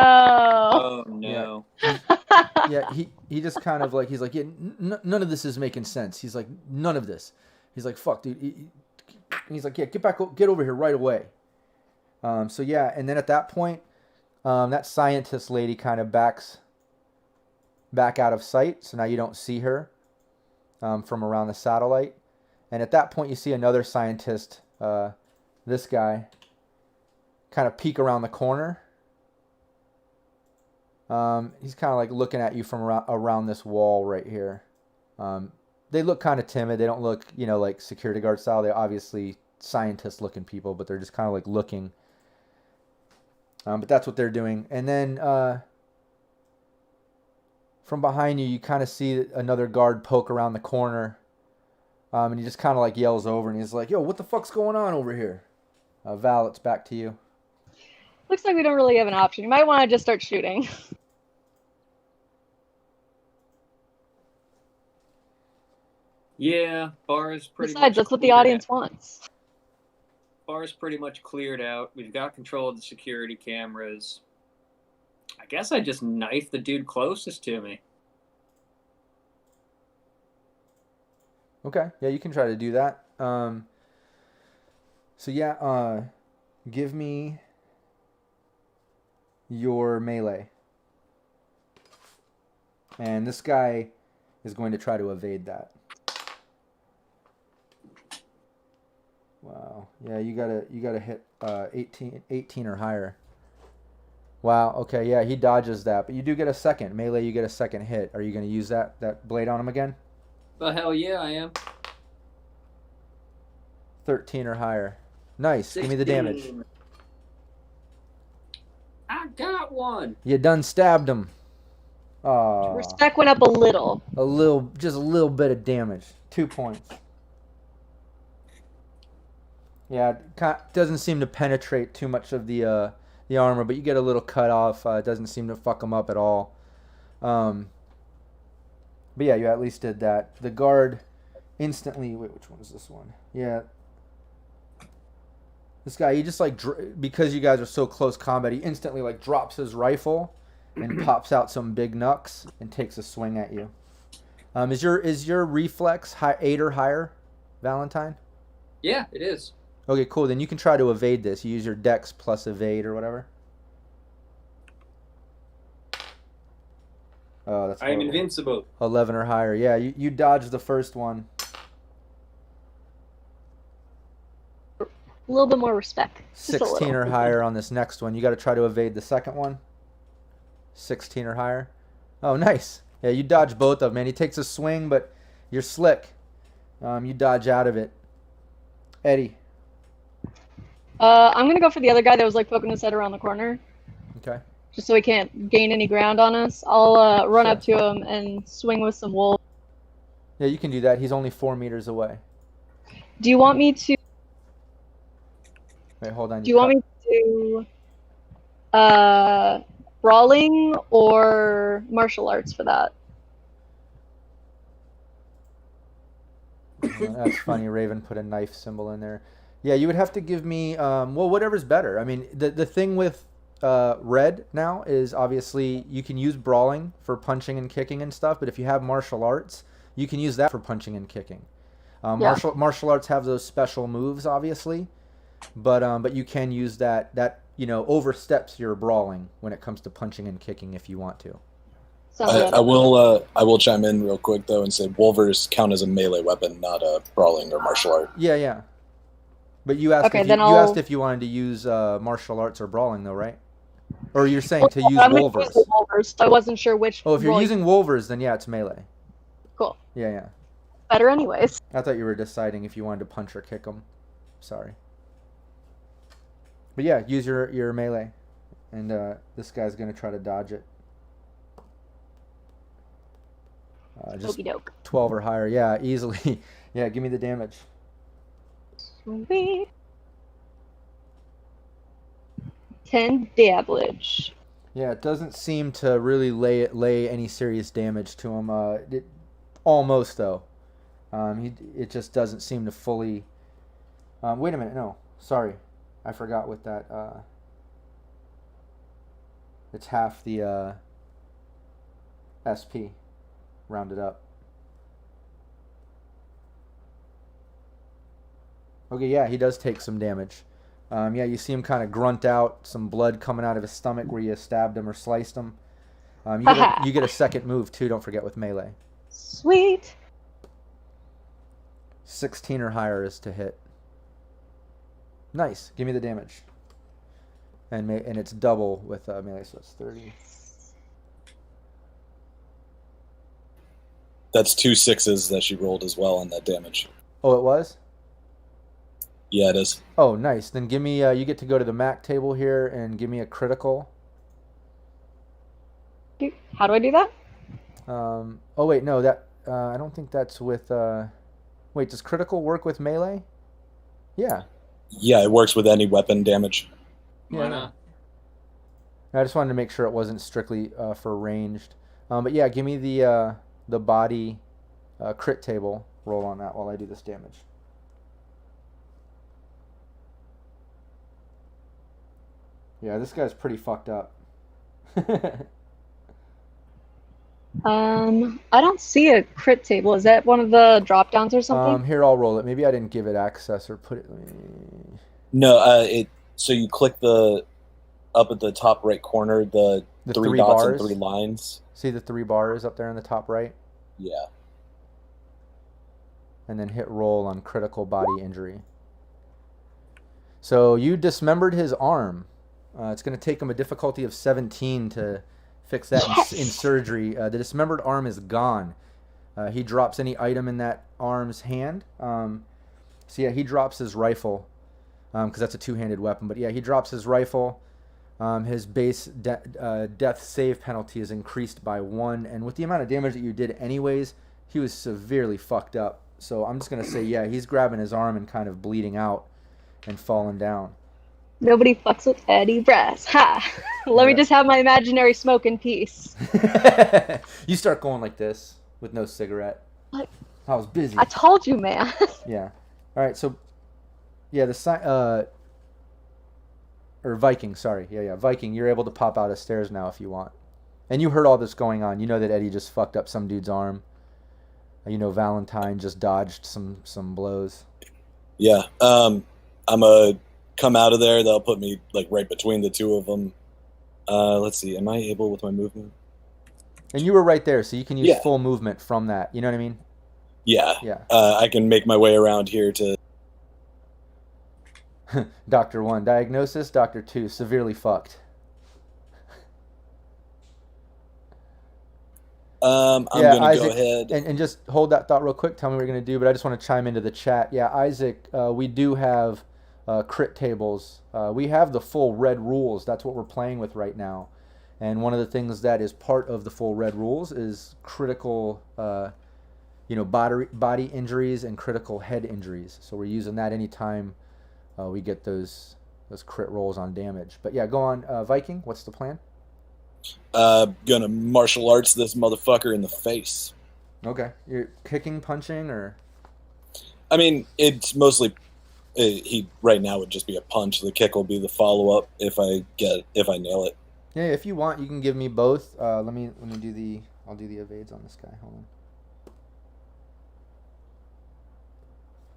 Oh, no. Yeah, he just kind of like, he's like, yeah, none of this is making sense. He's like, none of this. He's like, fuck, dude. He's like, yeah, get over here right away. So yeah, and then at that point, that scientist lady kind of backs back out of sight. So now you don't see her from around the satellite. And at that point, you see another scientist, this guy, kind of peek around the corner. He's kind of like looking at you from around this wall right here. They look kind of timid. They don't look, like security guard style. They're obviously scientist-looking people, but they're just kind of like looking. But that's what they're doing. And then from behind you, you kind of see another guard poke around the corner. And he just kind of like yells over, and he's like, yo, what the fuck's going on over here? Val, it's back to you. Looks like we don't really have an option. You might want to just start shooting. Yeah, bar is pretty Besides, much that's what the cleared audience out. wants. Bar is pretty much cleared out. We've got control of the security cameras. I guess I just knifed the dude closest to me. Okay, yeah, you can try to do that. So yeah, give me your melee. And this guy is going to try to evade that. Wow. Yeah, you gotta hit 18 or higher. Wow. Okay. Yeah, he dodges that, but you do get a second melee. You get a second hit. Are you gonna use that blade on him again? The hell yeah, I am. 13 or higher. Nice. Give me the damage. 16. I got one. You done stabbed him. Respect went up a little. Just a little bit of damage. 2 points. Yeah, doesn't seem to penetrate too much of the armor, but you get a little cut off. It doesn't seem to fuck him up at all. But yeah, you at least did that. The guard instantly. Wait, which one is this one? Yeah. This guy, he just like because you guys are so close combat, he instantly like drops his rifle and pops out some big knucks and takes a swing at you. Is your reflex 8 or higher, Valentine? Yeah, it is. Okay, cool. Then you can try to evade this. You use your dex plus evade or whatever. Oh, that's I am horrible. invincible. 11 or higher. Yeah, you dodged the first one. A little bit more respect. Just a 16 little. or higher on this next one. You got to try to evade the second one. 16 or higher. Oh, nice. Yeah, you dodge both of them, man. He takes a swing, but you're slick. You dodge out of it. Eddie. I'm gonna go for the other guy that was like poking his head around the corner, Okay. just so he can't gain any ground on us. I'll run Sure. up to him and swing with some wolves. Yeah, you can do that. He's only 4 meters away. Do you want me to? Wait, hold on. Do you want me to brawling or martial arts for that? That's funny. Raven put a knife symbol in there. Yeah, you would have to give me well, whatever's better. I mean, the thing with red now is obviously you can use brawling for punching and kicking and stuff, but if you have martial arts, you can use that for punching and kicking. Martial arts have those special moves, obviously, but you can use that oversteps your brawling when it comes to punching and kicking if you want to. I will chime in real quick though and say Wolvers count as a melee weapon, not a brawling or martial art. Yeah. But you asked Okay, if then you I'll- asked if you wanted to use martial arts or brawling though, right? Or you're saying to use I'm gonna Wolvers? use the Wolvers. I wasn't sure which. Oh, if you're role- using Wolvers, then yeah, it's melee. Cool. Yeah. Better anyways. I thought you were deciding if you wanted to punch or kick them. Sorry. But yeah, use your melee, and this guy's gonna try to dodge it. Just Okey doke. 12 or higher. Yeah, easily. Yeah, give me the damage. Sweet. 10 damage. Yeah, it doesn't seem to really lay any serious damage to him. Almost though. It just doesn't seem to fully. Wait a minute. No, sorry, I forgot what that. It's half the SP, rounded up. Okay, yeah, he does take some damage. Yeah, you see him kind of grunt out, some blood coming out of his stomach where you stabbed him or sliced him. You get a second move too, don't forget, with melee. Sweet. 16 or higher is to hit. Nice. Give me the damage. And it's double with melee, so it's 30. That's 2 6s that she rolled as well on that damage. Oh, it was? Yeah, it is. Oh, nice. Then give me, you get to go to the Mac table here and give me a critical. How do I do that? Oh, wait, no, I don't think that's with, wait, does critical work with melee? Yeah. Yeah, it works with any weapon damage. Why not? I just wanted to make sure it wasn't strictly for ranged. But yeah, give me the body crit table roll on that while I do this damage. Yeah, this guy's pretty fucked up. I don't see a crit table. Is that one of the drop downs or something? Here, I'll roll it. Maybe I didn't give it access or put it. No, so you click up at the top right corner, the 3 dots bars? and 3 lines. See the 3 bars up there in the top right? Yeah. And then hit roll on critical body injury. So you dismembered his arm. It's going to take him a difficulty of 17 to fix that in surgery. The dismembered arm is gone. He drops any item in that arm's hand. So yeah, he drops his rifle because that's a two-handed weapon. But yeah, he drops his rifle. His base death save penalty is increased by 1. And with the amount of damage that you did anyways, he was severely fucked up. So I'm just going to say, yeah, he's grabbing his arm and kind of bleeding out and falling down. Nobody fucks with Eddie Brass. Ha! Let me just have my imaginary smoke in peace. You start going like this with no cigarette. What? I was busy. I told you, man. Yeah. All right. So, yeah, or Viking. Sorry. Yeah. Viking. You're able to pop out of stairs now if you want. And you heard all this going on. You know that Eddie just fucked up some dude's arm. You know Valentine just dodged some blows. Yeah. I'm a come out of there. They'll put me like right between the two of them. Let's see. Am I able with my movement? And you were right there, so you can use full movement from that. You know what I mean? Yeah. Yeah. I can make my way around here to. Doctor 1, diagnosis. Doctor 2, severely fucked. I'm going to go ahead. And just hold that thought real quick. Tell me what you're going to do, but I just want to chime into the chat. Yeah, Isaac, we do have crit tables. We have the full red rules. That's what we're playing with right now. And one of the things that is part of the full red rules is critical, body injuries and critical head injuries. So we're using that anytime we get those crit rolls on damage. But yeah, go on, Viking. What's the plan? Gonna martial arts this motherfucker in the face. Okay. You're kicking, punching, or? I mean, it's mostly he right now would just be a punch. The kick will be the follow up if I nail it. Yeah, if you want, you can give me both. Let me do I'll do the evades on this guy. Hold on.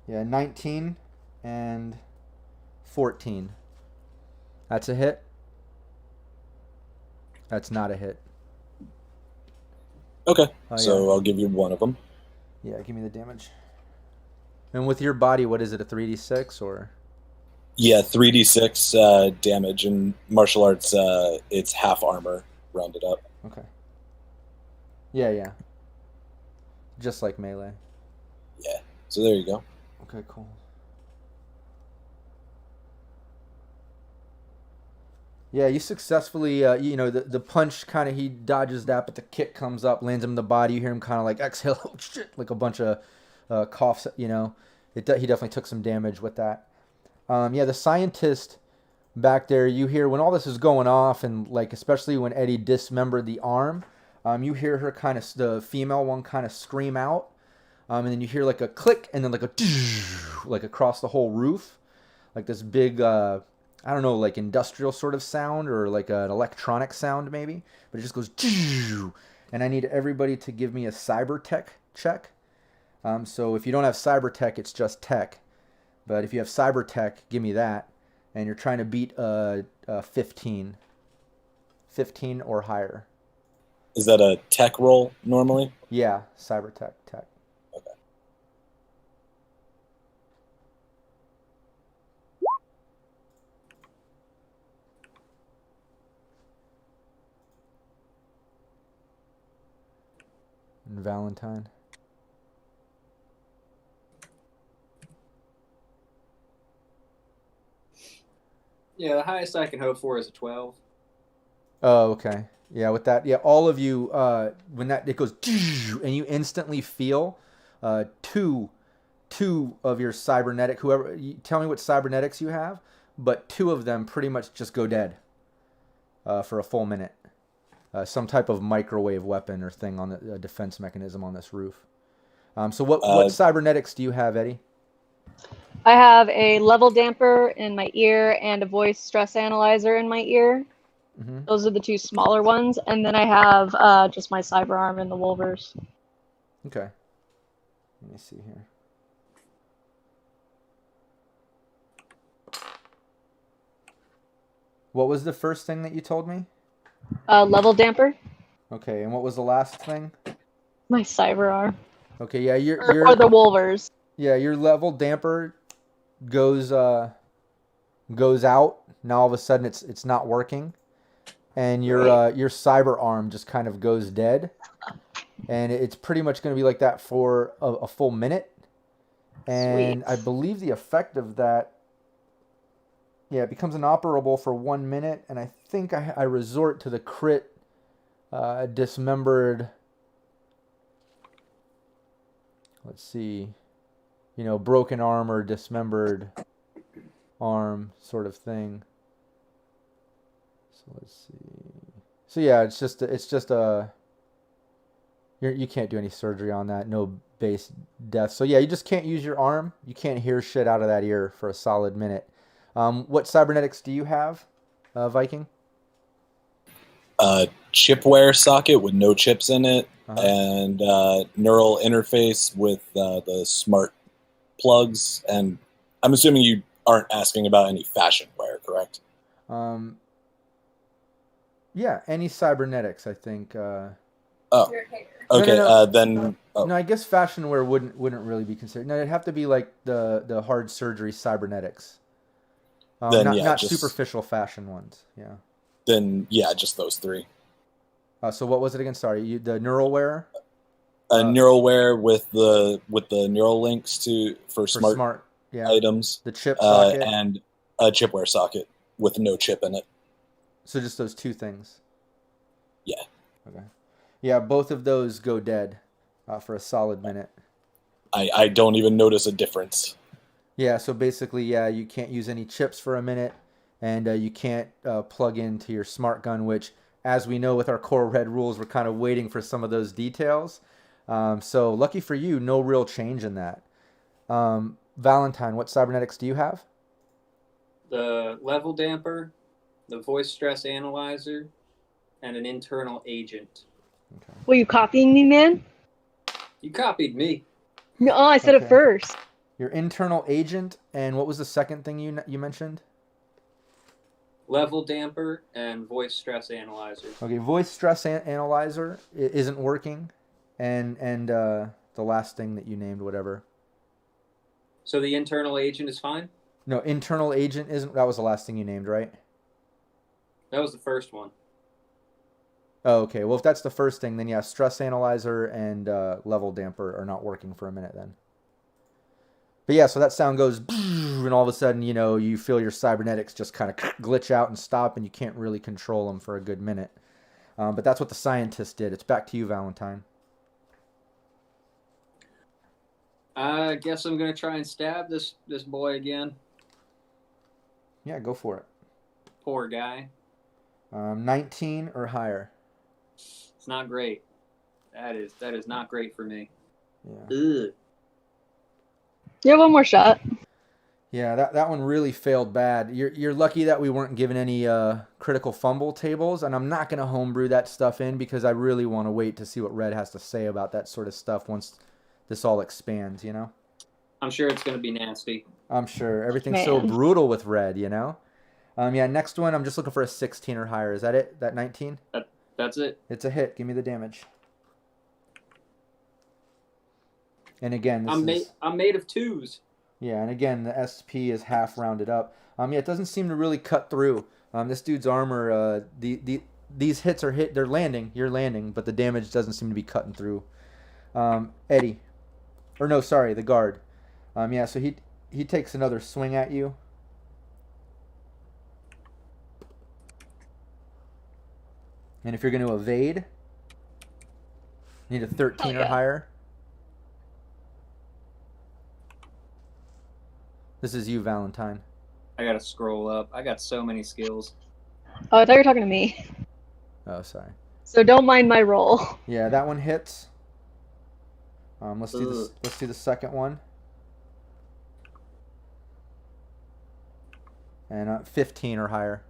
Yeah, 19 and 14. That's a hit. That's not a hit. Okay, so I'll give you one of them. Yeah, give me the damage. And with your body, what is it, a 3d6 or? Yeah, 3d6 damage, and martial arts, it's half armor, rounded up. Okay. Yeah. Just like melee. Yeah, so there you go. Okay, cool. Yeah, you successfully, the punch kind of, he dodges that, but the kick comes up, lands him in the body. You hear him kind of like exhale, oh shit, like a bunch of coughs, He definitely took some damage with that. The scientist back there, you hear when all this is going off, and like especially when Eddie dismembered the arm, you hear her kind of, the female one kind of scream out, and then you hear like a click, and then like a like across the whole roof, like this big, I don't know, like industrial sort of sound or like an electronic sound maybe, but it just goes, and I need everybody to give me a cyber tech check. So if you don't have cyber tech, it's just tech. But if you have cyber tech, give me that. And you're trying to beat 15 or higher. Is that a tech roll normally? Yeah, cyber tech. Okay. And Valentine. Yeah, the highest I can hope for is a 12. Oh, okay. Yeah, with that, all of you, when that it goes, and you instantly feel two of your cybernetic, tell me what cybernetics you have, but 2 of them pretty much just go dead for a full minute. Some type of microwave weapon or thing on the defense mechanism on this roof. So what cybernetics do you have, Eddie? I have a level damper in my ear and a voice stress analyzer in my ear. Mm-hmm. Those are the 2 smaller ones. And then I have just my cyber arm and the Wolvers. Okay. Let me see here. What was the first thing that you told me? Level damper. Okay, and what was the last thing? My cyber arm. Okay, yeah, Or the Wolvers. Yeah, your level damper goes goes out. Now all of a sudden it's not working, and your cyber arm just kind of goes dead, and it's pretty much going to be like that for a full minute. And Sweet. I believe the effect of that, yeah, it becomes inoperable for 1 minute, and I think I resort to the crit dismembered. Let's see, broken arm or dismembered arm sort of thing. So let's see. So yeah, it's just a you can't do any surgery on that. No base death. So yeah, you just can't use your arm. You can't hear shit out of that ear for a solid minute. What cybernetics do you have, Viking? Chipware socket with no chips in it, and neural interface with the smart plugs. And I'm assuming you aren't asking about any fashion wear, correct? Yeah, any cybernetics, I think. Oh, okay. No. Then No, I guess fashion wear wouldn't really be considered. No, it'd have to be like the hard surgery cybernetics. Not just superficial fashion ones. Yeah. Then yeah, just those three. So what was it again? Sorry, the neural wear. Neural wear with the neural links for smart items. The chip socket and a chipware socket with no chip in it. So just those two things. Yeah. Okay. Yeah, both of those go dead for a solid minute. I don't even notice a difference. Yeah, so basically, yeah, you can't use any chips for a minute, and you can't plug into your smart gun, which, as we know with our core red rules, we're kind of waiting for some of those details. So lucky for you, no real change in that. Valentine, what cybernetics do you have? The level damper, the voice stress analyzer, and an internal agent. Okay. Were you copying me, man? You copied me. No, I said it first. Your internal agent, and what was the second thing you mentioned? Level damper and voice stress analyzer. Okay, voice stress analyzer isn't working, and the last thing that you named, whatever. So the internal agent is fine? No, internal agent isn't. That was the last thing you named, right? That was the first one. Oh, okay. Well, if that's the first thing, then yeah, stress analyzer and level damper are not working for a minute then. But yeah, so that sound goes, and all of a sudden, you feel your cybernetics just kind of glitch out and stop, and you can't really control them for a good minute. But that's what the scientist did. It's back to you, Valentine. I guess I'm going to try and stab this boy again. Yeah, go for it. Poor guy. 19 or higher. It's not great. That is not great for me. Yeah. Ugh. You have one more shot. Yeah, that one really failed bad. You're lucky that we weren't given any critical fumble tables, and I'm not going to homebrew that stuff in because I really want to wait to see what Red has to say about that sort of stuff once this all expands, I'm sure it's going to be nasty. I'm sure. Everything's so brutal with Red, Yeah, next one, I'm just looking for a 16 or higher. Is that it? That 19? That's it. It's a hit. Give me the damage. And again, I'm made of twos. Yeah, and again, the SP is half rounded up. Yeah, it doesn't seem to really cut through. This dude's armor, these hits are they're landing. You're landing, but the damage doesn't seem to be cutting through. Eddie, or no, sorry, the guard. Yeah, so he takes another swing at you. And if you're going to evade, you need a 13 or higher. This is you, Valentine. I gotta scroll up. I got so many skills. Oh, I thought you were talking to me. Oh, sorry. So don't mind my roll. Yeah, that one hits. Let's do this. Let's do the second one. And 15 or higher.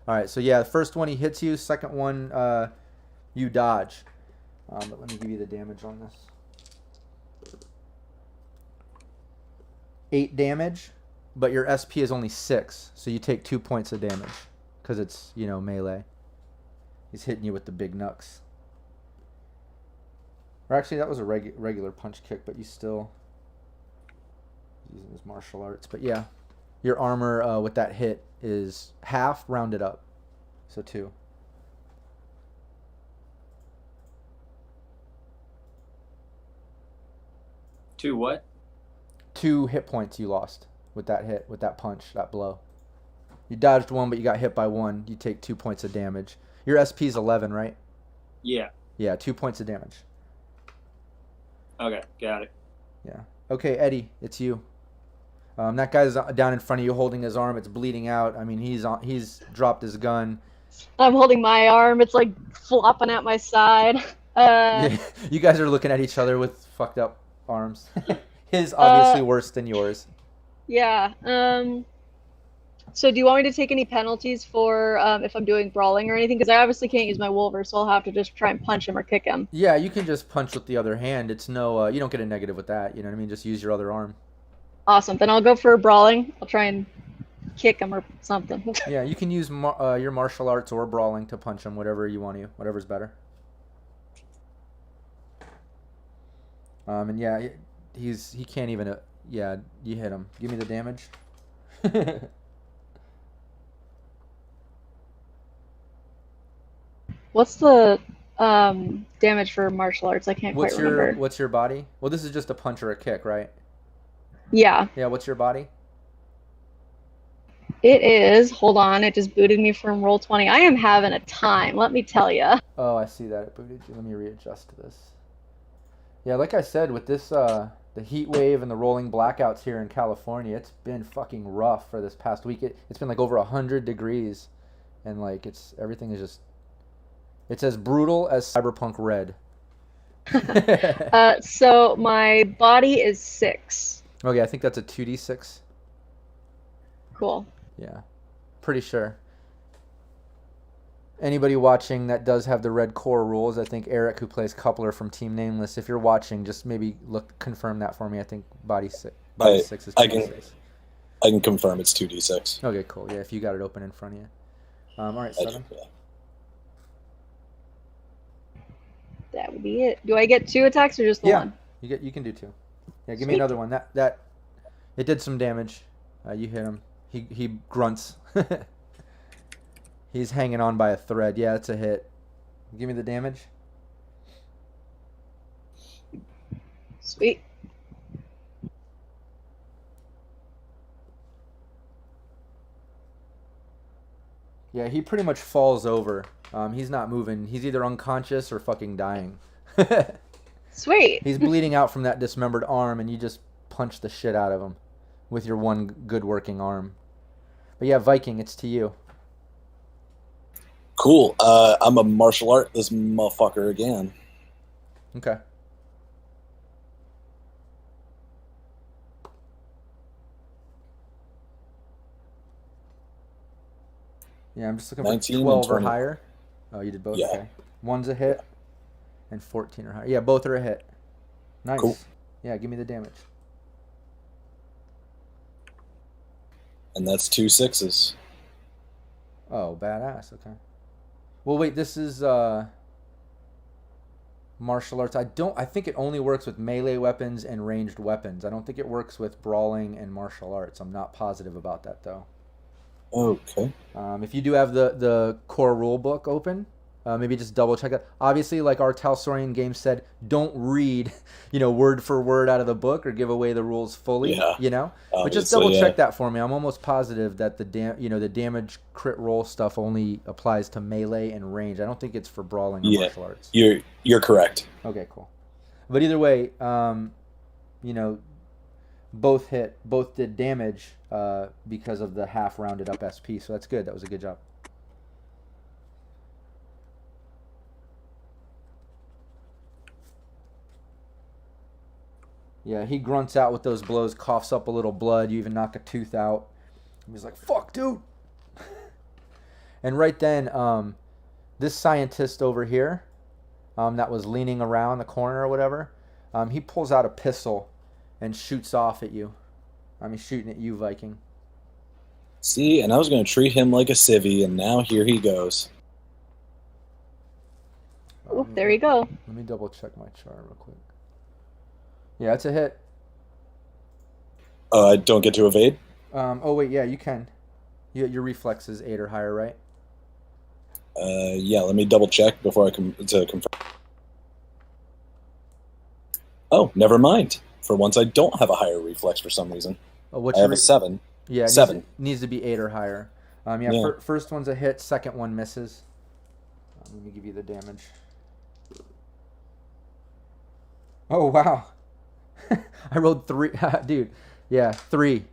All right. So yeah, the first one he hits you. Second one, you dodge. But let me give you the damage on this. 8 damage, but your SP is only 6, so you take 2 points of damage because it's melee. He's hitting you with the big knucks. Or actually, that was a regular punch kick, but you still using his martial arts. But yeah, Your armor with that hit is half rounded up. So 2. 2 what? 2 hit points you lost with that hit, with that punch, that blow. You dodged 1, but you got hit by 1. You take 2 points of damage. Your SP is 11, right? Yeah. Yeah, 2 points of damage. Okay, got it. Yeah. Okay, Eddie, it's you. That guy's down in front of you holding his arm. It's bleeding out. I mean, he's dropped his gun. I'm holding my arm. It's like flopping at my side. Yeah, you guys are looking at each other with fucked up arms. His obviously worse than yours. Yeah. So do you want me to take any penalties for if I'm doing brawling or anything? Because I obviously can't use my Wolver, so I'll have to just try and punch him or kick him. Yeah, you can just punch with the other hand. It's no, you don't get a negative with that. You know what I mean? Just use your other arm. Awesome. Then I'll go for brawling. I'll try and kick him or something. Yeah, you can use your martial arts or brawling to punch him, whatever you want to, whatever's better. And yeah, he can't even. Yeah, you hit him. Give me the damage. What's the damage for martial arts? I can't quite remember. What's your body? Well, this is just a punch or a kick, right? Yeah. Yeah, what's your body? It is. Hold on, it just booted me from Roll20. I am having a time, let me tell you. Oh, I see that it booted you. Let me readjust to this. Yeah, like I said, with this the heat wave and the rolling blackouts here in California, it's been fucking rough for this past week. It's been like over 100 degrees, and like everything is just. It's as brutal as Cyberpunk RED. So my body is 6. Okay, I think that's a 2d6. Cool. Yeah, pretty sure. Anybody watching that does have the red core rules, I think Eric, who plays Coupler from Team Nameless, if you're watching, just maybe confirm that for me. I think body 6 is 2d6. I can confirm it's 2d6. Okay, cool. Yeah, if you got it open in front of you. All right, 7. That would be it. Do I get 2 attacks or just the one? You can do 2. Yeah, give me another one. That it did some damage. You hit him. He grunts. He's hanging on by a thread. Yeah, it's a hit. Give me the damage. Sweet. Yeah, he pretty much falls over. He's not moving. He's either unconscious or fucking dying. Sweet. He's bleeding out from that dismembered arm, and you just punch the shit out of him with your one good working arm. But yeah, Viking, it's to you. Cool. I'm a martial art this motherfucker again. Okay. Yeah, I'm just looking for 19 12 and or 20. higher. Oh, you did both? Yeah. Okay. One's a hit, and 14 or higher. Yeah, both are a hit. Nice. Cool. Yeah, give me the damage. And that's 2 6s. Oh, badass. Okay. Well, wait, this is martial arts. I think it only works with melee weapons and ranged weapons. I don't think it works with brawling and martial arts. I'm not positive about that, though. Okay. If you do have the core rule book open, maybe just double check that. Obviously, like our Talsorian game said, don't read, word for word out of the book or give away the rules fully. Yeah, But just double check that for me. I'm almost positive that the damage crit roll stuff only applies to melee and range. I don't think it's for brawling or martial arts. You're correct. Okay, cool. But either way, both did damage because of the half rounded up SP. So that's good. That was a good job. Yeah, he grunts out with those blows, coughs up a little blood. You even knock a tooth out. He's like, "Fuck, dude." And right then, this scientist over here, that was leaning around the corner or whatever, he pulls out a pistol and shoots off at you. He's shooting at you, Viking. See, and I was going to treat him like a civvy, and now here he goes. Oh, there you go. Let me double check my chart real quick. Yeah, it's a hit. I don't get to evade? Oh wait, yeah, you can. Your reflex is 8 or higher, right? Yeah, let me double check before I to confirm. Oh, never mind. For once, I don't have a higher reflex for some reason. Oh, what's I your have a 7. Yeah, it 7. needs to be 8 or higher. Yeah, Yeah. First one's a hit, second one misses. Let me give you the damage. Oh, wow. I rolled 3. Dude, yeah, 3.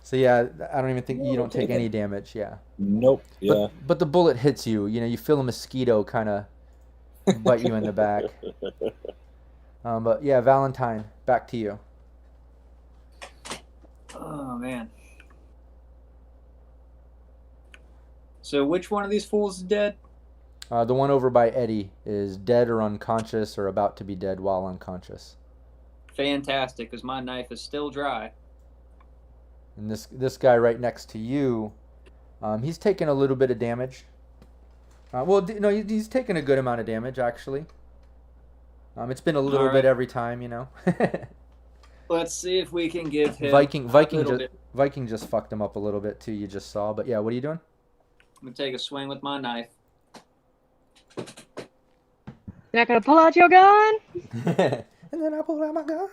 So yeah, I don't even think you don't take any damage, yeah. Nope. Yeah. But the bullet hits you. You know, you feel a mosquito kind of bite you in the back. But yeah, Valentine, back to you. Oh man. So which one of these fools is dead? The one over by Eddie is dead or unconscious or about to be dead while unconscious. Fantastic, because my knife is still dry. And this guy right next to you, he's taken a little bit of damage. No, he's taken a good amount of damage actually. It's been a little bit every time, you know. Let's see if we can give him Viking just fucked him up a little bit too. You just saw, but yeah, what are you doing? I'm gonna take a swing with my knife. You're not gonna pull out your gun? And then I pull out my gun.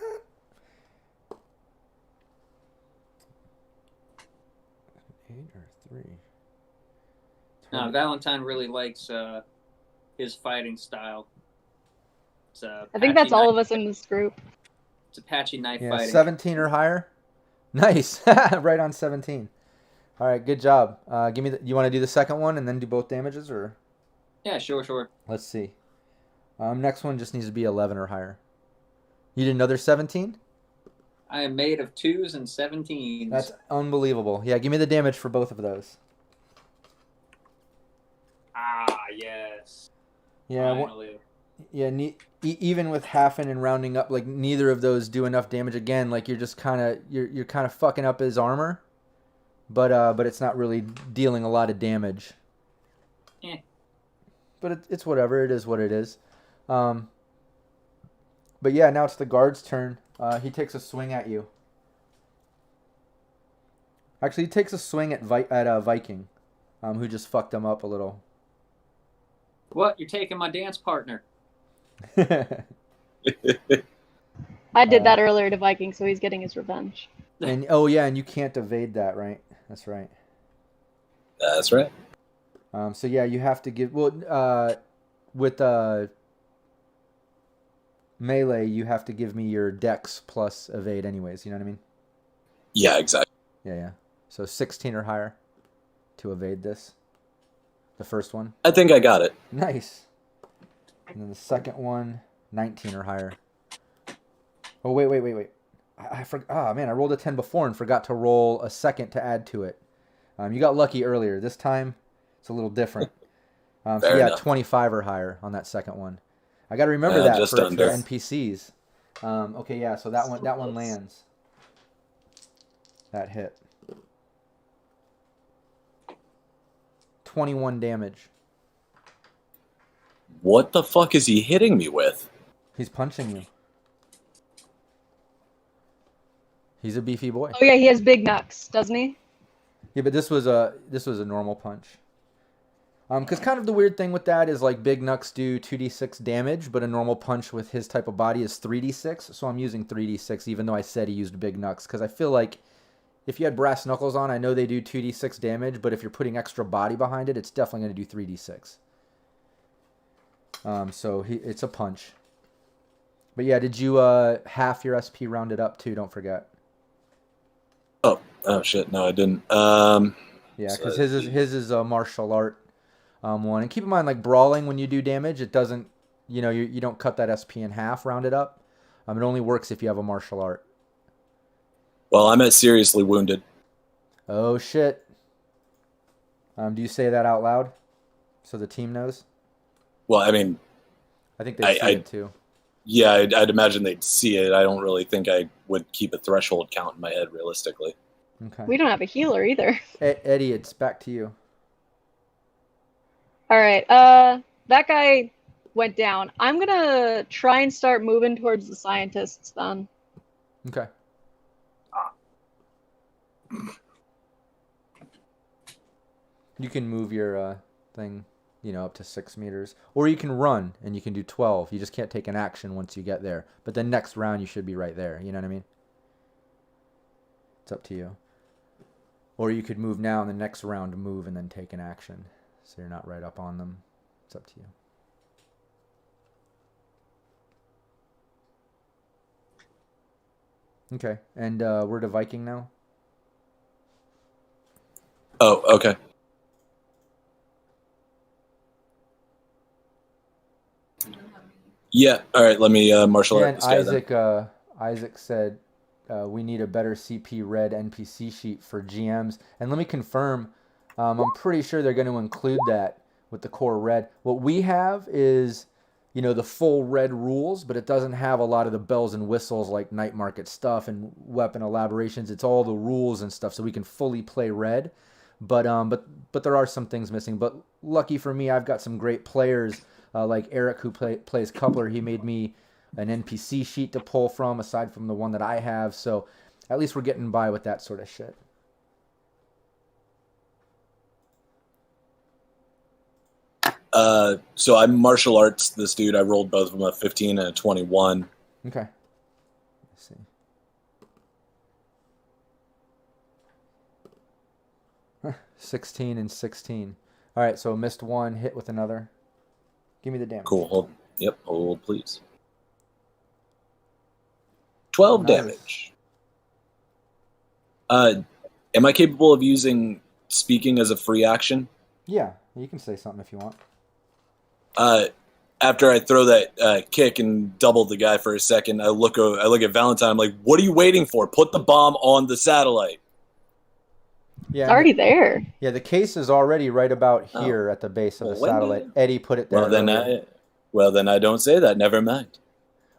8 or 3. No, Valentine really likes his fighting style. I think that's all of us in this group. It's Apache knife Yeah, fighting. 17 or higher. Nice, right on 17. All right, good job. Give me. You want to do the second one and then do both damages, or? Yeah, sure. Let's see. Next one just needs to be 11 or higher. You did another 17? I am made of 2s and 17s. That's unbelievable. Yeah, give me the damage for both of those. Ah, yes. Yeah. Finally. Even with halving and rounding up, like neither of those do enough damage. Again, like you're just kind of you're kind of fucking up his armor, but it's not really dealing a lot of damage. Eh. But it's whatever. It is what it is. But yeah, now it's the guard's turn. He takes a swing at you. Actually, he takes a swing at Viking, who just fucked him up a little. What? You're taking my dance partner. I did that earlier to Viking, so he's getting his revenge. And oh yeah, and you can't evade that, right? That's right. That's right. So yeah, you have to give with melee, you have to give me your dex plus evade anyways, you know what I mean? Yeah, exactly. Yeah. So 16 or higher to evade this. The first one. I think I got it. Nice. And then the second one, 19 or higher. Oh, wait. I forgot. Oh, man, I rolled a 10 before and forgot to roll a second to add to it. You got lucky earlier. This time, it's a little different. So yeah, enough. 25 or higher on that second one. I got to remember that for NPCs. Okay, yeah, so that one lands. That hit. 21 damage. What the fuck is he hitting me with? He's punching you. He's a beefy boy. Oh yeah, he has big knucks, doesn't he? Yeah, but this was a normal punch. Because kind of the weird thing with that is like big knucks do 2d6 damage, but a normal punch with his type of body is 3d6. So I'm using 3d6, even though I said he used big knucks, because I feel like if you had brass knuckles on, I know they do 2d6 damage, but if you're putting extra body behind it, it's definitely going to do 3d6. So it's a punch. But yeah, did you half your SP rounded up too? Don't forget. Oh shit! No, I didn't. Yeah, because his is a martial art one. And keep in mind, like brawling, when you do damage, it doesn't, you don't cut that SP in half, rounded up. It only works if you have a martial art. Well, I'm seriously wounded. Oh shit. Do you say that out loud so the team knows? Well, I mean, I think they see it too. Yeah, I'd imagine they'd see it. I don't really think I would keep a threshold count in my head realistically. Okay. We don't have a healer either. Eddie, it's back to you. All right. That guy went down. I'm gonna try and start moving towards the scientists then. Okay. You can move your thing, up to 6 meters. Or you can run, and you can do 12. You just can't take an action once you get there. But the next round, you should be right there. You know what I mean? It's up to you. Or you could move now, and the next round move and then take an action. So you're not right up on them. It's up to you. Okay, and we're to Viking now? Oh, okay. Yeah, all right, let me martial art And this guy then. Isaac said we need a better CP red NPC sheet for GMs. And let me confirm, I'm pretty sure they're going to include that with the core red. What we have is, the full red rules, but it doesn't have a lot of the bells and whistles like night market stuff and weapon elaborations. It's all the rules and stuff, so we can fully play red. But there are some things missing. But lucky for me, I've got some great players like Eric, who plays Coupler. He made me an NPC sheet to pull from, aside from the one that I have. So at least we're getting by with that sort of shit. So I martial arts this dude. I rolled both of them a 15 and a 21. Okay. Let's see. 16 and 16. All right, so missed one, hit with another. Give me the damage. Cool. Hold. Yep. Hold, please. 12 Nice. damage. Am I capable of using speaking as a free action? Yeah, you can say something if you want. After I throw that kick and double the guy for a second, I look at Valentine. I'm like, "What are you waiting for? Put the bomb on the satellite." Yeah, It's already there. Yeah, the case is already right about here at the base of the satellite. Eddie put it there. Well, then I don't say that. Never mind.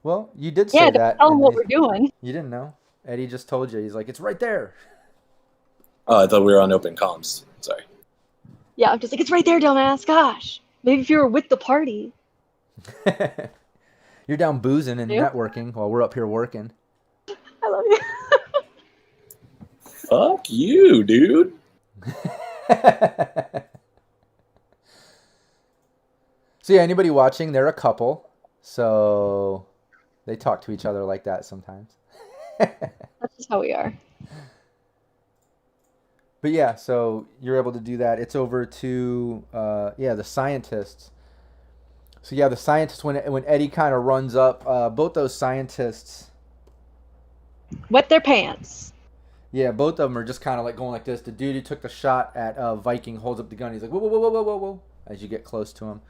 Well, you did say that. Tell them what we're doing. You didn't know. Eddie just told you. He's like, it's right there. Oh, I thought we were on open comms. Sorry. Yeah, I'm just like, it's right there, dumbass. Gosh. Maybe if you were with the party. You're down boozing and networking while we're up here working. I love you. Fuck you, dude. So yeah, anybody watching, they're a couple. So they talk to each other like that sometimes. That's just how we are. But yeah, so you're able to do that. It's over to the scientists. So yeah, the scientists, when Eddie kind of runs up, both those scientists wet their pants. Yeah, both of them are just kind of like going like this. The dude who took the shot at Viking holds up the gun. He's like, whoa, whoa, whoa, whoa, whoa, whoa, as you get close to him.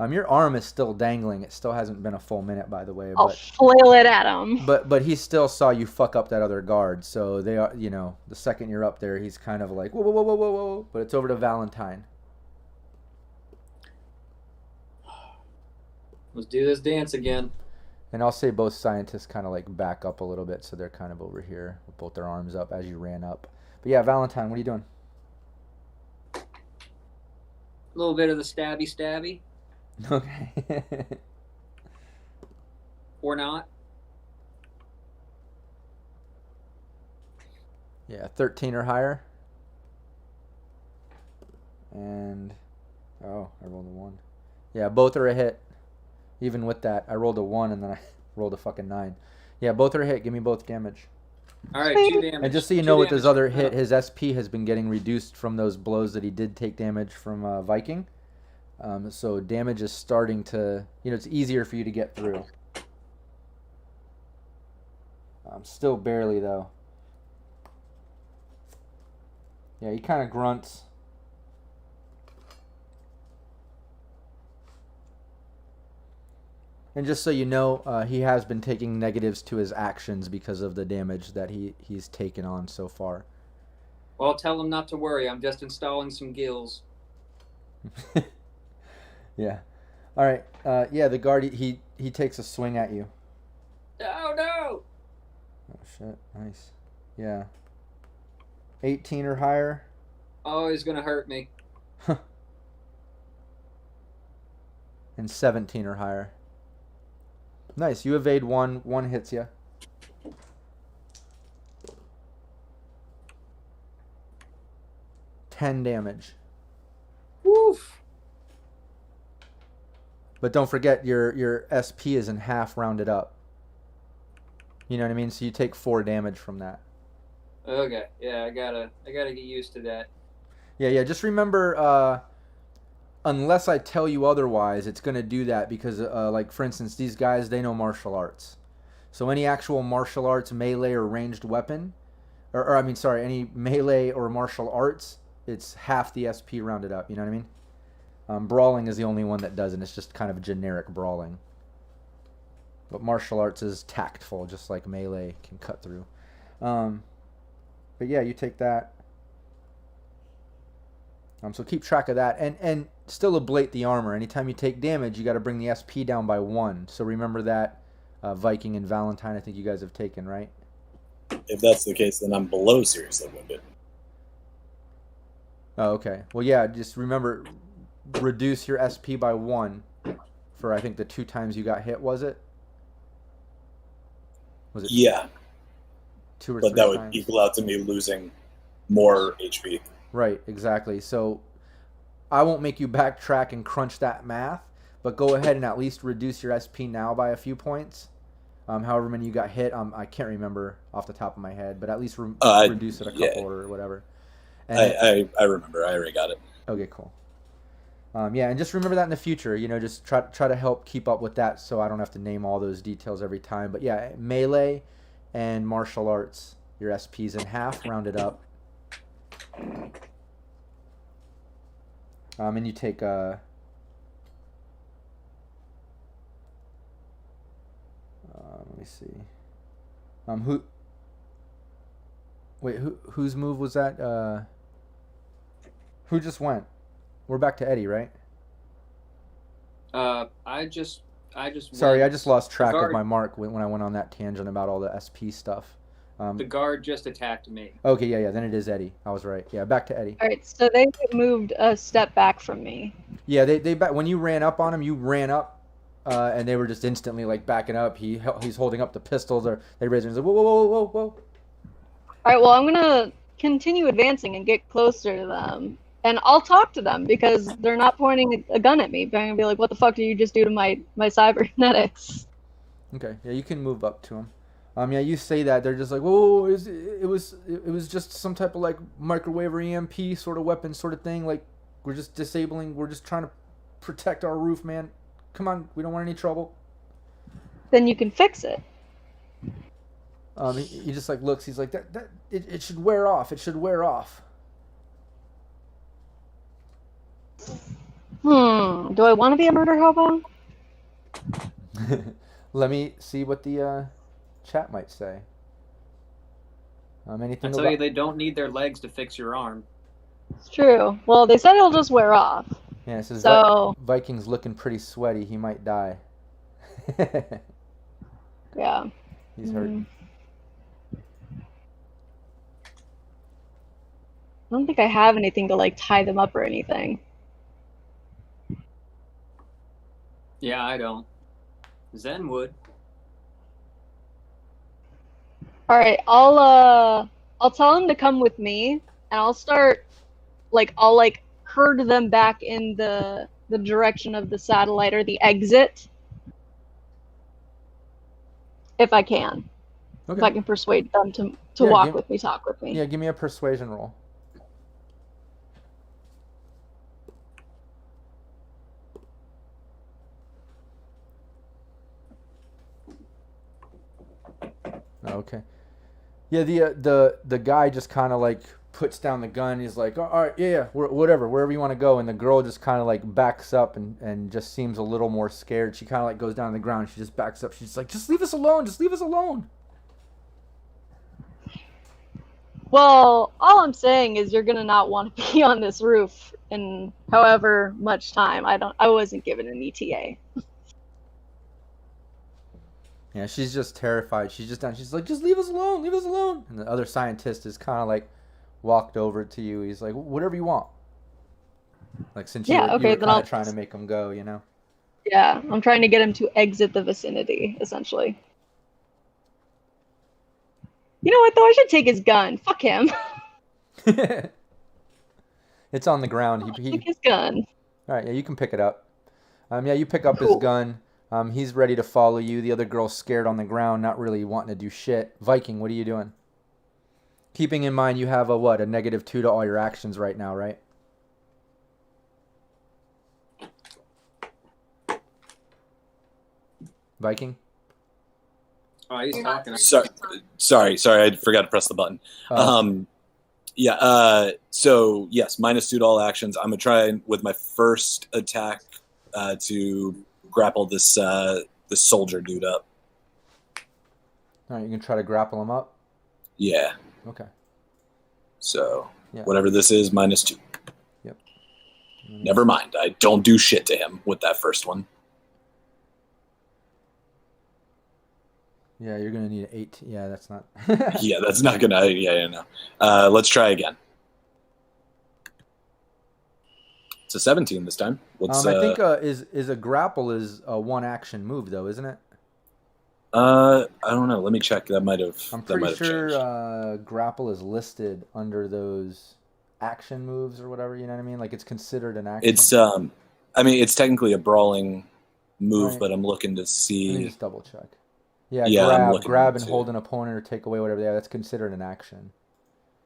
Your arm is still dangling. It still hasn't been a full minute, by the way. I'll flail it at him. But he still saw you fuck up that other guard. So they are, the second you're up there, he's kind of like, whoa, whoa, whoa, whoa, whoa, whoa. But it's over to Valentine. Let's do this dance again. And I'll say both scientists kind of like back up a little bit, so they're kind of over here with both their arms up as you ran up. But yeah, Valentine, what are you doing? A little bit of the stabby. Okay. Or not. Yeah, 13 or higher. And I rolled a 1. Yeah, both are a hit. Even with that, I rolled a 1 and then I rolled a fucking 9. Yeah, both are a hit. Give me both damage. All right, 2 damage. And just so you know, with his other hit, his SP has been getting reduced from those blows that he did take damage from Viking. So damage is starting to, it's easier for you to get through. Still barely, though. Yeah, he kind of grunts. And just so you know, he has been taking negatives to his actions because of the damage that he's taken on so far. Well, tell him not to worry. I'm just installing some gills. Yeah. All right. Yeah, the guard, he takes a swing at you. Oh, no! Oh, shit. Nice. Yeah. 18 or higher. Oh, he's going to hurt me. And 17 or higher. Nice. You evade one. One hits you. 10 damage. Woof. But don't forget your SP is in half rounded up. You know what I mean? So you take 4 damage from that. Okay. Yeah, I gotta get used to that. Yeah. Just remember, unless I tell you otherwise, it's gonna do that because, like for instance, these guys, they know martial arts. So any actual martial arts, melee or ranged weapon, or I mean, sorry, any melee or martial arts, it's half the SP rounded up. You know what I mean? Brawling is the only one that doesn't. It's just kind of generic brawling. But martial arts is tactful, just like melee can cut through. But yeah, you take that. So keep track of that, and still ablate the armor. Anytime you take damage, you got to bring the SP down by 1. So remember that. Viking and Valentine, I think you guys have taken, right? If that's the case, then I'm below seriously wounded. Oh, okay. Well, yeah, just remember, reduce your SP by 1 for, I think, the 2 times you got hit, was it? Was it? Yeah. 2 or 3 But that times? would equal out to me losing more HP. Right, exactly. So I won't make you backtrack and crunch that math, but go ahead and at least reduce your SP now by a few points. However many you got hit, I can't remember off the top of my head, but at least reduce it a couple or whatever. And I remember. I already got it. Okay, cool. Yeah, and just remember that in the future. Just try to help keep up with that, so I don't have to name all those details every time. But yeah, melee and martial arts, your SP's in half, rounded up. And you take let me see. Whose move was that? Who just went? We're back to Eddie, right? I just. Sorry, I just lost track of my mark when I went on that tangent about all the SP stuff. The guard just attacked me. Okay, yeah. Then it is Eddie. I was right. Yeah, back to Eddie. All right, so they moved a step back from me. Yeah, they when you ran up on him, you ran up, and they were just instantly like backing up. He's holding up the pistols, or they raised their hands. Like, whoa. All right, well, I'm gonna continue advancing and get closer to them, and I'll talk to them because they're not pointing a gun at me. But I'm gonna be like, "What the fuck did you just do to my cybernetics?" Okay, yeah, you can move up to him. Yeah, you say that, they're just like, whoa, it was just some type of like microwave or EMP sort of weapon sort of thing. Like, we're just trying to protect our roof, man. Come on, we don't want any trouble. Then you can fix it. He just like looks. He's like, it should wear off. It should wear off. Do I want to be a murder hobo? Let me see what the chat might say. Anything? I tell you, they don't need their legs to fix your arm. It's true. Well, they said it'll just wear off. Yeah, it says So Viking's looking pretty sweaty. He might die. yeah. He's hurt. I don't think I have anything to like tie them up or anything. Yeah, I don't. Zen would. All right, I'll tell them to come with me, and I'll start I'll herd them back in the direction of the satellite or the exit, if I can. Okay. If I can persuade them to walk with me, talk with me. Yeah, give me a persuasion roll. Okay. Yeah, the guy just kind of like puts down the gun. He's like, all right, yeah, wherever you want to go. And the girl just kind of like backs up and just seems a little more scared. She kind of like goes down on the ground. She just backs up. She's like, just leave us alone. Just leave us alone. Well, all I'm saying is you're gonna not want to be on this roof in however much time. I wasn't given an ETA. Yeah, she's just terrified. She's just down. She's like, just leave us alone. Leave us alone. And the other scientist is kind of like walked over to you. He's like, whatever you want. Like, since you were kind of trying to make him go, you know? Yeah, I'm trying to get him to exit the vicinity, essentially. You know what, though? I should take his gun. Fuck him. It's on the ground. Take his gun. All right, yeah, you can pick it up. Yeah, you pick up his Cool. gun. He's ready to follow you. The other girl's scared on the ground, not really wanting to do shit. Viking, what are you doing? Keeping in mind you have a -2 to all your actions right now, right? Viking? Oh, he's talking. Sorry, I forgot to press the button. So yes, -2 to all actions. I'm gonna try with my first attack to grapple this soldier dude up. All right, you can try to grapple him up. Yeah. Okay. So Yeah. whatever this is, -2. Yep. Never mind. I don't do shit to him with that first one. Yeah, you're gonna need an 8. Yeah, that's not. Yeah, that's not gonna. Yeah, no. Let's try again. It's a 17 this time. I think is a grapple is a 1-action move though, isn't it? I don't know. Let me check. That might have. I'm pretty sure grapple is listed under those action moves or whatever. You know what I mean? Like it's considered an action. It's I mean, it's technically a brawling move, Right. but I'm looking to see. Let me just double check. Yeah, Yeah, grab and hold an opponent or take away whatever. Yeah, that's considered an action.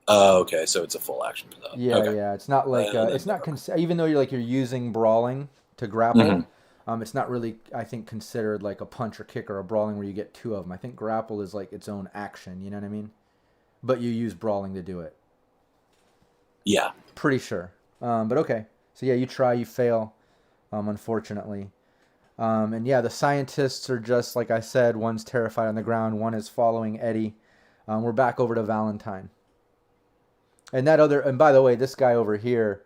Oh, okay. So it's a full action for that. Yeah, Okay. yeah. It's not like it's not even though you're using brawling to grapple. It's not really, I think, considered like a punch or kick or a brawling where you get 2 of them. I think grapple is like its own action. You know what I mean? But you use brawling to do it. Yeah. Pretty sure. But okay. So yeah, you try, you fail, unfortunately. And yeah, the scientists are just like I said. One's terrified on the ground. One is following Eddie. We're back over to Valentine. And by the way, this guy over here,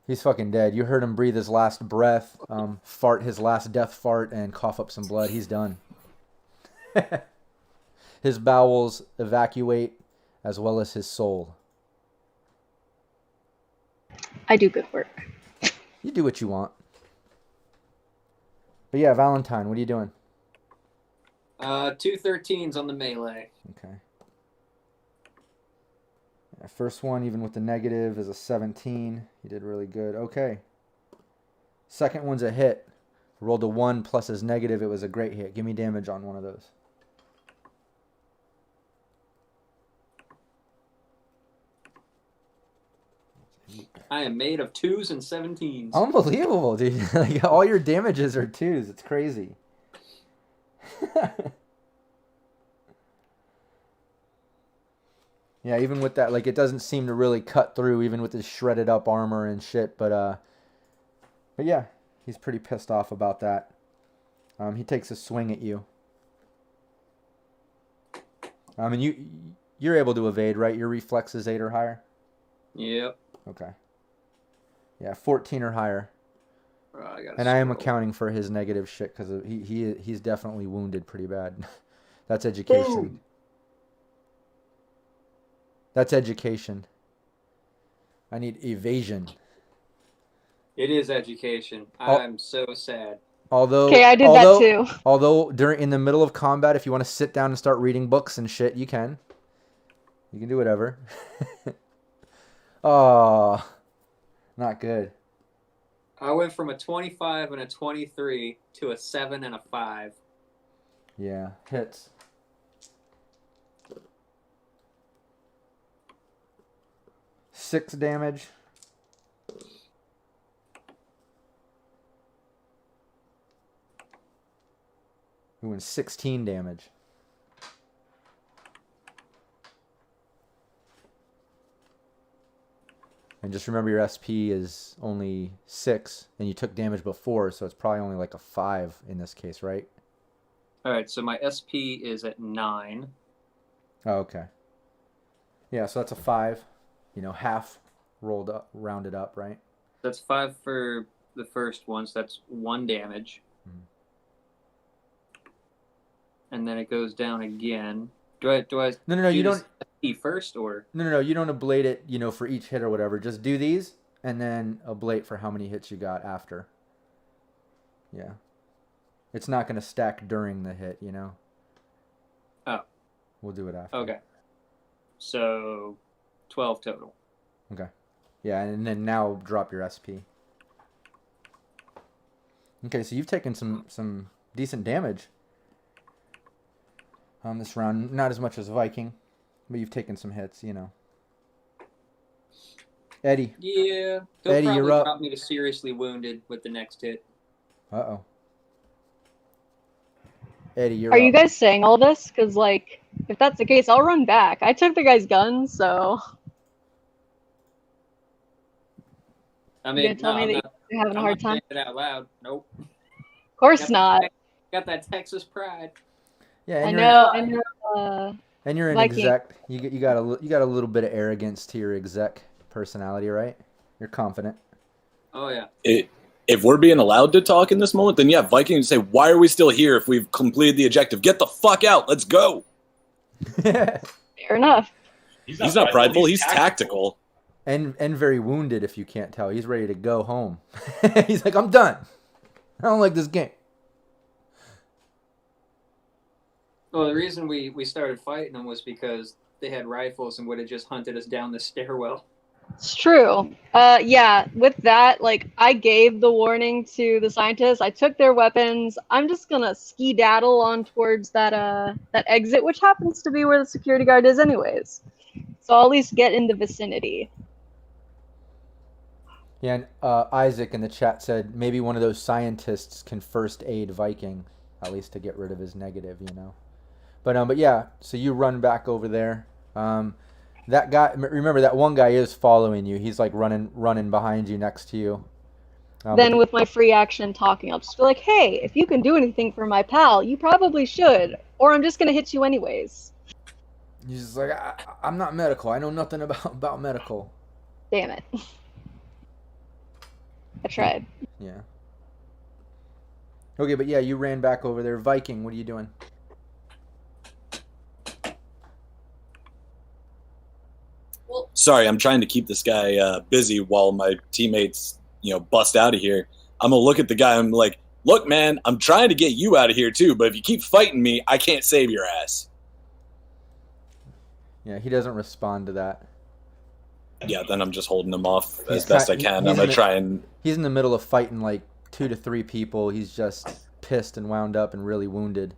he's fucking dead. You heard him breathe his last breath, fart his last death fart, and cough up some blood. He's done. His bowels evacuate, as well as his soul. I do good work. You do what you want. But yeah, Valentine, what are you doing? 2 13s on the melee. Okay. Yeah, first one, even with the negative, is a 17. You did really good. Okay. Second one's a hit. Rolled a 1 plus his negative. It was a great hit. Give me damage on one of those. I am made of 2s and 17s. Unbelievable, dude. Like, all your damages are 2s. It's crazy. Yeah, even with that, like, it doesn't seem to really cut through, even with his shredded up armor and shit. But yeah, he's pretty pissed off about that. He takes a swing at you. And you're able to evade, right? Your reflex is 8 or higher? Yep. Okay. Yeah, 14 or higher. And I am accounting for his negative shit because he's definitely wounded pretty bad. That's education. Boom. That's education. I need evasion. It is education. I'm so sad. Okay, I did that too. Although in the middle of combat, if you want to sit down and start reading books and shit, you can. You can do whatever. Oh, not good. I went from a 25 and a 23 to a 7 and a 5. Yeah, hits. Six damage. Ooh, and 16 damage. And just remember your SP is only 6, and you took damage before, so it's probably only like a 5 in this case, right? All right, so my SP is at 9. Oh, okay. Yeah, so that's a 5. Half rounded up, right? That's 5 for the first one, so that's 1 damage. Mhm. And then it goes down again. Do I No, you don't. SP first or? No, you don't ablate it, for each hit or whatever. Just do these, and then ablate for how many hits you got after. Yeah. It's not going to stack during the hit, Oh. We'll do it after. Okay. So 12 total. Okay. Yeah, and then now drop your SP. Okay, so you've taken some decent damage on this round. Not as much as Viking, but you've taken some hits, you know. Eddie. Yeah. He'll Eddie, probably you're up. drop me to seriously wounded with the next hit. Uh-oh. Eddie, you're Are up. you guys saying all this? Because, like, if that's the case, I'll run back. I took the guy's gun, so... I You're mean, gonna tell me that you're having a hard time? Saying it out loud. Nope. Of course not. Got that Texas pride. Yeah, I and know, and you're an Viking. exec. You got a little bit of arrogance to your exec personality, right? You're confident. Oh, yeah. If we're being allowed to talk in this moment, then yeah, Viking would say, why are we still here if we've completed the objective? Get the fuck out. Let's go. Fair enough. He's not prideful. He's tactical. And very wounded, if you can't tell. He's ready to go home. He's like, I'm done. I don't like this game. Well, the reason we started fighting them was because they had rifles and would have just hunted us down the stairwell. It's true. Yeah, with that, like, I gave the warning to the scientists. I took their weapons. I'm just gonna skedaddle on towards that exit, which happens to be where the security guard is anyways. So I'll at least get in the vicinity. Yeah, and Isaac in the chat said maybe one of those scientists can first aid Viking, at least to get rid of his negative, you know. But yeah, so you run back over there. That guy, remember that one guy is following you. He's like running behind you, next to you. Then with my free action talking, I'll just be like, hey, if you can do anything for my pal, you probably should. Or I'm just gonna hit you anyways. He's just like, I'm not medical. I know nothing about medical. Damn it. I tried. Yeah. Okay, but yeah, you ran back over there. Viking, what are you doing? Sorry, I'm trying to keep this guy busy while my teammates, bust out of here. I'm gonna look at the guy. I'm like, look, man, I'm trying to get you out of here too. But if you keep fighting me, I can't save your ass. Yeah, he doesn't respond to that. Yeah, then I'm just holding him off as best I can. I'm gonna try and. He's in the middle of fighting like 2 to 3 people. He's just pissed and wound up and really wounded.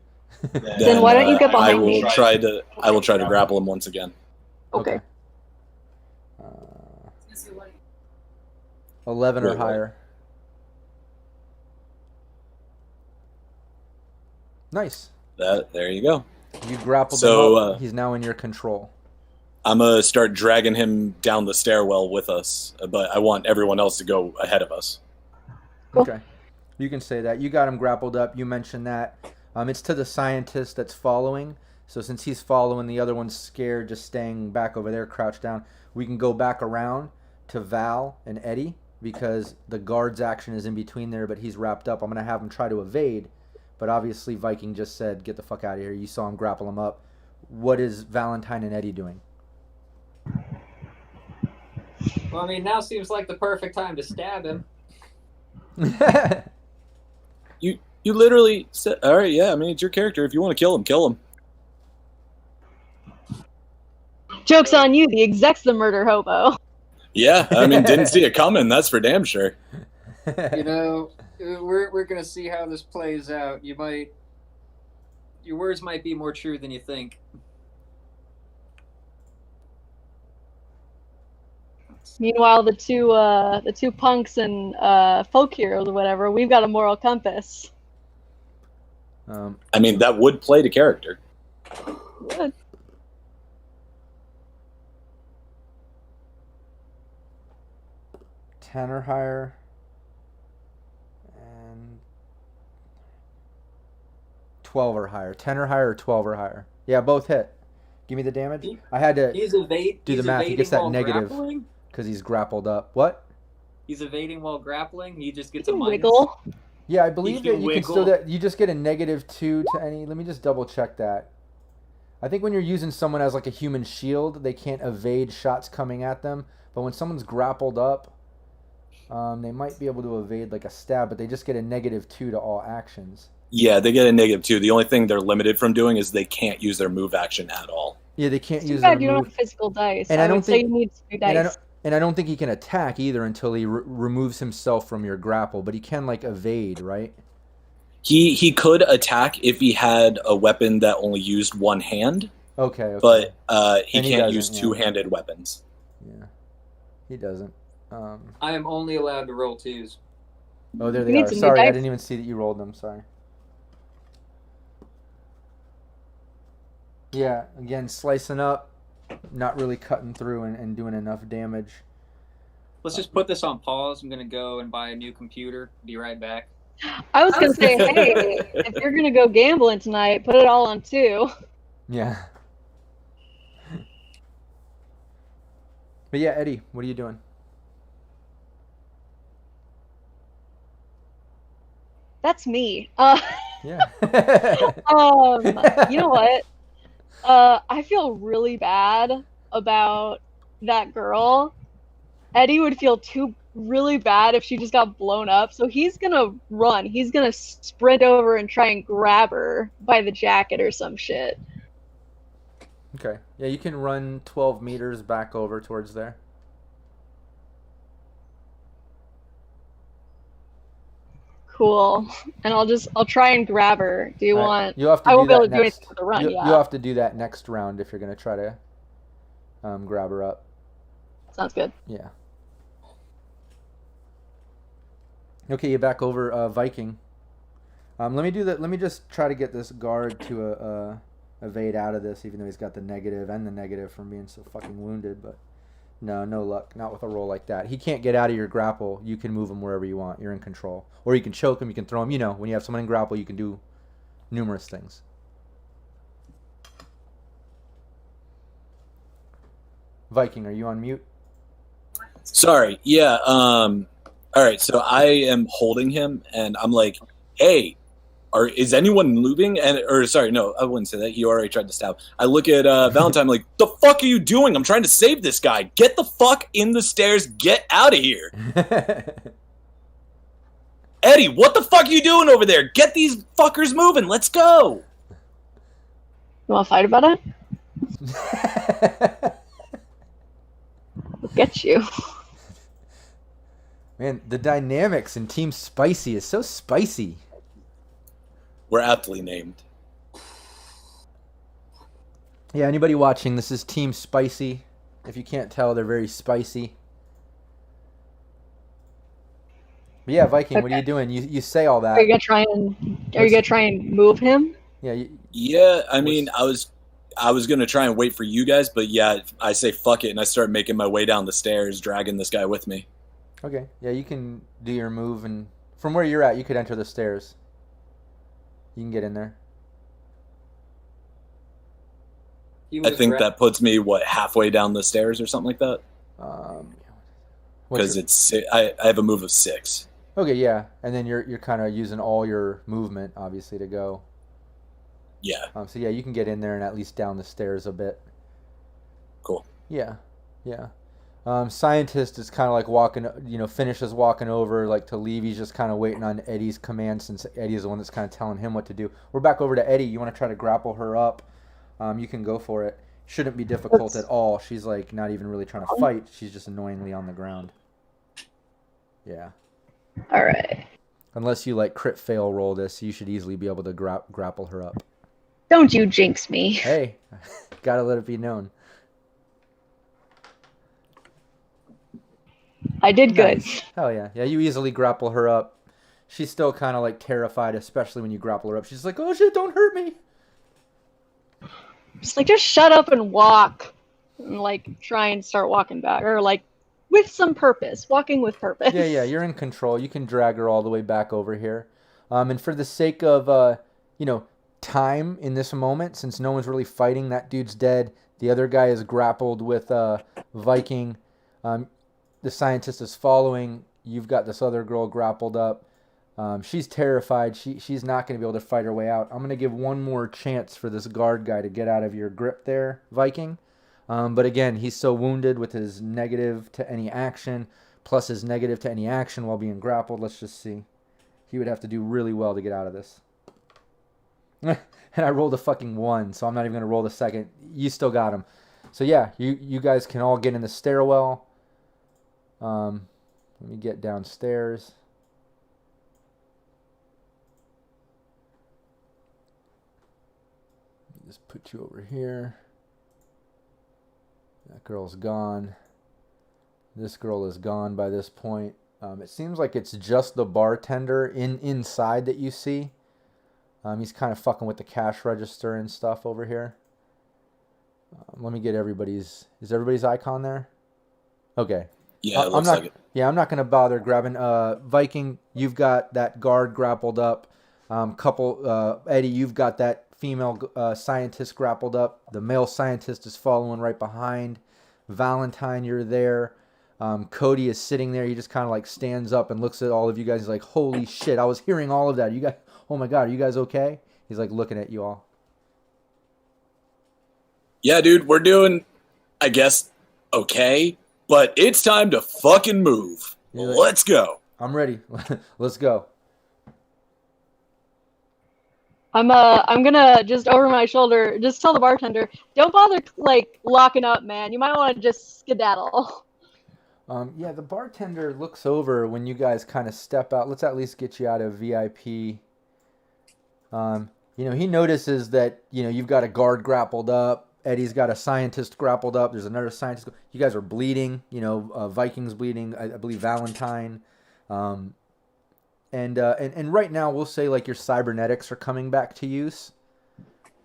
Then why don't you get behind me? I will try to grapple him once again. Okay. 11 or higher. Nice. There you go. You grappled him up. He's now in your control. I'm going to start dragging him down the stairwell with us, but I want everyone else to go ahead of us. Cool. Okay. You can say that. You got him grappled up. You mentioned that. It's to the scientist that's following. So since he's following, the other one's scared, just staying back over there, crouched down. We can go back around to Val and Eddie because the guard's action is in between there, but he's wrapped up. I'm going to have him try to evade, but obviously Viking just said, get the fuck out of here. You saw him grapple him up. What is Valentine and Eddie doing? Well, I mean, now seems like the perfect time to stab him. You literally said, all right, yeah, I mean, it's your character. If you want to kill him, kill him. Joke's on you, the exec's the murder hobo. Yeah, I mean, didn't see it coming, that's for damn sure. We're going to see how this plays out. Your words might be more true than you think. Meanwhile, the two punks and folk heroes or whatever, we've got a moral compass. I mean, that would play to character. Good. Ten or higher, and 12 or higher. 10 or higher or 12 or higher. Yeah, both hit. Give me the damage. I had to do the math. He gets that negative because he's grappled up. What? He's evading while grappling. He just gets You a can minus. wiggle. Yeah, I believe that you can wiggle. still that you just get a -2 to any. Let me just double check that. I think when you're using someone as like a human shield, they can't evade shots coming at them. But when someone's grappled up, they might be able to evade like a stab, but they just get a -2 to all actions. Yeah, they get a -2. The only thing they're limited from doing is they can't use their move action at all. Yeah, they can't Too use their bad you don't move. have physical dice. And I I don't would say think you need 2 and dice. I don't think he can attack either until he removes himself from your grapple, but he can like evade, right? He could attack if he had a weapon that only used one hand, Okay. but he And he can't doesn't, use yeah. two-handed weapons. Yeah. He doesn't. I am only allowed to roll 2s. Oh, there You they need are. some new Sorry, I dice. didn't even see that you rolled them. Sorry. Yeah, again, slicing up, not really cutting through and doing enough damage. Let's just put this on pause. I'm gonna go and buy a new computer. Be right back. I was gonna say, hey, if you're gonna go gambling tonight, put it all on 2. Yeah. But yeah, Eddie, what are you doing? That's me. Yeah. You know what? I feel really bad about that girl. Eddie would feel really bad if she just got blown up. So he's gonna run. He's gonna sprint over and try and grab her by the jacket or some shit. Okay. Yeah, you can run 12 meters back over towards there. Cool. And I'll try and grab her. Do you All right, want? you'll have to I do won't be able that to do next. anything with the run. You'll have to do that next round if you're gonna try to grab her up. Sounds good. Yeah. Okay, you back over Viking. Let me do that. Let me just try to get this guard to evade out of this, even though he's got the negative and the negative from being so fucking wounded. But no luck. Not with a roll like that. He can't get out of your grapple. You can move him wherever you want. You're in control. Or you can choke him. You can throw him. You know, when you have someone in grapple, you can do numerous things. Viking, are you on mute? Sorry. Yeah. All right. So I am holding him, and I'm like, "Hey, is anyone moving?" Or sorry, no, I wouldn't say that. He already tried to stab. I look at Valentine, like, "The fuck are you doing? I'm trying to save this guy. Get the fuck in the stairs. Get out of here." Eddie, what the fuck are you doing over there? Get these fuckers moving. Let's go. You want to fight about it? I'll get you. Man, the dynamics in Team Spicy is so spicy. We're aptly named. Yeah, anybody watching, this is Team Spicy. If you can't tell, they're very spicy. But yeah, Viking, what are you doing? You say all that. Are you gonna try and move him? Yeah. Yeah, I mean, I was gonna try and wait for you guys, but yeah, I say fuck it, and I start making my way down the stairs, dragging this guy with me. Okay. Yeah, you can do your move, and from where you're at, you could enter the stairs. You can get in there. I think that puts me halfway down the stairs or something like that. Because I have a move of 6. Okay, yeah, and then you're kind of using all your movement, obviously, to go. Yeah. So yeah, you can get in there and at least down the stairs a bit. Cool. Yeah. Scientist is kind of like walking, finishes walking over like to leave. He's just kind of waiting on Eddie's command since Eddie's the one that's kind of telling him what to do. We're back over to Eddie. You want to try to grapple her up? You can go for it. Shouldn't be difficult at all. She's like not even really trying to fight. She's just annoyingly on the ground. Yeah. All right. Unless you like crit fail roll this, you should easily be able to grapple her up. Don't you jinx me. Hey, gotta let it be known. I did good. Nice. Hell yeah. Yeah, you easily grapple her up. She's still kind of like terrified, especially when you grapple her up. She's like, oh shit, don't hurt me. Just shut up and walk. And like try and start walking back. Or like with some purpose. Walking with purpose. Yeah, you're in control. You can drag her all the way back over here. And for the sake of, time in this moment, since no one's really fighting, that dude's dead. The other guy is grappled with Viking. The scientist is following. You've got this other girl grappled up. She's terrified. She's not going to be able to fight her way out. I'm going to give one more chance for this guard guy to get out of your grip there, Viking. But again, he's so wounded with his negative to any action, plus his negative to any action while being grappled. Let's just see. He would have to do really well to get out of this. And I rolled a fucking 1, so I'm not even going to roll the second. You still got him. So yeah, you guys can all get in the stairwell. Let me get downstairs. Just put you over here. That girl's gone. This girl is gone by this point. It seems like it's just the bartender inside that you see. He's kind of fucking with the cash register and stuff over here. Let me get everybody's... Is everybody's icon there? Okay. Yeah, it looks like it. Yeah, I'm not going to bother grabbing... Viking, you've got that guard grappled up. Eddie, you've got that female scientist grappled up. The male scientist is following right behind. Valentine, you're there. Cody is sitting there. He just kind of like stands up and looks at all of you guys. He's like, holy shit, I was hearing all of that. You guys, oh my God, are you guys okay? He's like looking at you all. Yeah, dude, we're doing, I guess, okay, but it's time to fucking move. Like, let's go. I'm ready. Let's go. I'm gonna just over my shoulder, just tell the bartender, don't bother like locking up, man. You might want to just skedaddle. Yeah, the bartender looks over when you guys kind of step out. Let's at least get you out of VIP. You know, he notices that, you know, you've got a guard grappled up. Eddie's got a scientist grappled up. There's another scientist. You guys are bleeding. You know, Viking's bleeding. I believe Valentine. And right now we'll say like your cybernetics are coming back to use.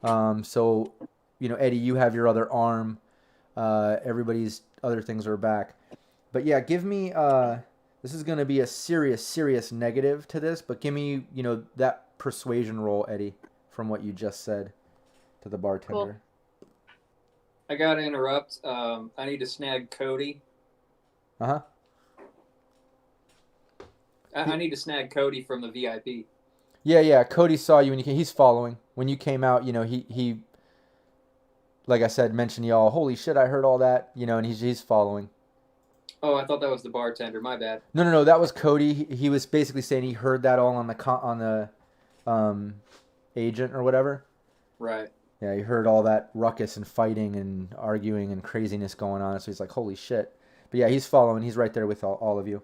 So, you know, Eddie, you have your other arm. Everybody's other things are back. But yeah, give me, this is going to be a serious negative to this, but give me, you know, that persuasion roll, Eddie, from what you just said to the bartender. Cool. I got to interrupt. I need to snag Cody. Uh-huh. I need to snag Cody from the VIP. Yeah. Cody saw you when you came. He's following. When you came out, you know, he like I said, mentioned y'all. Holy shit, I heard all that. You know, and he's following. Oh, I thought that was the bartender. My bad. No. That was Cody. He was basically saying he heard that all on the agent or whatever. Right. Yeah, he heard all that ruckus and fighting and arguing and craziness going on. So he's like, holy shit. But yeah, he's following. He's right there with all of you.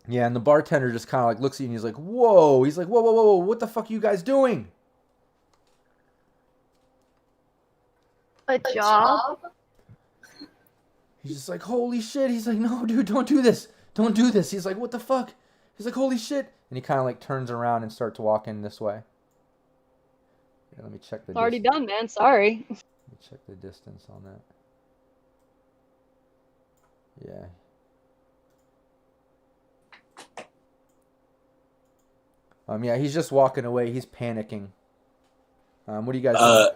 Yeah, and the bartender just kind of like looks at you and he's like, whoa. He's like, whoa. What the fuck are you guys doing? A job? He's just like, holy shit. He's like, no, dude, don't do this. Don't do this. He's like, what the fuck? He's like, holy shit. And he kind of like turns around and starts walking this way. Yeah, let me check the It's already done, man. Sorry. Let me check the distance on that. Yeah. Yeah, he's just walking away. He's panicking. What do you guys do?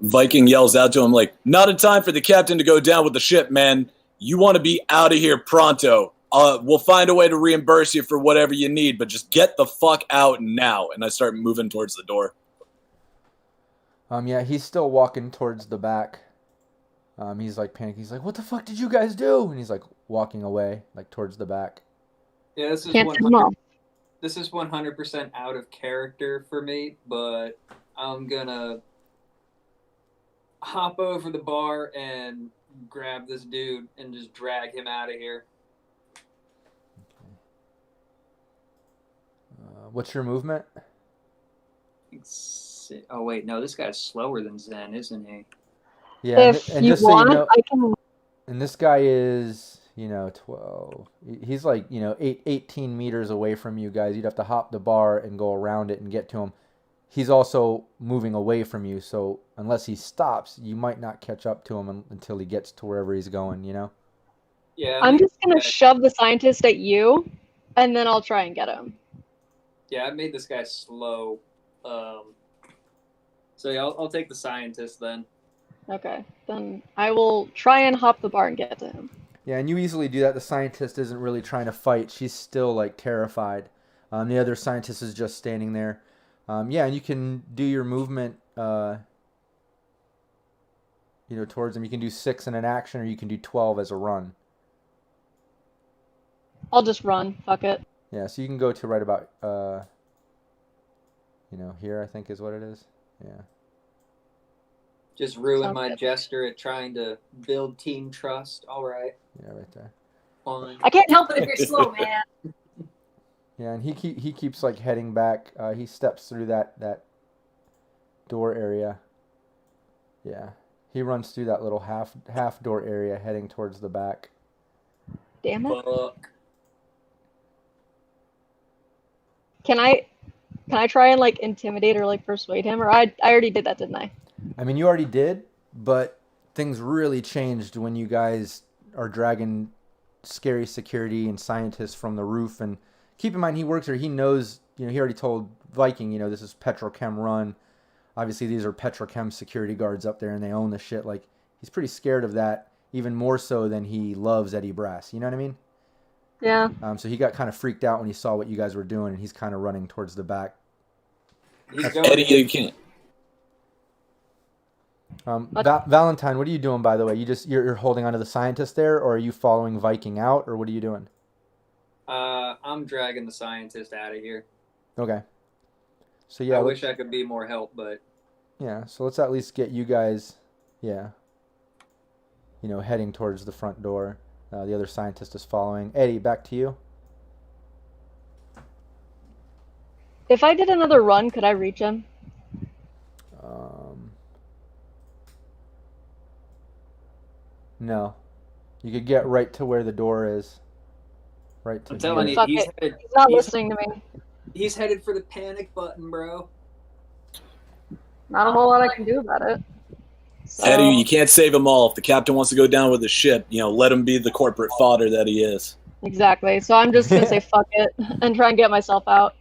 Viking yells out to him like, not in time for the captain to go down with the ship, man. You want to be out of here pronto. We'll find a way to reimburse you for whatever you need, but just get the fuck out now. And I start moving towards the door. Yeah, he's still walking towards the back. He's like panicking. He's like, what the fuck did you guys do? And he's like walking away, like towards the back. Yeah, this is Can't send them off. This is 100% out of character for me, but I'm gonna hop over the bar and grab this dude and just drag him out of here. What's your movement? Oh wait, no, this guy's slower than Zen, isn't he? Yeah, If and you just so want, you know, I can. and this guy is, 12. He's like, 18 meters away from you guys. You'd have to hop the bar and go around it and get to him. He's also moving away from you, so unless he stops, you might not catch up to him until he gets to wherever he's going, Yeah. I'm just gonna shove the scientist at you, and then I'll try and get him. Yeah, I made this guy slow. So yeah, I'll take the scientist then. Okay, then I will try and hop the bar and get to him. Yeah, and you easily do that. The scientist isn't really trying to fight. She's still, like, terrified. The other scientist is just standing there. Yeah, and you can do your movement, towards him. You can do 6 in an action, or you can do 12 as a run. I'll just run. Fuck it. Yeah, so you can go to right about, Here I think is what it is. Yeah. Just ruin Sounds my good. gesture at trying to build team trust. All right. Yeah, right there. Fine. I can't help it if you're slow, man. Yeah, and he keeps like heading back. He steps through that door area. Yeah. He runs through that little half door area heading towards the back. Damn it. Fuck. Can I try and like intimidate or like persuade him? Or I already did that, didn't I? I mean, you already did, but things really changed when you guys are dragging scary security and scientists from the roof. And keep in mind, he works here. He knows, he already told Viking, this is Petrochem run. Obviously, these are Petrochem security guards up there, and they own the shit. Like, he's pretty scared of that, even more so than he loves Eddie Brass. You know what I mean? Yeah. So he got kind of freaked out when he saw what you guys were doing, and he's kind of running towards the back. He's going Eddie, you can't. Valentine, what are you doing, by the way? You're holding onto the scientist there, or are you following Viking out, or what are you doing? I'm dragging the scientist out of here. Okay. So yeah, I wish I could be more help, but yeah. So let's at least get you guys, heading towards the front door. The other scientist is following. Eddie, back to you. If I did another run, could I reach him? No. You could get right to where the door is. Right to I'm telling you, Fuck he's it. headed. He's not he's- listening to me. He's headed for the panic button, bro. Not a whole lot I can do about it. So, Eddie, you can't save them all. If the captain wants to go down with the ship, let him be the corporate fodder that he is. exactly. So I'm just gonna say fuck it and try and get myself out.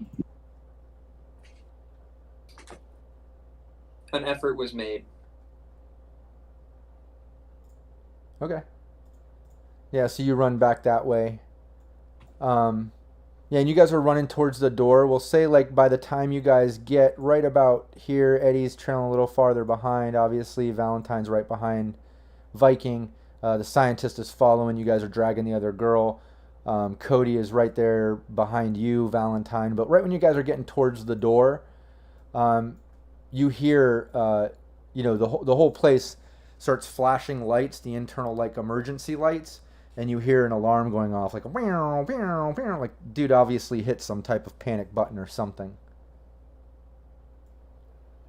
An effort was made. Okay. Yeah, so you run back that way. Yeah, and you guys are running towards the door. We'll say, like, by the time you guys get right about here, Eddie's trailing a little farther behind. Obviously, Valentine's right behind Viking. The scientist is following. You guys are dragging the other girl. Cody is right there behind you, Valentine. But right when you guys are getting towards the door, you hear, the whole place starts flashing lights, the internal, like, emergency lights. And you hear an alarm going off, like, meow, meow, meow, like, dude obviously hit some type of panic button or something.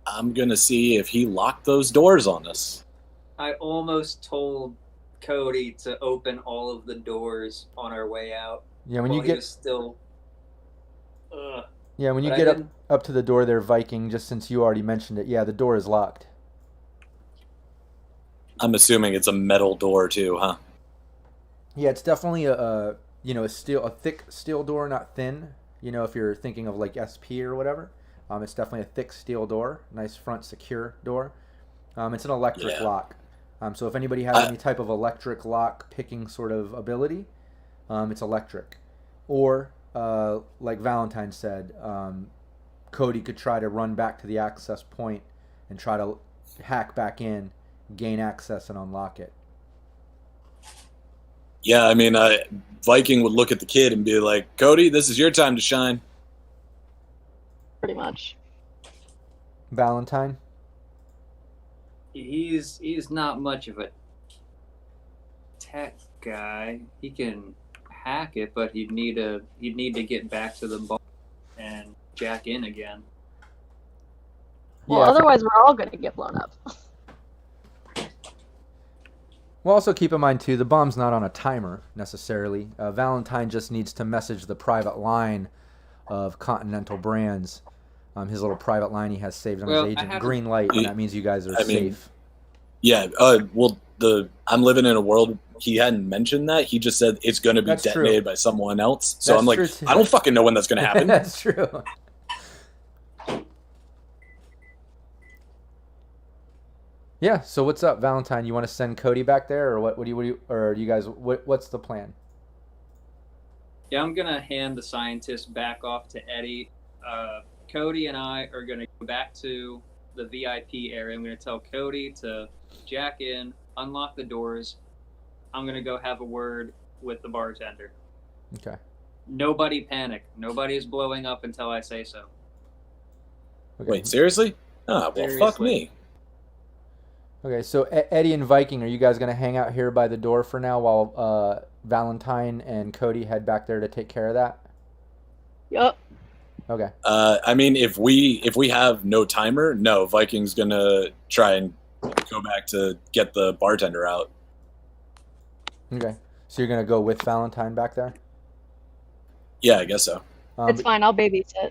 I'm going to see if he locked those doors on us. I almost told Cody to open all of the doors on our way out. Yeah, when while you he get was still. Ugh. yeah, when you But I get didn't- up to the door there, Viking, just since you already mentioned it, yeah, the door is locked. I'm assuming it's a metal door too, huh? Yeah, it's definitely a thick steel door, not thin. If you're thinking of like SP or whatever, it's definitely a thick steel door, nice front secure door. It's an electric lock. So if anybody has any type of electric lock picking sort of ability, it's electric. Or like Valentine said, Cody could try to run back to the access point and try to hack back in, gain access, and unlock it. Yeah, I mean, Viking would look at the kid and be like, Cody, this is your time to shine. Pretty much. Valentine? He's not much of a tech guy. He can hack it, but he'd need to get back to the bar and jack in again. Well, Yeah. otherwise we're all gonna get blown up. Well, also keep in mind, too, the bomb's not on a timer, necessarily. Valentine just needs to message the private line of Continental Brands. His little private line he has saved on Well, I his agent. haven't- Green light, and that means you guys are I mean, safe. Yeah, I'm living in a world, he hadn't mentioned that. He just said it's going to be That's true. detonated by someone else. So That's I'm like, true, too. I don't fucking know when that's going to happen. That's true. Yeah, so what's up, Valentine? You want to send Cody back there, or what do you or you guys, what's the plan? Yeah, I'm gonna hand the scientist back off to Eddie. Cody and I are gonna go back to the VIP area. I'm gonna tell Cody to jack in, unlock the doors. I'm gonna go have a word with the bartender. Okay. Nobody panic. Nobody is blowing up until I say so. Okay. Wait, seriously? Ah, well, fuck Seriously. me. Okay, so Eddie and Viking, are you guys gonna hang out here by the door for now while Valentine and Cody head back there to take care of that? Yup. Okay. I mean, if we have no timer, no, Viking's gonna try and go back to get the bartender out. Okay. So you're gonna go with Valentine back there? Yeah, I guess so. It's fine. I'll babysit.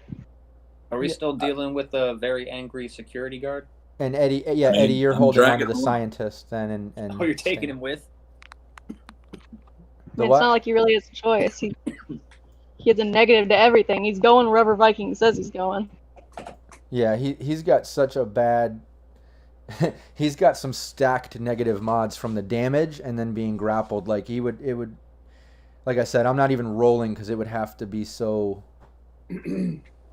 Are we Yeah, still dealing with a very angry security guard? And Eddie, yeah, I mean, Eddie, you're I'm holding on dragging to the him along. scientist then, and Oh, you're taking him with? The It's what? not like he really has a choice. He has a negative to everything. He's going wherever Viking says he's going. Yeah, he's got such a bad. He's got some stacked negative mods from the damage and then being grappled. Like it would. Like I said, I'm not even rolling because it would have to be so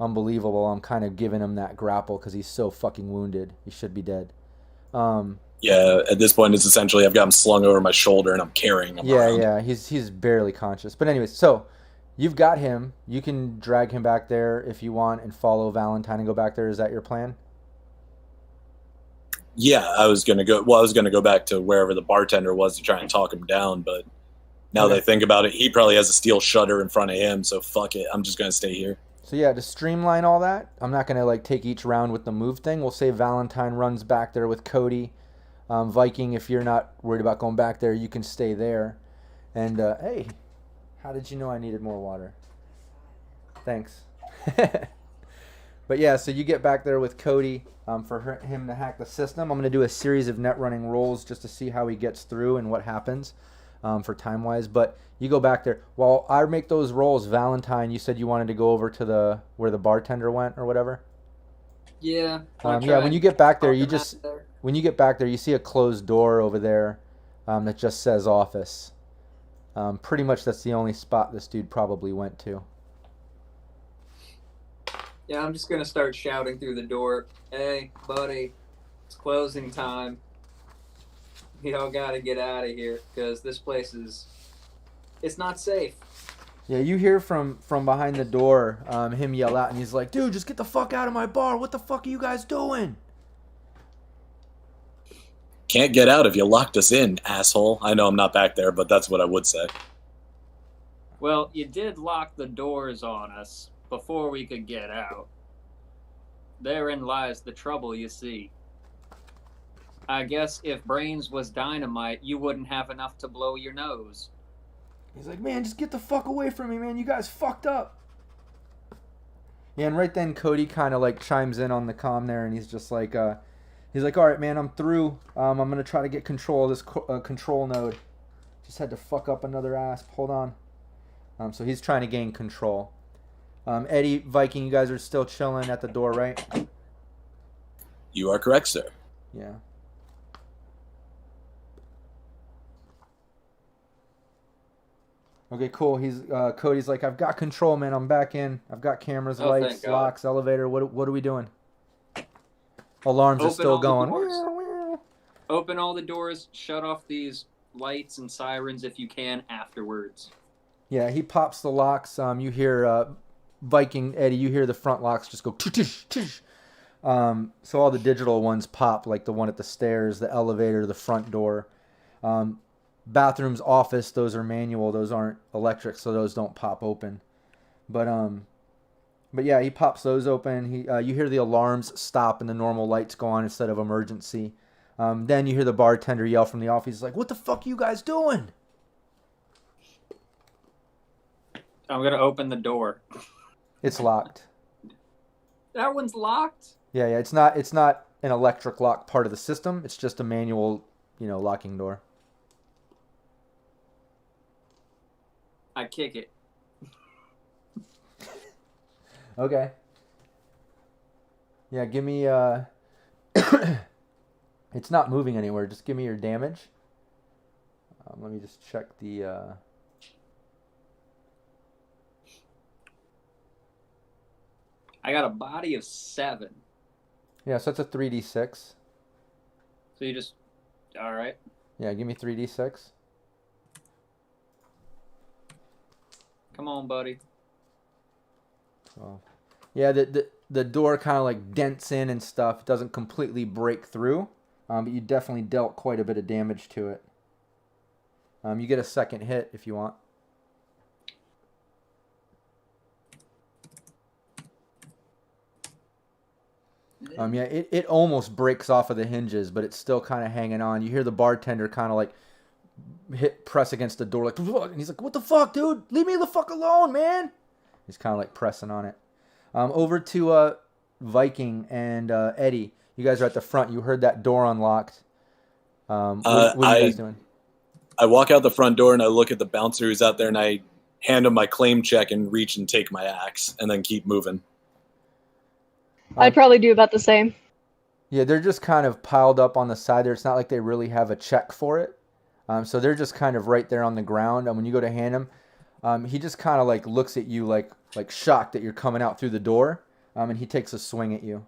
unbelievable. I'm kind of giving him that grapple because he's so fucking wounded. He should be dead. Yeah, at this point, it's essentially I've got him slung over my shoulder and I'm carrying him Yeah, around. yeah, he's barely conscious. But anyways, so you've got him. You can drag him back there if you want and follow Valentine and go back there. Is that your plan? Yeah, I was gonna go. Well, I was gonna go back to wherever the bartender was to try and talk him down. But now that I think about it, he probably has a steel shutter in front of him. So fuck it, I'm just gonna stay here. So yeah, to streamline all that, I'm not gonna like take each round with the move thing. We'll say Valentine runs back there with Cody. Viking, if you're not worried about going back there, you can stay there. And hey, how did you know I needed more water? Thanks. But yeah, so you get back there with Cody for him to hack the system. I'm going to do a series of net running rolls just to see how he gets through and what happens for time-wise. But you go back there. While I make those rolls, Valentine, you said you wanted to go over to where the bartender went or whatever? Yeah. Yeah, when you get back there, you talk him just... out there. When you get back there, you see a closed door over there that just says office. Pretty much that's the only spot this dude probably went to. Yeah, I'm just gonna start shouting through the door. Hey, buddy, it's closing time. We all gotta get out of here because this place it's not safe. Yeah, you hear from behind the door him yell out, and he's like, dude, just get the fuck out of my bar. What the fuck are you guys doing? Can't get out if you locked us in, asshole. I know I'm not back there, but that's what I would say. Well, you did lock the doors on us before we could get out. Therein lies the trouble, you see. I guess if brains was dynamite, you wouldn't have enough to blow your nose. He's like, man, just get the fuck away from me, man. You guys fucked up. Yeah, and right then Cody kind of like chimes in on the comm there, and he's just like, all right, man, I'm through. I'm going to try to get control of this control node. Just had to fuck up another asp. Hold on. So he's trying to gain control. Eddie, Viking, you guys are still chilling at the door, right? You are correct, sir. Yeah. Okay, cool. Cody's like, I've got control, man. I'm back in. I've got cameras, Oh, lights, thank God. locks, elevator. What are we doing? Alarms are Open still all the going. doors. Open all the doors, shut off these lights and sirens if you can afterwards. Yeah, he pops the locks. You hear Viking Eddie. You hear the front locks just go tish tish. So all the digital ones pop, like the one at the stairs, the elevator, the front door. Bathrooms, office, those are manual. Those aren't electric, so those don't pop open. But yeah, he pops those open. You hear the alarms stop and the normal lights go on instead of emergency. Then you hear the bartender yell from the office. He's like, "What the fuck are you guys doing?" I'm gonna open the door. It's locked. That one's locked? Yeah. It's not an electric lock part of the system. It's just a manual, locking door. I kick it. Okay. Yeah, give me it's not moving anywhere. Just give me your damage. Let me just check the I got a body of 7. Yeah, so it's a 3d6. So you just alright. Yeah, give me 3d6. Come on, buddy. 12. Yeah, the door kind of like dents in and stuff. It doesn't completely break through, but you definitely dealt quite a bit of damage to it. You get a second hit if you want. Yeah, it almost breaks off of the hinges, but it's still kind of hanging on. You hear the bartender kind of like press against the door, like, and he's like, "What the fuck, dude? Leave me the fuck alone, man!" He's kind of like pressing on it. Over to Viking and Eddie. You guys are at the front. You heard that door unlocked. What are you guys doing? I walk out the front door and I look at the bouncer who's out there, and I hand him my claim check and reach and take my axe, and then keep moving. I'd probably do about the same. Yeah, they're just kind of piled up on the side there. It's not like they really have a check for it. So they're just kind of right there on the ground. And when you go to hand him, he just kind of like looks at you like shocked that you're coming out through the door. And he takes a swing at you.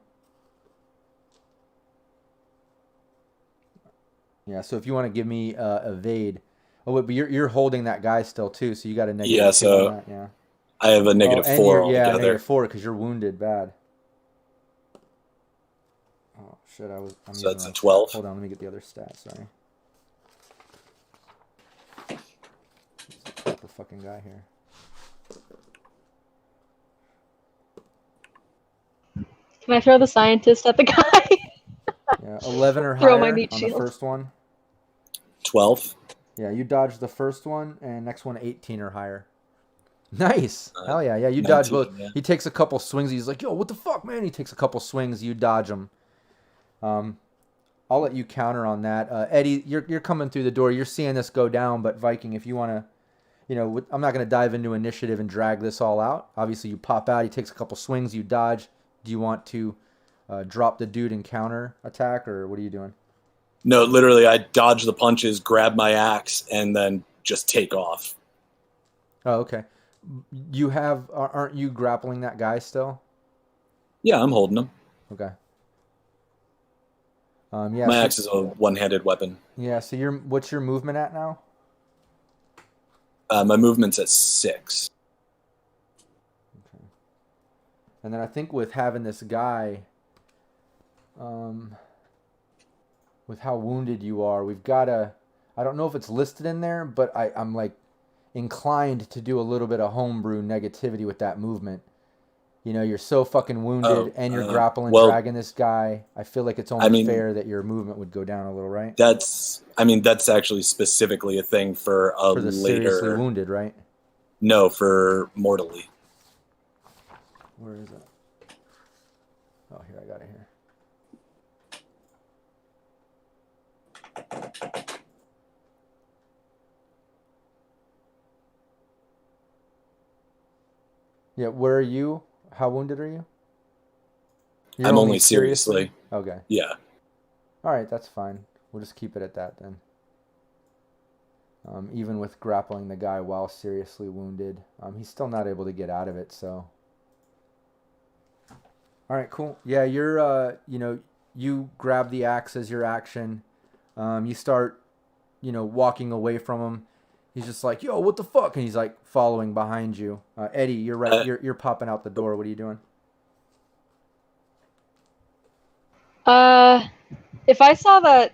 Yeah, so if you want to give me evade. Oh, but you're holding that guy still too, so you got a negative. Yeah, so on that, yeah. I have a -4 altogether. -4 because you're wounded bad. Oh shit! So that's a 12. Hold on, let me get the other stat. Sorry. The fucking guy here. Can I throw the scientist at the guy? Yeah, 11 or Throw higher my meat on shield. the first one. 12. Yeah, you dodged the first one, and next one 18 or higher. Nice. Hell yeah. Yeah, you 19, dodge both. yeah. He takes a couple swings. He's like, yo, what the fuck, man? He takes a couple swings. You dodge him. I'll let you counter on that. Eddie, you're coming through the door. You're seeing this go down, but Viking, if you want to, I'm not going to dive into initiative and drag this all out. Obviously, you pop out. He takes a couple swings. You dodge. Do you want to drop the dude and counter attack, or what are you doing? No, literally, I dodge the punches, grab my axe, and then just take off. Oh, okay. Aren't you grappling that guy still? Yeah, I'm holding him. Okay. Yeah. My axe is a one-handed weapon. Yeah. So what's your movement at now? My movement's at 6. Okay. And then I think with having this guy, with how wounded you are, we've got to. I don't know if it's listed in there, but I'm like inclined to do a little bit of homebrew negativity with that movement. You're so fucking wounded, and you're grappling, dragging this guy. I feel like it's only fair that your movement would go down a little, right? That's actually specifically a thing for the later. Seriously wounded, right? No, for mortally. Where is it? Oh, here, I got it here. Yeah, where are you? How wounded are you? You're I'm only seriously. Okay. Yeah. All right, that's fine. We'll just keep it at that then. Even with grappling the guy while seriously wounded, he's still not able to get out of it, so. All right, cool. Yeah, you're, you grab the axe as your action. You start, walking away from him. He's just like, yo, what the fuck? And he's like following behind you. Eddie, you're right. You're popping out the door. What are you doing? If I saw that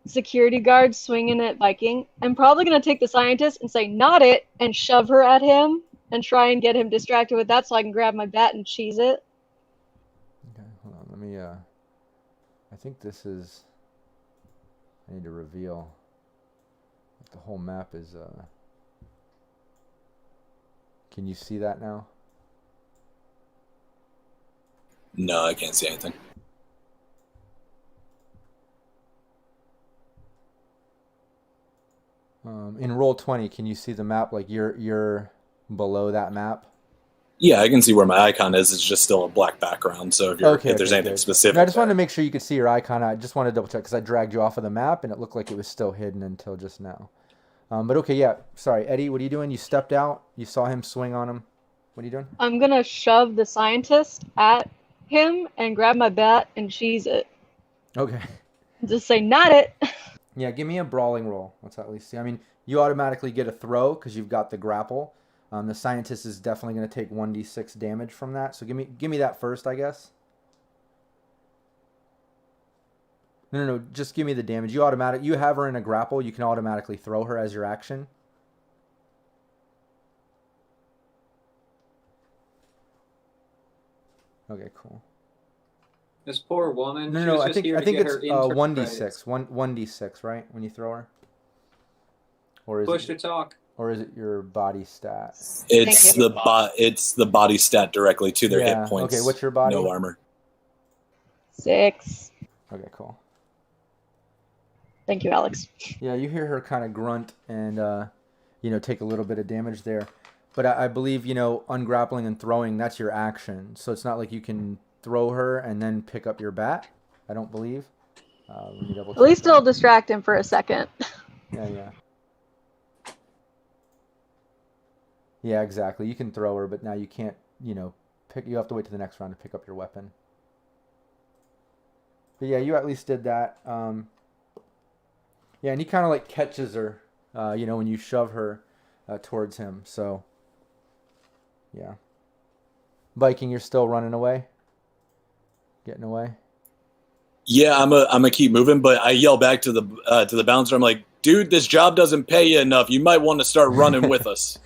security guard swinging at Viking, I'm probably going to take the scientist and say, not it, and shove her at him and try and get him distracted with that so I can grab my bat and cheese it. Okay, hold on. Let me, I think this is, I need to reveal. The whole map is, can you see that now? No, I can't see anything. In Roll20, can you see the map? Like you're below that map? Yeah, I can see where my icon is. It's just still a black background. So if there's anything specific, no, I just wanted to make sure you could see your icon. I just wanted to double check because I dragged you off of the map and it looked like it was still hidden until just now. But okay, yeah. Sorry, Eddie, what are you doing? You stepped out. You saw him swing on him. What are you doing? I'm gonna shove the scientist at him and grab my bat and cheese it. Okay. Just say, not it. Yeah, give me a brawling roll. Let's at least see. I mean, you automatically get a throw because you've got the grapple. The scientist is definitely going to take 1d6 damage from that. So give me that first, I guess. No. Just give me the damage. You have her in a grapple. You can automatically throw her as your action. Okay, cool. This poor woman. No. I think it's 1d6. 1d6, right? When you throw her. Or is Push to talk. Or is it your body stat? It's the body stat directly to their hit points. Okay, what's your body? No armor. 6. Okay, cool. Thank you, Alex. Yeah, you hear her kind of grunt and take a little bit of damage there. But I believe, ungrappling and throwing, that's your action. So it's not like you can throw her and then pick up your bat. I don't believe. At least it'll distract him for a second. Yeah. Yeah, exactly. You can throw her, but now you can't, you have to wait to the next round to pick up your weapon. But yeah, you at least did that. Yeah, and he kind of like catches her, when you shove her towards him. So, yeah. Viking, you're still running away? Getting away? Yeah, I'm gonna keep moving, but I yell back to the bouncer. I'm like, dude, this job doesn't pay you enough. You might want to start running with us.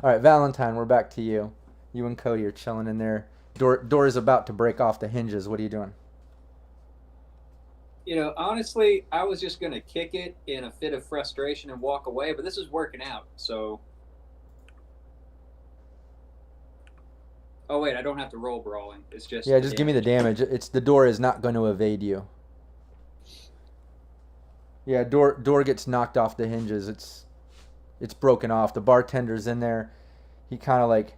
All right, Valentine, we're back to you. You and Cody are chilling in there. Door is about to break off the hinges. What are you doing? Honestly, I was just going to kick it in a fit of frustration and walk away, but this is working out, so... Oh, wait, I don't have to roll brawling. It's just... Yeah, just give me the damage. The door is not going to evade you. Yeah, door gets knocked off the hinges. It's broken off. The bartender's in there. He kind of like...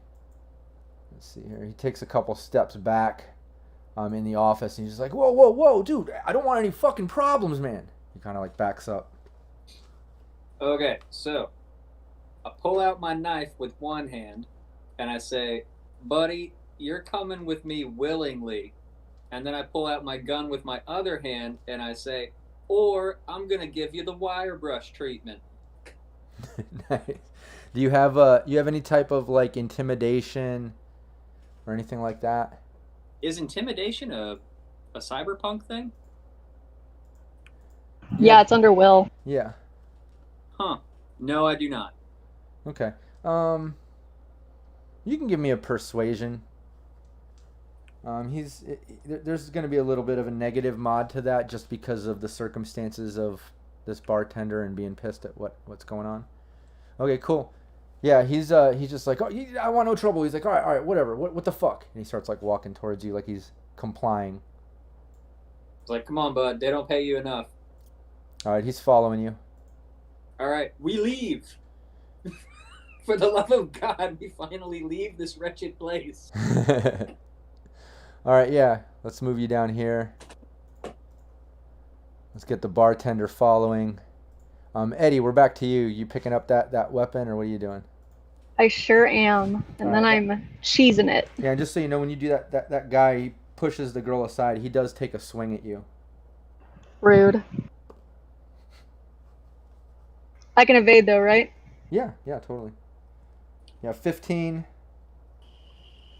Let's see here. He takes a couple steps back. In the office, and he's just like, whoa, dude, I don't want any fucking problems, man. He kind of like backs up. Okay, so I pull out my knife with one hand, and I say, buddy, you're coming with me willingly. And then I pull out my gun with my other hand, and I say, or I'm going to give you the wire brush treatment. Nice. Do you have any type of like intimidation or anything like that? Is intimidation a cyberpunk thing? Yeah, it's under will. Yeah. Huh. No, I do not. Okay. You can give me a persuasion. There's going to be a little bit of a negative mod to that just because of the circumstances of this bartender and being pissed at what's going on. Okay, cool. Yeah, he's just like, I want no trouble. He's like, all right, whatever. What the fuck? And he starts like walking towards you like he's complying. It's like, come on, bud. They don't pay you enough. All right, he's following you. All right, we leave. For the love of God, we finally leave this wretched place. All right, yeah. Let's move you down here. Let's get the bartender following. Eddie, we're back to you. You picking up that weapon, or what are you doing? I sure am. And then I'm cheesing it. Yeah, and just so you know, when you do that guy, he pushes the girl aside. He does take a swing at you. Rude. I can evade though, right? Yeah, totally. Yeah, 15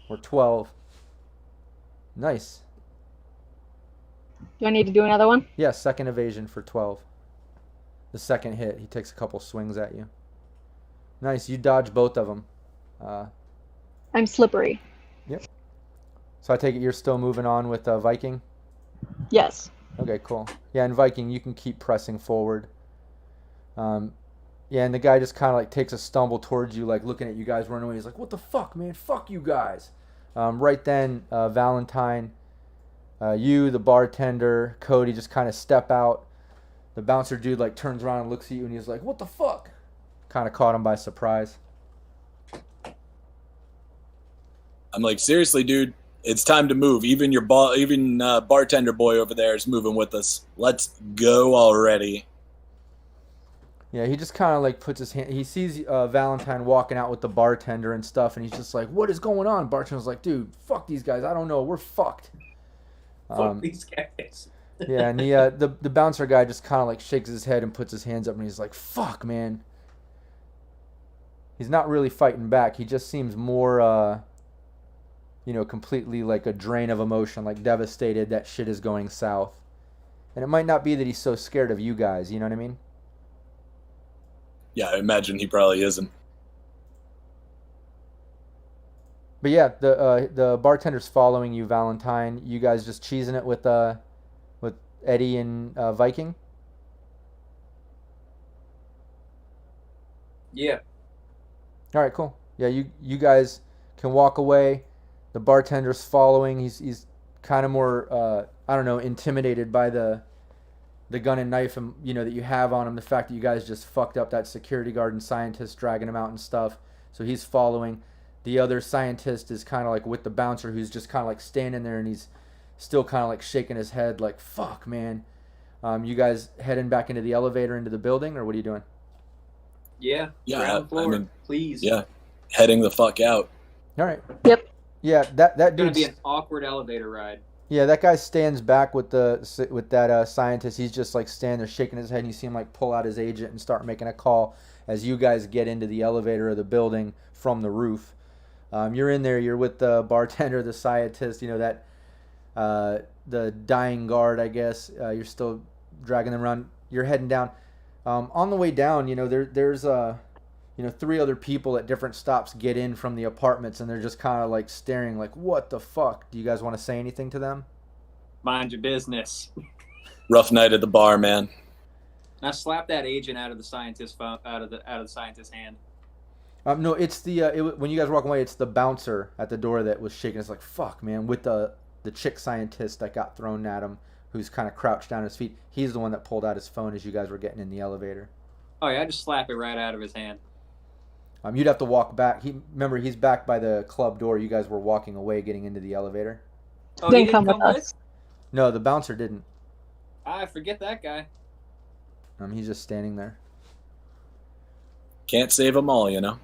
or 12. Nice. Do I need to do another one? Yeah, second evasion for 12. The second hit, he takes a couple swings at you. Nice, you dodge both of them. I'm slippery. Yep. So I take it you're still moving on with Viking? Yes. Okay, cool. Yeah, and Viking, you can keep pressing forward. Yeah, and the guy just kind of like takes a stumble towards you, like looking at you guys running away. He's like, what the fuck, man? Fuck you guys. Right then, Valentine, you, the bartender, Cody just kind of step out. The bouncer dude like turns around and looks at you and he's like, what the fuck? Kind of caught him by surprise. I'm like, seriously, dude, it's time to move. Even your bartender boy over there is moving with us. Let's go already. Yeah, he just kind of like puts his hand. He sees Valentine walking out with the bartender and stuff, and he's just like, "What is going on?" Bartender's like, "Dude, fuck these guys. I don't know. We're fucked." Fuck these guys. Yeah, and the bouncer guy just kind of like shakes his head and puts his hands up, and he's like, "Fuck, man." He's not really fighting back. He just seems more, completely like a drain of emotion, like devastated that shit is going south. And it might not be that he's so scared of you guys, you know what I mean? Yeah, I imagine he probably isn't. But yeah, the bartender's following you, Valentine. You guys just cheesing it with Eddie and Viking. Yeah. All right, cool. Yeah, you guys can walk away. The bartender's following. He's kind of more I don't know, intimidated by the gun and knife and that you have on him. The fact that you guys just fucked up that security guard and scientist, dragging him out and stuff. So he's following. The other scientist is kind of like with the bouncer, who's just kind of like standing there, and he's still kind of like shaking his head like, fuck, man. You guys heading back into the elevator into the building, or what are you doing? Yeah. Yeah, Ground floor, I mean, please. yeah, heading the fuck out. All right. Yep. Yeah, that It's gonna dude's be an awkward elevator ride. yeah, that guy stands back with that scientist. He's just like standing there shaking his head, and you see him like pull out his agent and start making a call as you guys get into the elevator of the building from the roof. You're in there. You're with the bartender, the scientist. That the dying guard, I guess. You're still dragging them around. You're heading down. On the way down, there's three other people at different stops get in from the apartments, and they're just kind of like staring, like, what the fuck? Do you guys want to say anything to them? Mind your business. Rough night at the bar, man. Now slap that agent out of the scientist's phone, out of the scientist's hand. No, it's when you guys walk away, it's the bouncer at the door that was shaking. It's like, fuck, man, with the chick scientist that got thrown at him, who's kind of crouched down at his feet. He's the one that pulled out his phone as you guys were getting in the elevator. Oh yeah, I just slap it right out of his hand. You'd have to walk back. Remember, he's back by the club door. You guys were walking away, getting into the elevator. Oh, he didn't come with us. No, the bouncer didn't. I forget that guy. He's just standing there. Can't save them all, Yeah.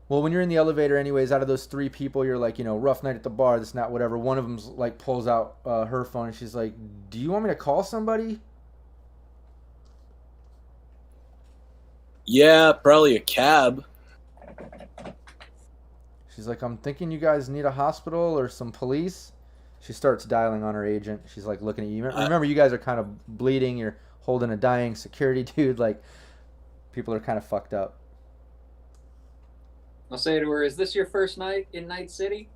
Well, when you're in the elevator, anyways, out of those three people, you're like, rough night at the bar, this, not whatever. One of them's like pulls out her phone, and she's like, do you want me to call somebody? Yeah, probably a cab. She's like, I'm thinking you guys need a hospital or some police. She starts dialing on her agent. She's like looking at you. Remember, you guys are kind of bleeding. You're holding a dying security dude. Like, people are kind of fucked up. I'll say to her, is this your first night in Night City?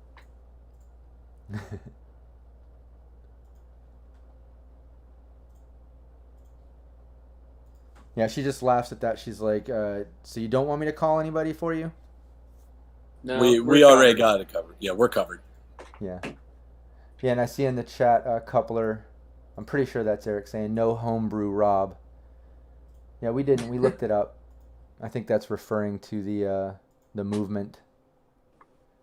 Yeah, she just laughs at that. She's like, so you don't want me to call anybody for you? No, we already got it covered. Yeah, we're covered. Yeah. Yeah, and I see in the chat coupler, I'm pretty sure that's Eric saying, no homebrew Rob. Yeah, we didn't. We looked it up. I think that's referring to the movement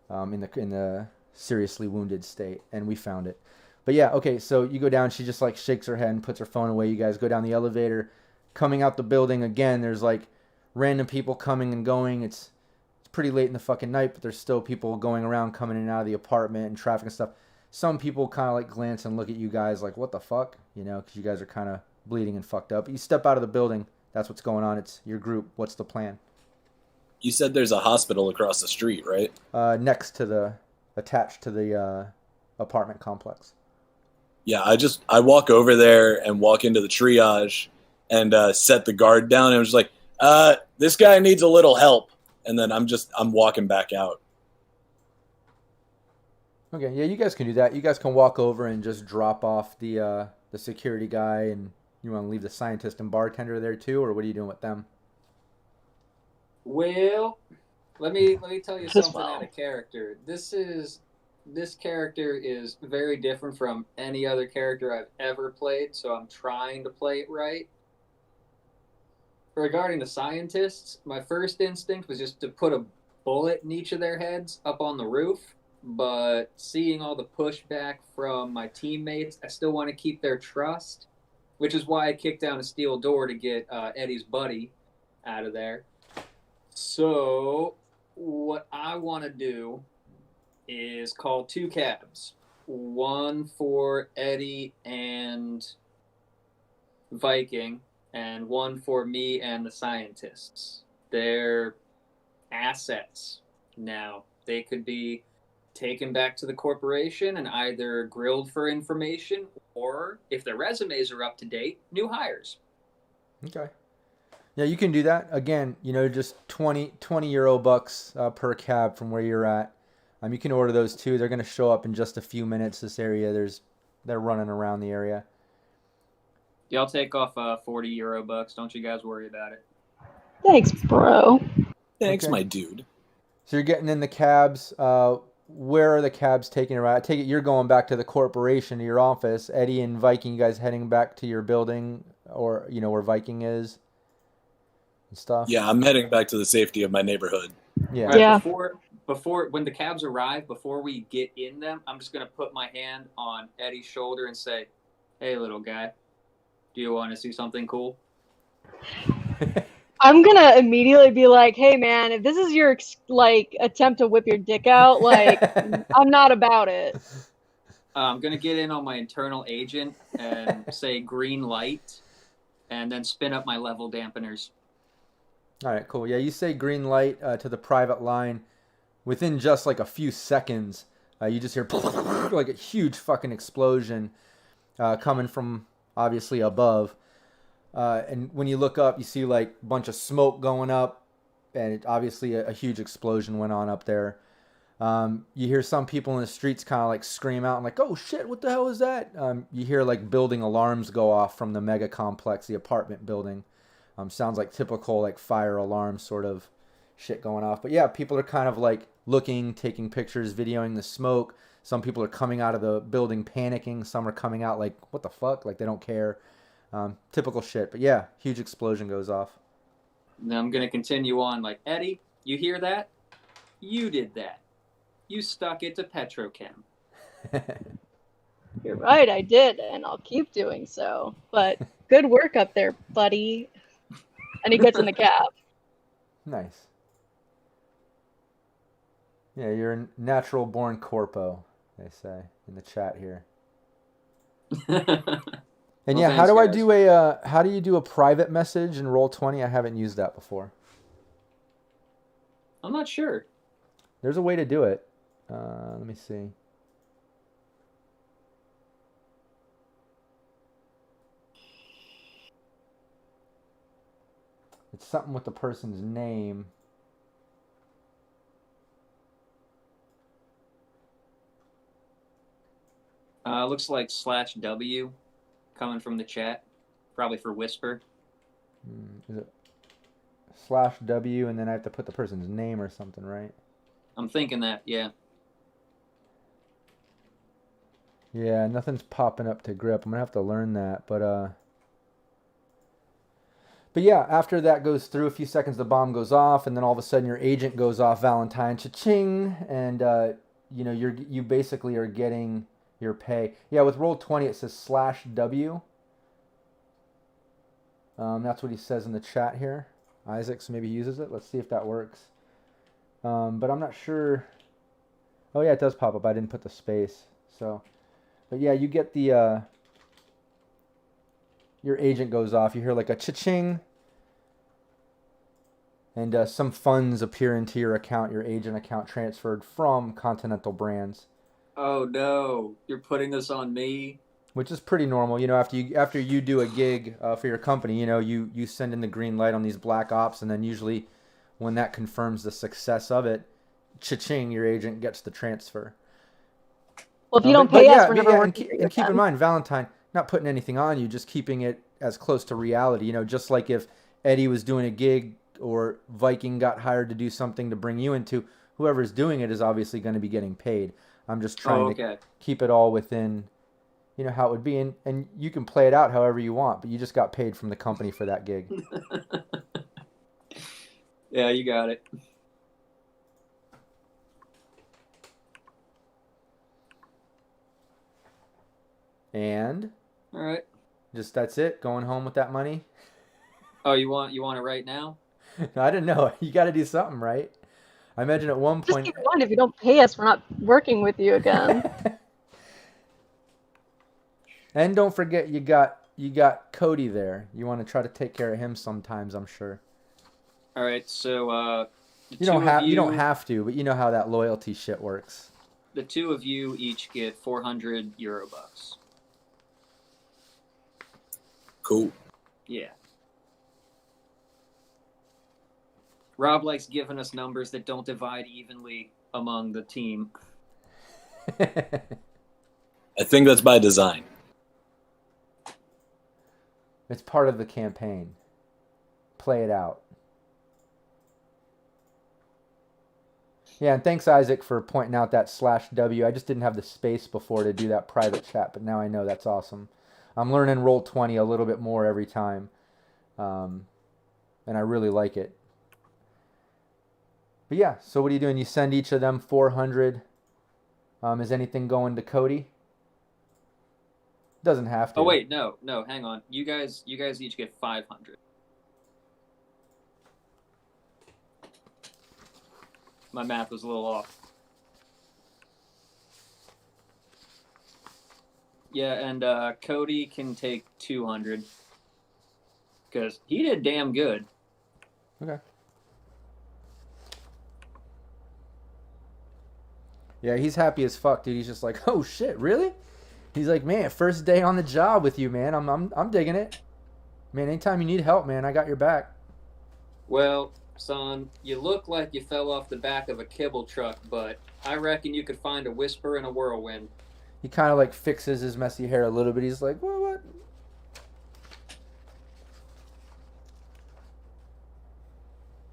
in the seriously wounded state, and we found it. But yeah, okay, so you go down. She just like shakes her head and puts her phone away. You guys go down the elevator. Coming out the building again, there's like random people coming and going. It's pretty late in the fucking night, but there's still people going around, coming in and out of the apartment and traffic and stuff. Some people kind of like glance and look at you guys like, what the fuck? Because you guys are kind of bleeding and fucked up. You step out of the building. That's what's going on. It's your group. What's the plan? You said there's a hospital across the street, right? Attached to the apartment complex. Yeah, I walk over there and walk into the triage and set the guard down. And I was just like, this guy needs a little help. And then I'm walking back out. Okay, yeah, you guys can do that. You guys can walk over and just drop off the security guy, and you want to leave the scientist and bartender there too, or what are you doing with them? Well, let me tell you something out of character. This character is very different from any other character I've ever played, so I'm trying to play it right. Regarding the scientists, my first instinct was just to put a bullet in each of their heads up on the roof, but seeing all the pushback from my teammates, I still want to keep their trust, which is why I kicked down a steel door to get Eddie's buddy out of there. So what I want to do is call 2 cabs, one for Eddie and Viking, and one for me and the scientists. They're assets now. They could be taken back to the corporation and either grilled for information, or if their resumes are up to date, new hires. Okay. Yeah, you can do that. Again, just 20 euro bucks per cab from where you're at. You can order those too. They're going to show up in just a few minutes. This area, they're running around the area. Yeah, I'll take off 40 euro bucks. Don't you guys worry about it. Thanks, bro. Thanks, Okay. my dude. So you're getting in the cabs. Where are the cabs taking you around? I take it you're going back to the corporation, to your office. Eddie and Viking, you guys heading back to your building, or where Viking is and stuff? Yeah, I'm heading back to the safety of my neighborhood. Yeah. All right, Yeah. Before when the cabs arrive, before we get in them, I'm just gonna put my hand on Eddie's shoulder and say, "Hey, little guy, do you want to see something cool?" I'm gonna immediately be like, "Hey, man, if this is your attempt to whip your dick out, I'm not about it." I'm gonna get in on my internal agent and say green light, and then spin up my level dampeners. All right, cool. Yeah, you say green light to the private line. Within just like a few seconds, you just hear like a huge fucking explosion coming from obviously above. And when you look up, you see like a bunch of smoke going up, and obviously a huge explosion went on up there. You hear some people in the streets kind of like scream out and like, "Oh shit, what the hell is that?" You hear like building alarms go off from the mega complex, the apartment building. Sounds like typical like fire alarm sort of shit going off. But yeah, people are kind of like looking, taking pictures, videoing the smoke. Some people are coming out of the building panicking. Some are coming out like, "What the fuck?" Like they don't care. Typical shit. But yeah, huge explosion goes off. Then I'm gonna continue on like, "Eddie, you hear that? You did that. You stuck it to Petrochem." You're right, I did, and I'll keep doing so. But good work up there, buddy. And he gets in the cab. Nice. Yeah, you're a natural born corpo, they say in the chat here. And Well, yeah, thanks, guys. how do you do a private message in Roll20? I haven't used that before. I'm not sure. There's a way to do it. Let me see. It's something with the person's name. Looks like /W coming from the chat, probably for whisper. Is it /W and then I have to put the person's name or something, right? I'm thinking that, yeah. Yeah, nothing's popping up to grip. I'm gonna have to learn that, but yeah, after that goes through a few seconds, the bomb goes off, and then all of a sudden your agent goes off, Valentine, cha-ching, and you basically are getting your pay. Yeah, with Roll20 it says /W. That's what he says in the chat here. Isaacs maybe uses it. Let's see if that works. But I'm not sure. Oh yeah, it does pop up. I didn't put the space. So, but yeah, you get the your agent goes off. You hear like a cha-ching, and some funds appear into your account, your agent account, transferred from Continental Brands. Oh no, you're putting this on me. Which is pretty normal, after you do a gig for your company, you send in the green light on these black ops, and then usually when that confirms the success of it, cha-ching, your agent gets the transfer. Well, if you don't pay us, we're never and working with keep in them. mind, Valentine, not putting anything on you, just keeping it as close to reality. Just like if Eddie was doing a gig or Viking got hired to do something to bring you into, whoever's doing it is obviously going to be getting paid. I'm just trying to keep it all within, how it would be. And you can play it out however you want, but you just got paid from the company for that gig. Yeah, you got it. And all right, that's it. Going home with that money. Oh, you want it right now? I don't know. You got to do something, right? I imagine at one point. Just keep in mind, if you don't pay us, we're not working with you again. And don't forget, you got Cody there. You want to try to take care of him sometimes, I'm sure. All right, so You don't have to, but you know how that loyalty shit works. The two of you each get 400 Euro bucks. Cool. Yeah. Rob likes giving us numbers that don't divide evenly among the team. I think that's by design. It's part of the campaign. Play it out. Yeah, and thanks, Isaac, for pointing out that /W. I just didn't have the space before to do that private chat, but now I know. That's awesome. I'm learning Roll20 a little bit more every time, and I really like it. But yeah, so what are you doing? You send each of them 400. Is anything going to Cody? Doesn't have to. Oh wait, no, hang on. You guys each get 500. My math was a little off. Yeah, and Cody can take 200 because he did damn good. Okay. Yeah, he's happy as fuck, dude. He's just like, oh shit, really? He's like, man, first day on the job with you, man. I'm digging it. Man, anytime you need help, man, I got your back. Well, son, you look like you fell off the back of a kibble truck, but I reckon you could find a whisper in a whirlwind. He kind of like fixes his messy hair a little bit. He's like, what?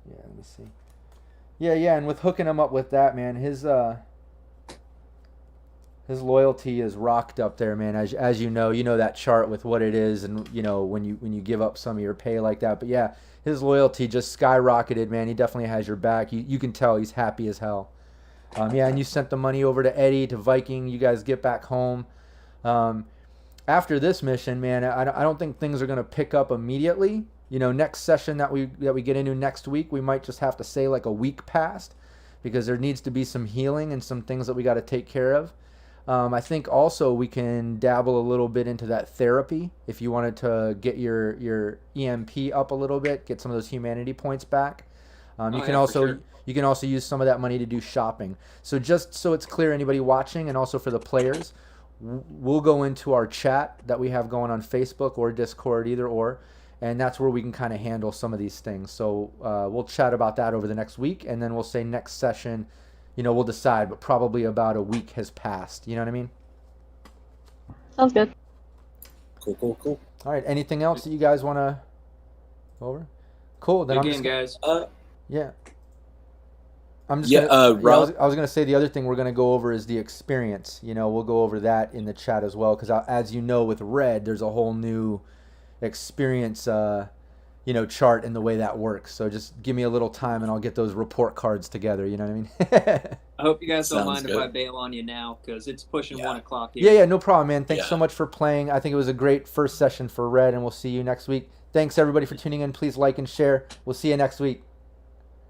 Yeah, let me see. Yeah, and with hooking him up with that, man, his loyalty is rocked up there, man. As you know that chart with what it is, and you know when you give up some of your pay like that. But yeah, his loyalty just skyrocketed, man. He definitely has your back. You can tell he's happy as hell. Yeah, and you sent the money over to Eddie, to Viking. You guys get back home. After this mission, man, I don't think things are gonna pick up immediately. You know, next session that we get into next week, we might just have to say like a week passed, because there needs to be some healing and some things that we got to take care of. I think also we can dabble a little bit into that therapy if you wanted to get your EMP up a little bit, get some of those humanity points back. You can also use some of that money to do shopping. So just so it's clear, anybody watching, and also for the players, we'll go into our chat that we have going on Facebook or Discord, either or, and that's where we can kind of handle some of these things. So we'll chat about that over the next week, and then we'll say next session, you know, we'll decide, but probably about a week has passed. You know what I mean? Sounds good. Cool. All right. Anything else that you guys want to go over? Cool. Then Good game, guys. Yeah. I'm just Rob, I was going to say the other thing we're going to go over is the experience. You know, we'll go over that in the chat as well, because as you know, with Red, there's a whole new experience chart in the way that works. So just give me a little time and I'll get those report cards together. You know what I mean? I hope you guys don't mind good. if I bail on you now, because it's pushing 1 o'clock here. Yeah, no problem, man. Thanks so much for playing. I think it was a great first session for Red, and we'll see you next week. Thanks, everybody, for tuning in. Please like and share. We'll see you next week.